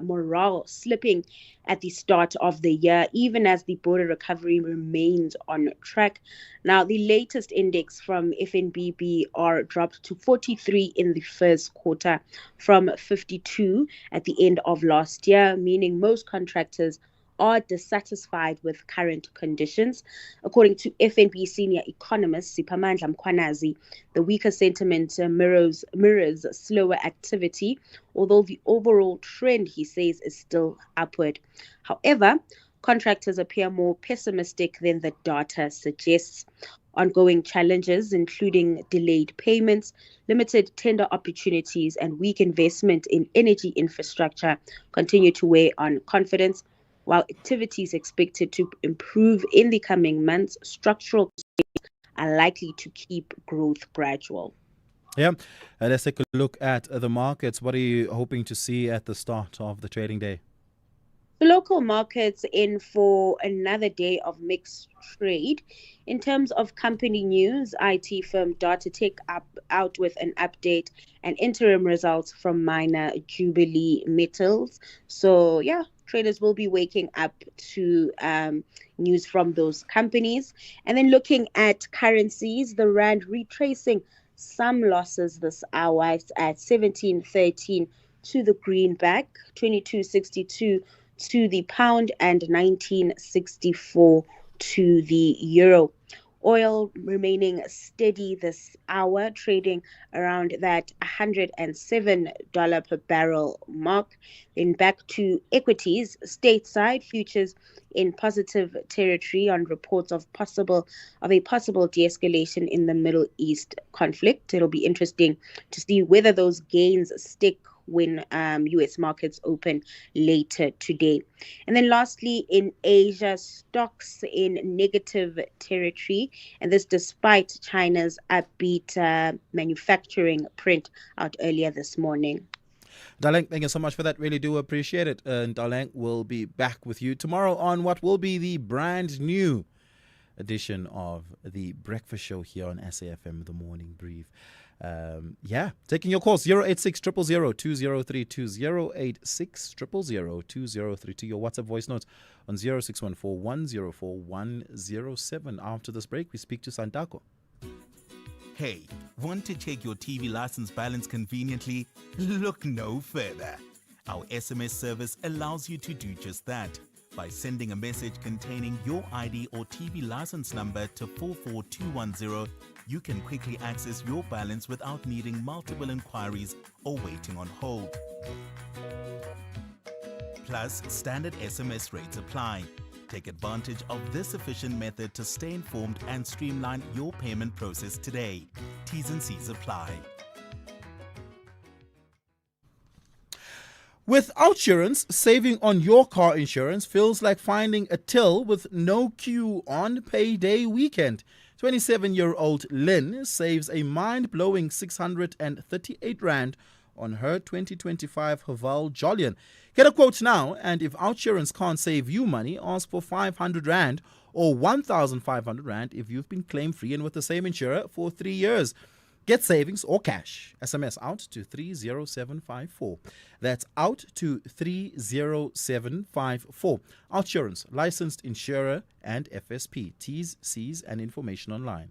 morale slipping at the start of the year, even as the border recovery remains on track. Now, the latest index from FNBBR dropped to 43 in the first quarter from 52 at the end of last year, meaning most contractors are dissatisfied with current conditions. According to FNB senior economist Siphamandla Mkhwanazi, the weaker sentiment mirrors slower activity, although the overall trend, he says, is still upward. However, contractors appear more pessimistic than the data suggests. Ongoing challenges, including delayed payments, limited tender opportunities, and weak investment in energy infrastructure, continue to weigh on confidence. While activity is expected to improve in the coming months, structural constraints are likely to keep growth gradual.
Yeah, let's take a look at the markets. What are you hoping to see at the start of the trading day?
The local markets in for another day of mixed trade. In terms of company news, IT firm Datatech out with an update and interim results from miner Jubilee Metals. So, traders will be waking up to news from those companies. And then looking at currencies, the rand retracing some losses this hour at 17.13 to the greenback, 22.62 to the pound, and 19.64 to the euro. Oil remaining steady this hour, trading around that $107 per barrel mark. Then back to equities, stateside futures in positive territory on reports of a possible de-escalation in the Middle East conflict. It'll be interesting to see whether those gains stick when U.S. markets open later today. And then lastly, in Asia, stocks in negative territory, and this despite China's upbeat manufacturing print out earlier this morning.
Daleng, thank you so much for that. Really do appreciate it. And Daleng will be back with you tomorrow on what will be the brand new edition of the breakfast show here on SAFM, The Morning Brief. Taking your calls 086 000 2032 086 000 2032. Your WhatsApp voice notes on 0614 104 107. After this break, we speak to Santako.
Hey, want to check your TV license balance conveniently? Look no further. Our SMS service allows you to do just that. By sending a message containing your ID or TV license number to 44210, you can quickly access your balance without needing multiple inquiries or waiting on hold. Plus, standard SMS rates apply. Take advantage of this efficient method to stay informed and streamline your payment process today. T's and C's apply.
With Outsurance, saving on your car insurance feels like finding a till with no queue on payday weekend. 27-year-old Lynn saves a mind-blowing 638 Rand on her 2025 Haval Jolyon. Get a quote now, and if Outsurance can't save you money, ask for 500 Rand or 1,500 Rand if you've been claim-free and with the same insurer for 3 years. Get savings or cash. SMS out to 30754. That's out to 30754. Outsurance, licensed insurer and FSP. T's, C's, and information online.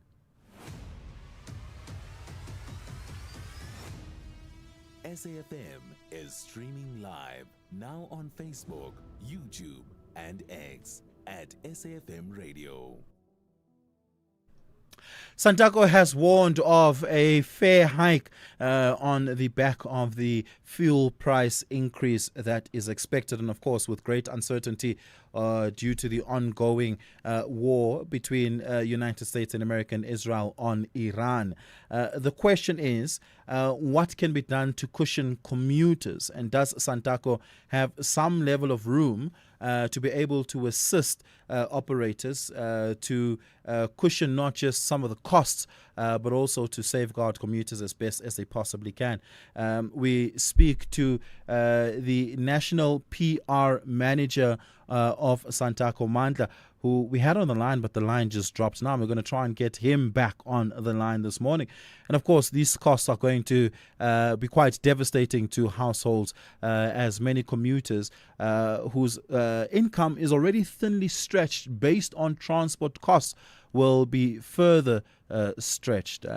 SAFM is streaming live now on Facebook, YouTube, and X at SAFM Radio.
Santako has warned of a fare hike on the back of the fuel price increase that is expected, and of course with great uncertainty due to the ongoing war between United States and America and Israel on Iran. The question is, what can be done to cushion commuters, and does Santako have some level of room to be able to assist operators to cushion not just some of the costs, but also to safeguard commuters as best as they possibly can. We speak to the national PR manager of Santako, Mandla, who we had on the line, but the line just dropped. Now we're going to try and get him back on the line this morning. And of course, these costs are going to be quite devastating to households, as many commuters whose income is already thinly stretched based on transport costs will be further stretched.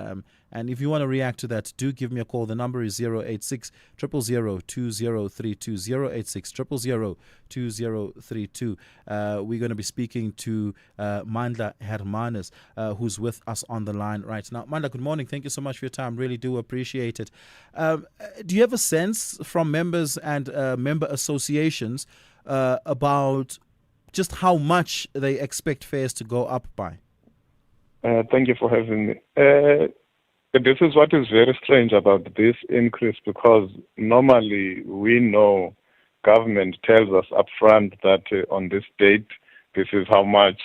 And if you want to react to that, do give me a call. The number is 086 000 2032 086 000 2032. We're going to be speaking to Mandla Hermanes, who's with us on the line right now. Mandla, good morning. Thank you so much for your time. Really do appreciate it. Do you have a sense from members and member associations about just how much they expect fares to go up by?
Thank you for having me. This is what is very strange about this increase, because normally we know government tells us upfront that on this date, this is how much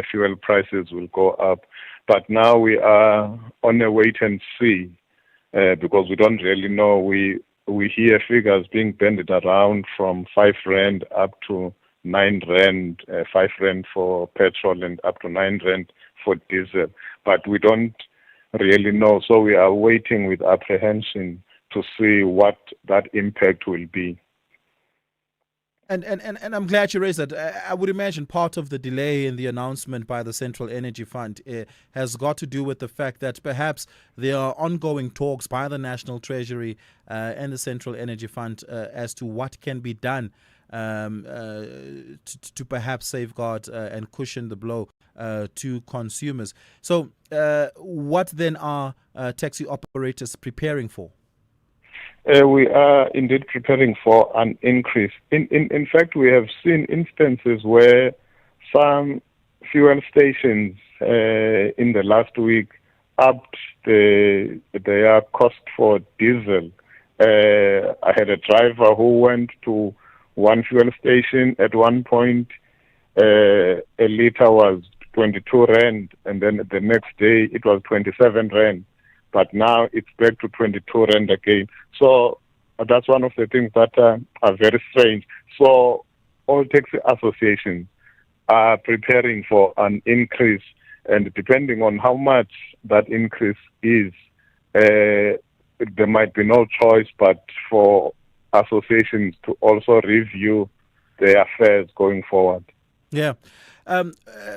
fuel prices will go up. But now we are on a wait and see, because we don't really know. We hear figures being banded around from 5 Rand up to 9 Rand, 5 Rand for petrol and up to 9 Rand for diesel. But we don't really know. So we are waiting with apprehension to see what that impact will be.
And I'm glad you raised that. I would imagine part of the delay in the announcement by the Central Energy Fund has got to do with the fact that perhaps there are ongoing talks by the National Treasury and the Central Energy Fund as to what can be done to perhaps safeguard and cushion the blow to consumers. So what then are taxi operators preparing for?
We are indeed preparing for an increase. In fact, we have seen instances where some fuel stations in the last week upped their cost for diesel. I had a driver who went to one fuel station. At one point, a liter was 22 rand, and then the next day it was 27 rand. But now it's back to 22 rand again. So that's one of the things that are very strange. So all taxi associations are preparing for an increase, and depending on how much that increase is, there might be no choice but for associations to also review their fares going forward.
Yeah.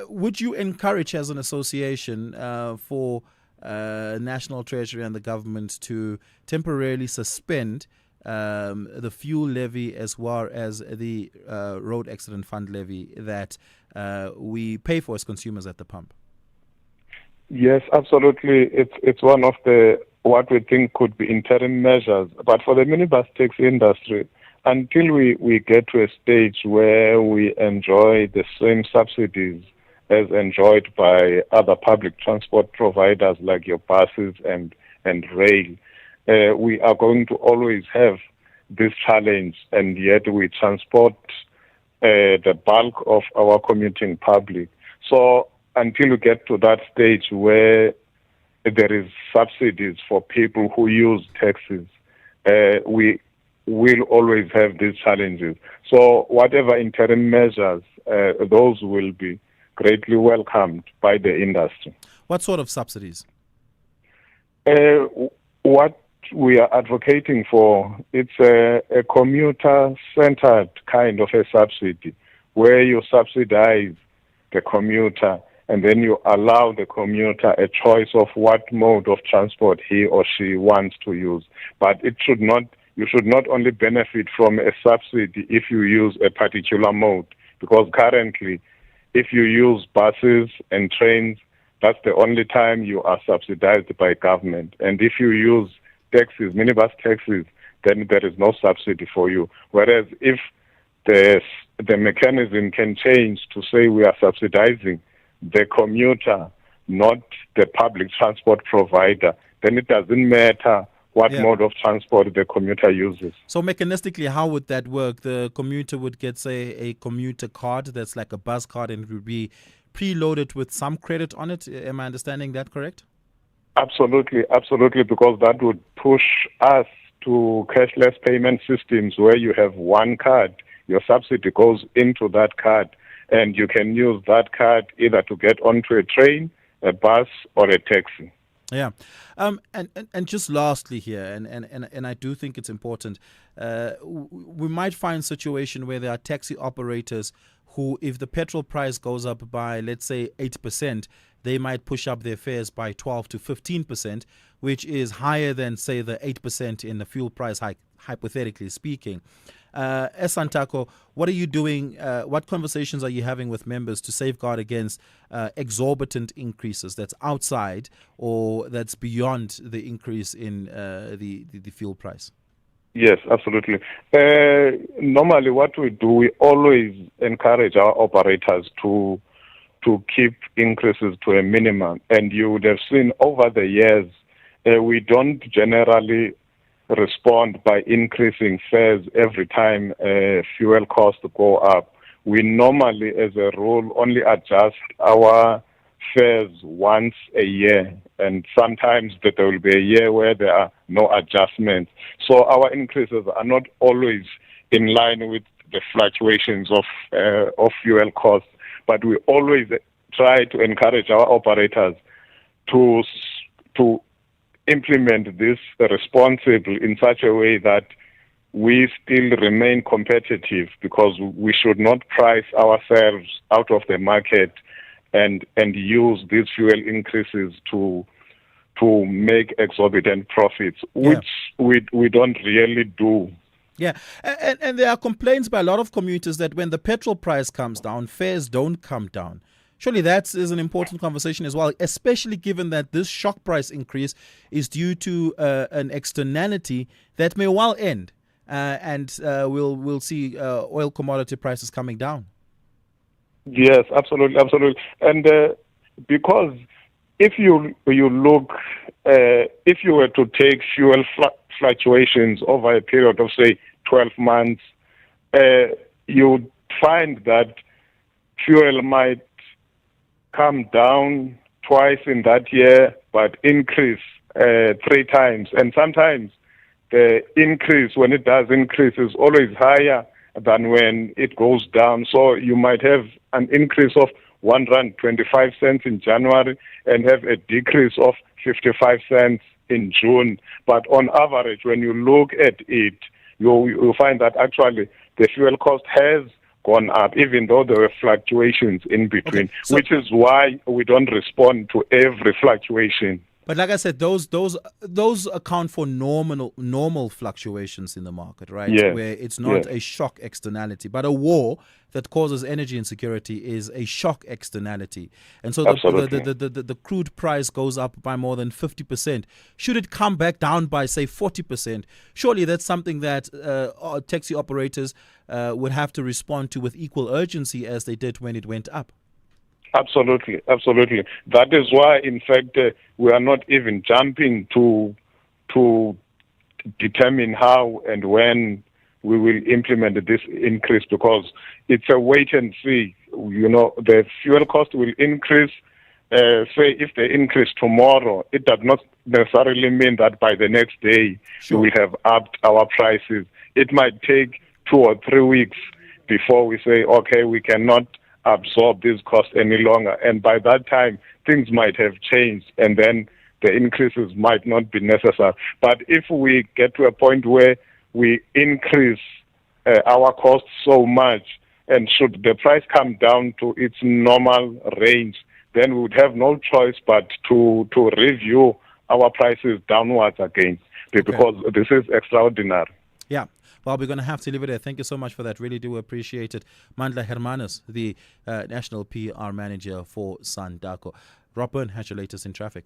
Would you encourage as an association for National Treasury and the government to temporarily suspend the fuel levy as well as the road accident fund levy that we pay for as consumers at the pump?
Yes, absolutely. It's one of the what we think could be interim measures. But for the minibus taxi industry, until we get to a stage where we enjoy the same subsidies as enjoyed by other public transport providers like your buses and rail, we are going to always have this challenge, and yet we transport the bulk of our commuting public. So until we get to that stage where there is subsidies for people who use taxis, we will always have these challenges. So whatever interim measures, those will be greatly welcomed by the industry.
What sort of subsidies?
What we are advocating for, it's a commuter-centered kind of a subsidy where you subsidize the commuter and then you allow the commuter a choice of what mode of transport he or she wants to use. But you should not only benefit from a subsidy if you use a particular mode, because currently, if you use buses and trains, that's the only time you are subsidized by government. And if you use taxis, minibus taxis, then there is no subsidy for you. Whereas if the mechanism can change to say we are subsidizing the commuter, not the public transport provider, then it doesn't matter what mode of transport the commuter uses.
So mechanistically, how would that work? The commuter would get, say, a commuter card that's like a bus card, and it would be preloaded with some credit on it. Am I understanding that correct?
Absolutely, because that would push us to cashless payment systems where you have one card, your subsidy goes into that card, and you can use that card either to get onto a train, a bus, or a taxi.
Yeah. And just lastly here, and I do think it's important, we might find a situation where there are taxi operators who, if the petrol price goes up by, let's say, 8%, they might push up their fares by 12 to 15%, which is higher than, say, the 8% in the fuel price hike, hypothetically speaking. Santako, what are you doing? What conversations are you having with members to safeguard against exorbitant increases that's outside or that's beyond the increase in the fuel price?
Yes, absolutely. Normally what we do, we always encourage our operators to keep increases to a minimum. And you would have seen over the years, we don't generally respond by increasing fares every time fuel costs go up. We normally, as a rule, only adjust our fares once a year, and sometimes there will be a year where there are no adjustments. So our increases are not always in line with the fluctuations of fuel costs, but we always try to encourage our operators to implement this responsibly in such a way that we still remain competitive, because we should not price ourselves out of the market and use these fuel increases to make exorbitant profits, which we don't really do
Yeah, and there are complaints by a lot of commuters that when the petrol price comes down, fares don't come down. Surely that is an important conversation as well, especially given that this shock price increase is due to an externality that may well end, and we'll see oil commodity prices coming down.
Yes, absolutely, absolutely. And because if you look, if you were to take fuel fluctuations over a period of, say, 12 months, you'd find that fuel might come down twice in that year, but increase 3 times. And sometimes the increase, when it does increase, is always higher than when it goes down. So you might have an increase of R1.25 in January and have a decrease of 55 cents in June. But on average, when you look at it, you'll find that actually the fuel cost has gone up, even though there were fluctuations in between, which is why we don't respond to every fluctuation.
But like I said, those account for normal fluctuations in the market, right?
Yes.
Where it's not a shock externality, but a war that causes energy insecurity is a shock externality. And so the crude price goes up by more than 50%. Should it come back down by, say, 40%, surely that's something that taxi operators would have to respond to with equal urgency as they did when it went up.
Absolutely, absolutely. That is why, in fact, we are not even jumping to determine how and when we will implement this increase, because it's a wait and see. You know, the fuel cost will increase. Say if they increase tomorrow, it does not necessarily mean that by the next day we will have upped our prices. It might take 2 or 3 weeks before we say, okay, we cannot absorb these costs any longer. And by that time, things might have changed, and then the increases might not be necessary. But if we get to a point where we increase our costs so much, and should the price come down to its normal range, then we would have no choice but to review our prices downwards again, because this is extraordinary.
Yeah. Well, we're going to have to leave it there. Thank you so much for that. Really do appreciate it. Mandla Hermanus, the National PR Manager for Sandaco. Rob Byrne has your latest in traffic.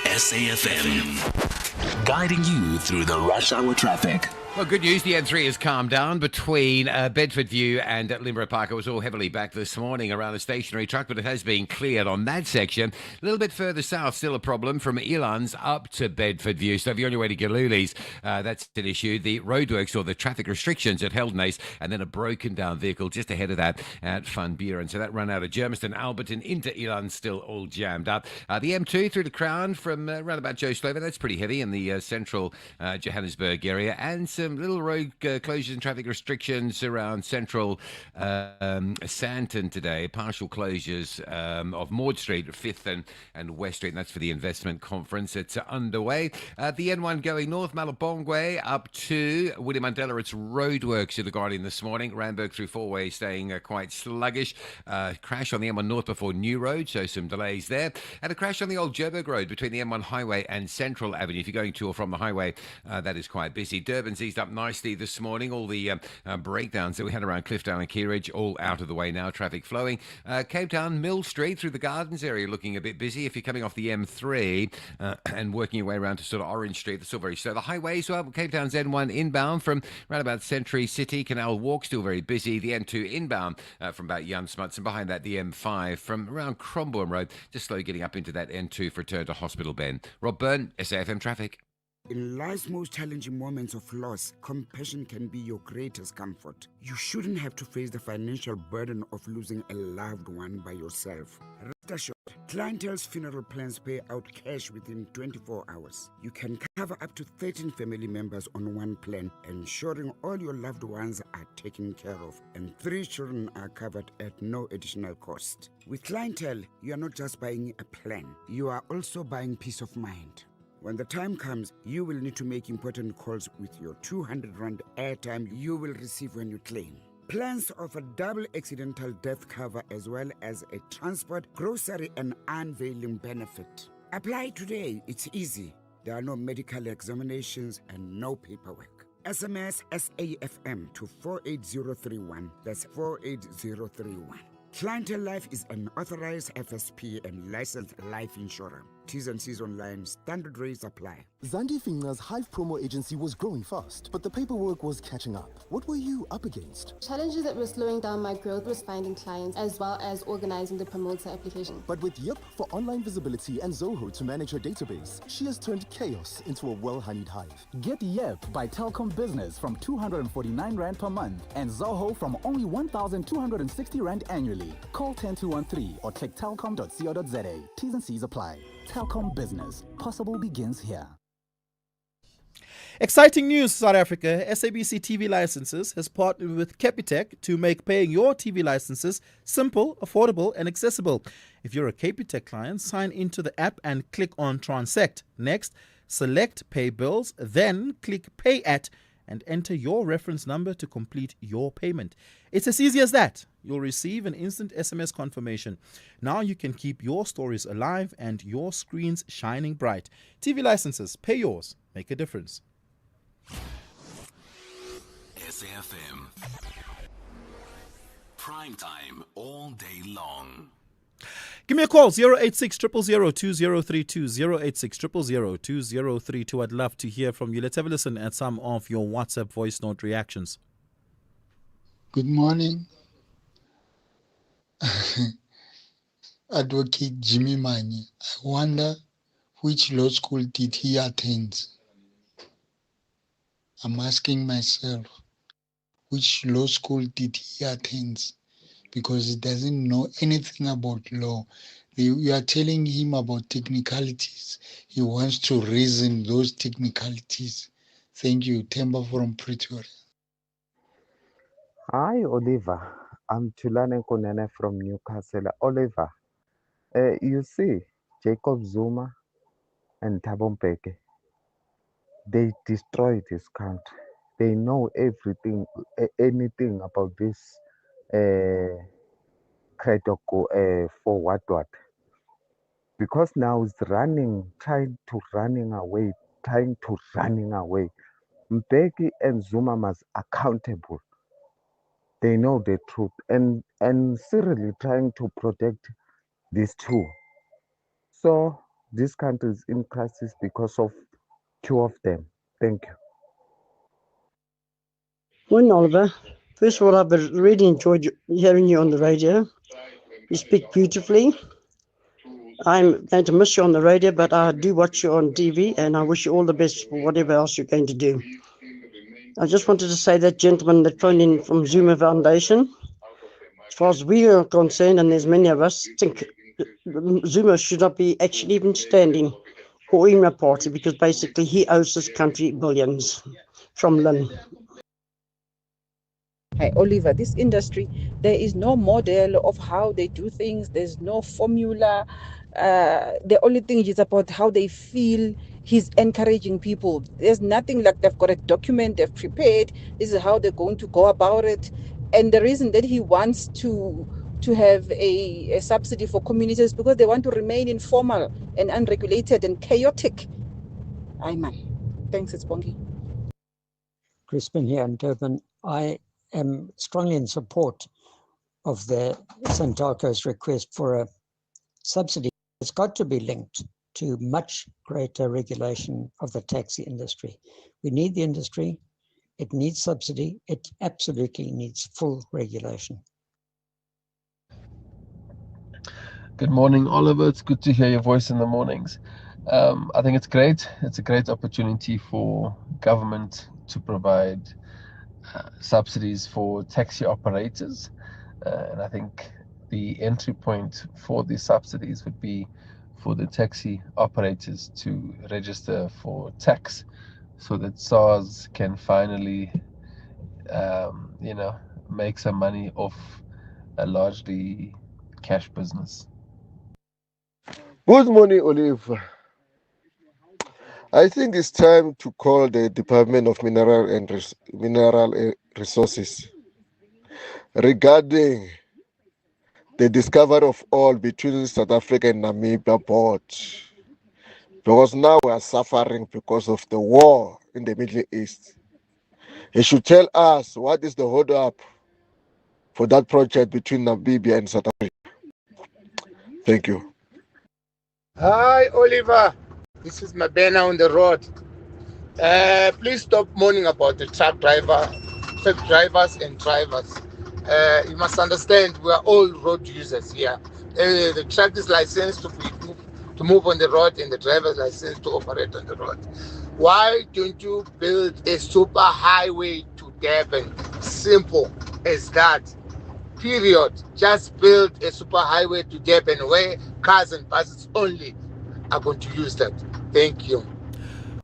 SAFM, guiding you through the rush hour traffic.
Well, good news. The M3 has calmed down between Bedford View and Limburg Park. It was all heavily back this morning around a stationary truck, but it has been cleared on that section. A little bit further south, still a problem from Elands up to Bedford View. So if you're on your way to Galuli's, that's an issue. The roadworks or the traffic restrictions at Heldnace, and then a broken down vehicle just ahead of that at Van Buren. So that run out of Germiston, Alberton into Elands, still all jammed up. The M2 through the Crown from around about Joe Slover, that's pretty heavy in the central Johannesburg area, and some little road closures and traffic restrictions around central Sandton today. Partial closures of Maud Street, 5th and West Street, and that's for the investment conference. It's underway. The N1 going north, Malabongwe up to William Mandela. It's roadworks in the Guardian this morning. Randburg through Fourway staying quite sluggish. Crash on the M1 north before New Road, so some delays there. And a crash on the old Joburg Road between the M1 Highway and Central Avenue. If you're going to or from the highway, that is quite busy. Durban's eased up nicely this morning. All the breakdowns that we had around Clifftown and Keyridge all out of the way now. Traffic flowing. Cape Town, Mill Street through the Gardens area looking a bit busy. If you're coming off the M3 and working your way around to sort of Orange Street, that's still very slow. The highways, well, Cape Town's N1 inbound from around about Century City, Canal Walk, still very busy. The N2 inbound from about Jan Smuts, and behind that the M5 from around Crombourne Road, just slow getting up into that N2 for return to Hospital Bend. Rob Byrne, SAFM Traffic.
In life's most challenging moments of loss, compassion can be your greatest comfort. You shouldn't have to face the financial burden of losing a loved one by yourself. Rest assured, Clientele's funeral plans pay out cash within 24 hours. You can cover up to 13 family members on one plan, ensuring all your loved ones are taken care of, and 3 children are covered at no additional cost. With Clientele, you are not just buying a plan, you are also buying peace of mind. When the time comes, you will need to make important calls with your 200 Rand airtime you will receive when you claim. Plans offer double accidental death cover as well as a transport, grocery and unveiling benefit. Apply today, it's easy. There are no medical examinations and no paperwork. SMS SAFM to 48031. That's 48031. Clientele Life is an authorized FSP and licensed life insurer. T's and C's online. Standard rates apply.
Zandi Finga's Hive promo agency was growing fast, but the paperwork was catching up. What were you up against?
Challenges that were slowing down my growth was finding clients as well as organizing the promoter application.
But with Yep for online visibility and Zoho to manage her database, she has turned chaos into a well-honeyed hive.
Get Yep by Telkom Business from 249 Rand per month and Zoho from only 1,260 Rand annually. Call 10213 or click telkom.co.za. T's and C's apply. Telkom Business. Possible begins here.
Exciting news, South Africa. SABC TV Licenses has partnered with Capitec to make paying your TV licenses simple, affordable, and accessible. If you're a Capitec client, sign into the app and click on Transact. Next, select Pay Bills, then click Pay At and enter your reference number to complete your payment. It's as easy as that. You'll receive an instant SMS confirmation. Now you can keep your stories alive and your screens shining bright. TV licenses, pay yours, make a difference.
SAFM. Prime time all day long.
Give me a call, 086 000 2032, 086 000 2032. I'd love to hear from you. Let's have a listen at some of your WhatsApp voice note reactions.
Good morning. Advocate Jimmy Mani. I wonder which law school did he attend? I'm asking myself, which law school did he attend? Because he doesn't know anything about law. You are telling him about technicalities. He wants to reason those technicalities. Thank you. Temba from Pretoria.
Hi, Oliver. I'm Tulane Kunene from Newcastle. Oliver, you see, Jacob Zuma and Thabo Mbeki, they destroyed this country. They know everything, anything about this for what. Because now it's trying to running away. Mbeki and Zuma must accountable. They know the truth and seriously trying to protect these two. So this country is in crisis because of two of them. Thank you.
Morning, Oliver. First of all, I've really enjoyed hearing you on the radio. You speak beautifully. I'm going to miss you on the radio, but I do watch you on TV, and I wish you all the best for whatever else you're going to do. I just wanted to say that gentleman that phoned in from Zuma Foundation, as far as we are concerned, and there's many of us, think Zuma should not be actually even standing or in a party, because basically he owes this country billions. From Lynn.
Hi, Oliver. This industry, there is no model of how they do things. There's no formula. The only thing is about how they feel. He's encouraging people. There's nothing like they've got a document they've prepared. This is how they're going to go about it. And the reason that he wants to have a subsidy for communities because they want to remain informal and unregulated and chaotic. Aye, man. Thanks, it's Bongi.
Crispin here in Durban. I am strongly in support of the Santaco's request for a subsidy. It's got to be linked to much greater regulation of the taxi industry. We need the industry. It needs subsidy. It absolutely needs full regulation.
Good morning, Oliver. It's good to hear your voice in the mornings. I think it's great. It's a great opportunity for government to provide subsidies for taxi operators. And I think the entry point for these subsidies would be for the taxi operators to register for tax so that SARS can finally, make some money off a largely cash business.
Good morning, Oliver. I think it's time to call the Department of Mineral Resources regarding the discovery of oil between South Africa and Namibia port. because now we are suffering because of the war in the Middle East. He should tell us what is the hold up for that project between Namibia and South Africa. Thank you.
Hi, Oliver. This is Mabena on the road. Please stop moaning about the truck drivers and drivers. You must understand we are all road users here. The truck is licensed to move on the road and the driver is licensed to operate on the road. Why don't you build a super highway to Durban? Simple as that. Period. Just build a super highway to Durban where cars and buses only are going to use that. Thank you.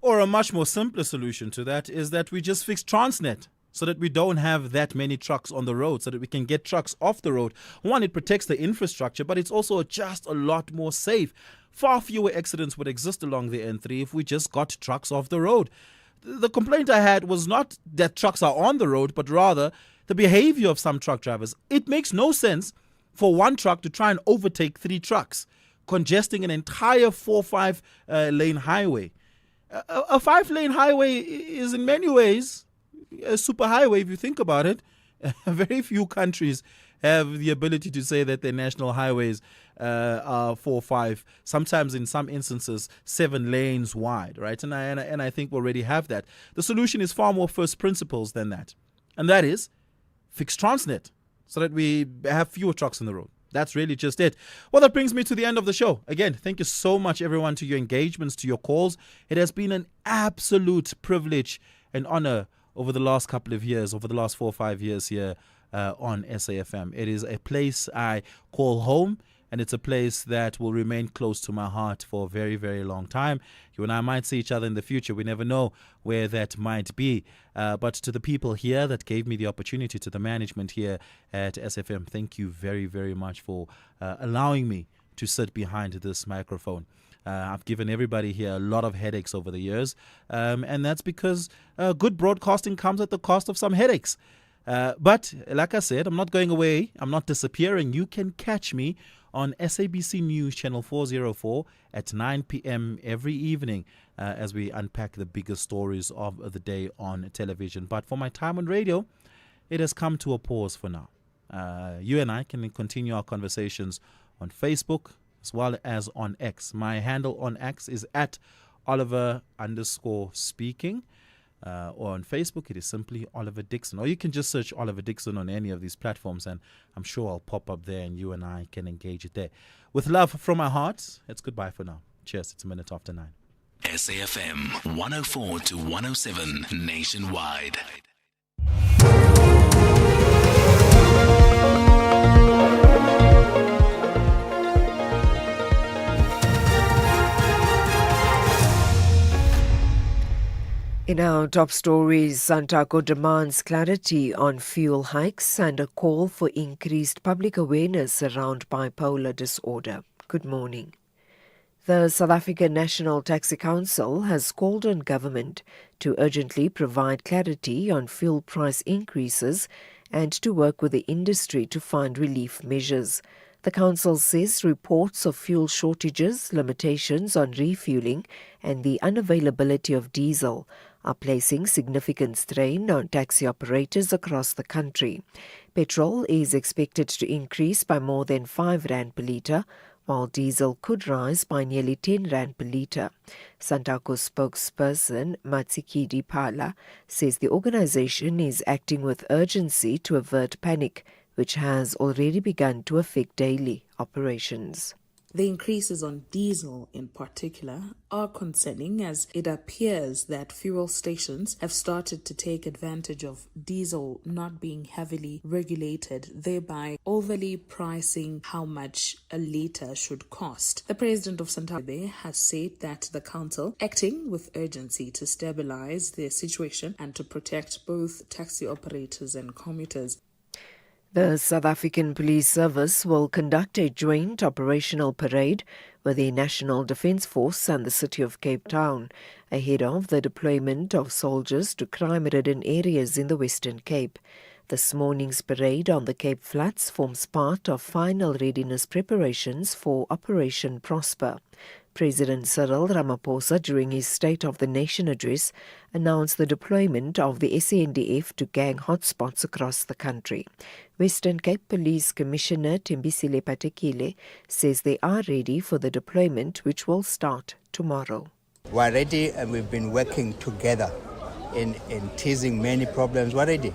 Or a much more simpler solution to that is that we just fix Transnet so that we don't have that many trucks on the road, so that we can get trucks off the road. One, it protects the infrastructure, but it's also just a lot more safe. Far fewer accidents would exist along the N3 if we just got trucks off the road. The complaint I had was not that trucks are on the road, but rather the behavior of some truck drivers. It makes no sense for one truck to try and overtake 3 trucks, congesting an entire 4-5 lane highway. A 5-lane highway is in many ways a super highway if you think about it. Very few countries have the ability to say that their national highways are 4-5, sometimes in some instances 7 lanes wide, right? And I think we already have that. The solution is far more first principles than that. And that is fix Transnet so that we have fewer trucks on the road. That's really just it. Well, that brings me to the end of the show. Again, thank you so much, everyone, to your engagements, to your calls. It has been an absolute privilege and honor over the last couple of years, over the last 4 or 5 years here on SAFM. It is a place I call home, and it's a place that will remain close to my heart for a very, very long time. You and I might see each other in the future. We never know where that might be. But to the people here that gave me the opportunity, to the management here at SFM, thank you very, very much for allowing me to sit behind this microphone. I've given everybody here a lot of headaches over the years, and that's because good broadcasting comes at the cost of some headaches. But like I said, I'm not going away. I'm not disappearing. You can catch me on SABC News Channel 404 at 9 p.m. every evening as we unpack the biggest stories of the day on television. But for my time on radio, it has come to a pause for now. You and I can continue our conversations on Facebook as well as on X. My handle on X is at Oliver_speaking. Or on Facebook, it is simply Oliver Dixon. Or you can just search Oliver Dixon on any of these platforms, and I'm sure I'll pop up there and you and I can engage it there. With love from my heart, it's goodbye for now. Cheers. It's a minute after 9.
SAFM 104 to 107 nationwide.
In our top stories, Santaco demands clarity on fuel hikes and a call for increased public awareness around bipolar disorder. Good morning. The South African National Taxi Council has called on government to urgently provide clarity on fuel price increases and to work with the industry to find relief measures. The council says reports of fuel shortages, limitations on refueling, and the unavailability of diesel are placing significant strain on taxi operators across the country. Petrol is expected to increase by more than 5 rand per litre, while diesel could rise by nearly 10 rand per litre. Santaco spokesperson Matsikidi Phala says the organisation is acting with urgency to avert panic, which has already begun to affect daily operations.
The increases on diesel in particular are concerning, as it appears that fuel stations have started to take advantage of diesel not being heavily regulated, thereby overly pricing how much a litre should cost. The president of Santaco has said that the council acting with urgency to stabilize the situation and to protect both taxi operators and commuters.
The South African Police Service will conduct a joint operational parade with the National Defence Force and the City of Cape Town ahead of the deployment of soldiers to crime-ridden areas in the Western Cape. This morning's parade on the Cape Flats forms part of final readiness preparations for Operation Prosper. President Cyril Ramaphosa, during his State of the Nation address, announced the deployment of the SANDF to gang hotspots across the country. Western Cape Police Commissioner Tembisile Patekile says they are ready for the deployment, which will start tomorrow.
We are ready, and we've been working together in teasing many problems. We're ready.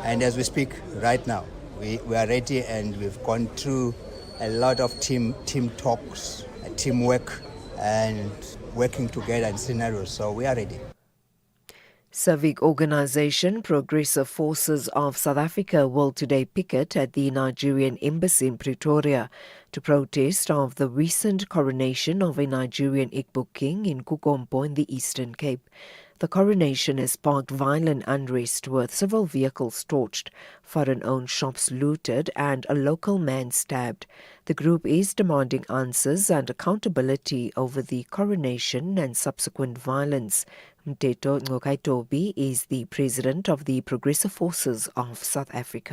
And as we speak right now, we are ready, and we've gone through a lot of team talks, teamwork, and working together in scenarios. So we are ready.
Civic organisation Progressive Forces of South Africa will today picket at the Nigerian embassy in Pretoria to protest of the recent coronation of a Nigerian Igbo king in Kukompo in the Eastern Cape. The coronation has sparked violent unrest with several vehicles torched, foreign-owned shops looted and a local man stabbed. The group is demanding answers and accountability over the coronation and subsequent violence. Mteto Ngokaitobi is the president of the Progressive Forces of South Africa.